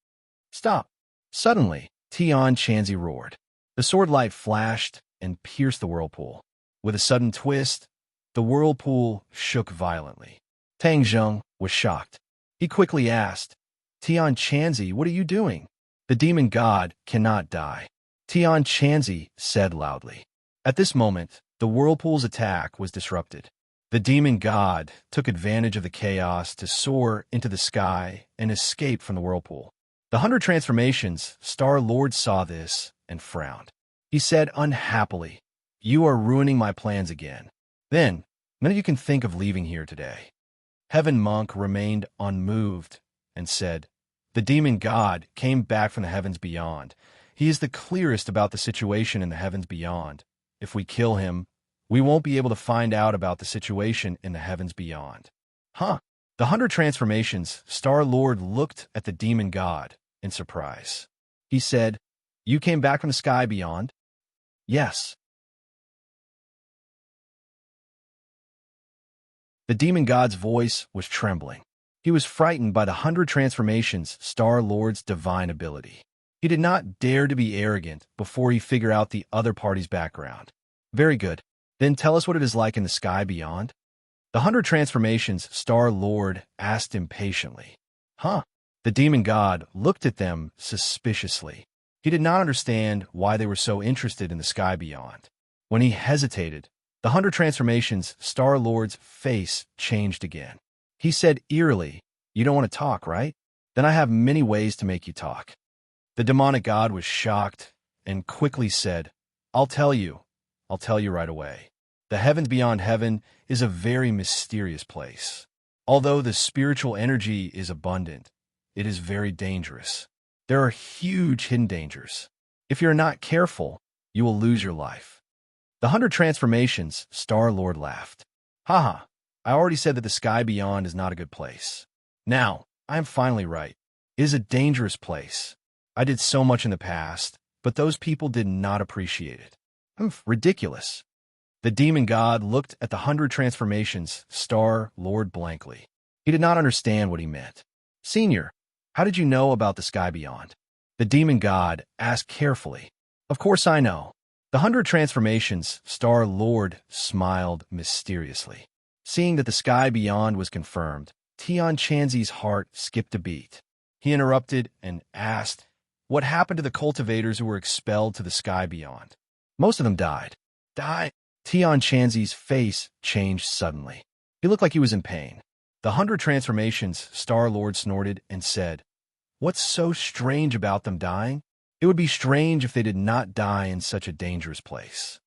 "Stop!" Suddenly, Tian Chanzi roared. The sword light flashed and pierced the whirlpool. With a sudden twist, the whirlpool shook violently. Tang Zheng was shocked. He quickly asked, "Tian Chanzi, what are you doing?" "The demon god cannot die," Tian Chanzi said loudly. At this moment, the whirlpool's attack was disrupted. The demon god took advantage of the chaos to soar into the sky and escape from the whirlpool. The 100 Transformations Star-Lord saw this and frowned. He said unhappily, "You are ruining my plans again. Then, none of you can think of leaving here today." Heaven Monk remained unmoved and said, "The demon god came back from the heavens beyond. He is the clearest about the situation in the heavens beyond. If we kill him, we won't be able to find out about the situation in the heavens beyond." Huh? The 100 Transformations Star-Lord looked at the demon god in surprise. He said, "You came back from the sky beyond?" "Yes." The demon god's voice was trembling. He was frightened by the 100 Transformations Star-Lord's divine ability. He did not dare to be arrogant before he figured out the other party's background. Very good. Then tell us what it is like in the sky beyond. The 100 Transformations Star-Lord asked impatiently. Huh? The demon god looked at them suspiciously. He did not understand why they were so interested in the sky beyond. When he hesitated, the 100 Transformations Star-Lord's face changed again. He said eerily, "You don't want to talk, right? Then I have many ways to make you talk." The demonic god was shocked and quickly said, I'll tell you right away. The heavens beyond heaven is a very mysterious place. Although the spiritual energy is abundant, it is very dangerous. There are huge hidden dangers. If you're not careful, you will lose your life. The 100 Transformations Star-Lord laughed. Haha, I already said that the sky beyond is not a good place. Now, I am finally right. It is a dangerous place. I did so much in the past, but those people did not appreciate it. Ridiculous. The demon god looked at the 100 Transformations Star-Lord blankly. He did not understand what he meant. Senior, how did you know about the sky beyond? The demon god asked carefully. Of course I know. The 100 Transformations Star-Lord smiled mysteriously. Seeing that the sky beyond was confirmed, Tian Chanzi's heart skipped a beat. He interrupted and asked, what happened to the cultivators who were expelled to the sky beyond? Most of them died. Died? Tian Chanzi's face changed suddenly. He looked like he was in pain. The 100 Transformations Star-Lord snorted and said, what's so strange about them dying? It would be strange if they did not die in such a dangerous place.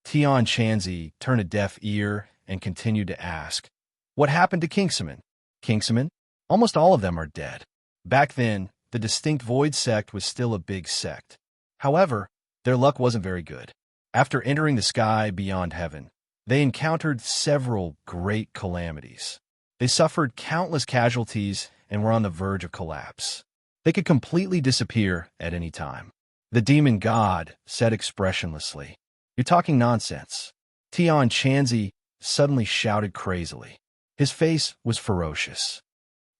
Tian Chanzi turned a deaf ear and continued to ask, what happened to Kingsaman? Kingsaman? Almost all of them are dead. Back then, the distinct Void sect was still a big sect. However, their luck wasn't very good. After entering the sky beyond heaven, they encountered several great calamities. They suffered countless casualties and were on the verge of collapse. They could completely disappear at any time. The demon god said expressionlessly, you're talking nonsense. Tian Chanzi suddenly shouted crazily. His face was ferocious.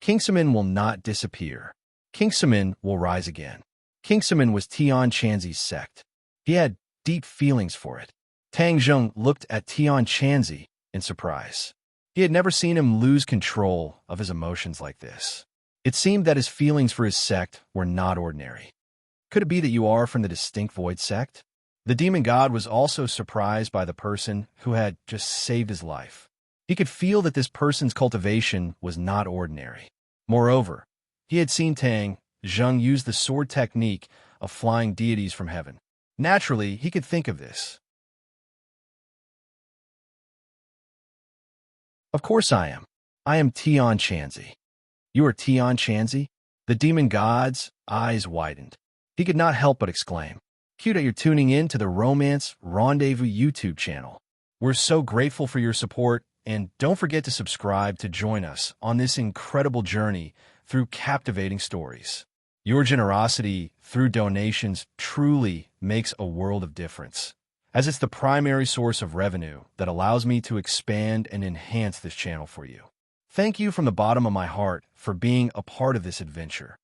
Kingsaman will not disappear. Kingsaman will rise again. Kingsaman was Tian Chanzi's sect. He had deep feelings for it. Tang Zheng looked at Tian Chanzi in surprise. He had never seen him lose control of his emotions like this. It seemed that his feelings for his sect were not ordinary. Could it be that you are from the distinct Void sect? The demon god was also surprised by the person who had just saved his life. He could feel that this person's cultivation was not ordinary. Moreover, he had seen Tang Zheng use the sword technique of flying deities from heaven. Naturally, he could think of this. Of course I am. I am Tian Chanzi. You are Tian Chanzi? The demon god's eyes widened. He could not help but exclaim. Cute that you're tuning in to the Romance Rendezvous YouTube channel. We're so grateful for your support, and don't forget to subscribe to join us on this incredible journey through captivating stories. Your generosity through donations truly makes a world of difference, as it's the primary source of revenue that allows me to expand and enhance this channel for you. Thank you from the bottom of my heart for being a part of this adventure.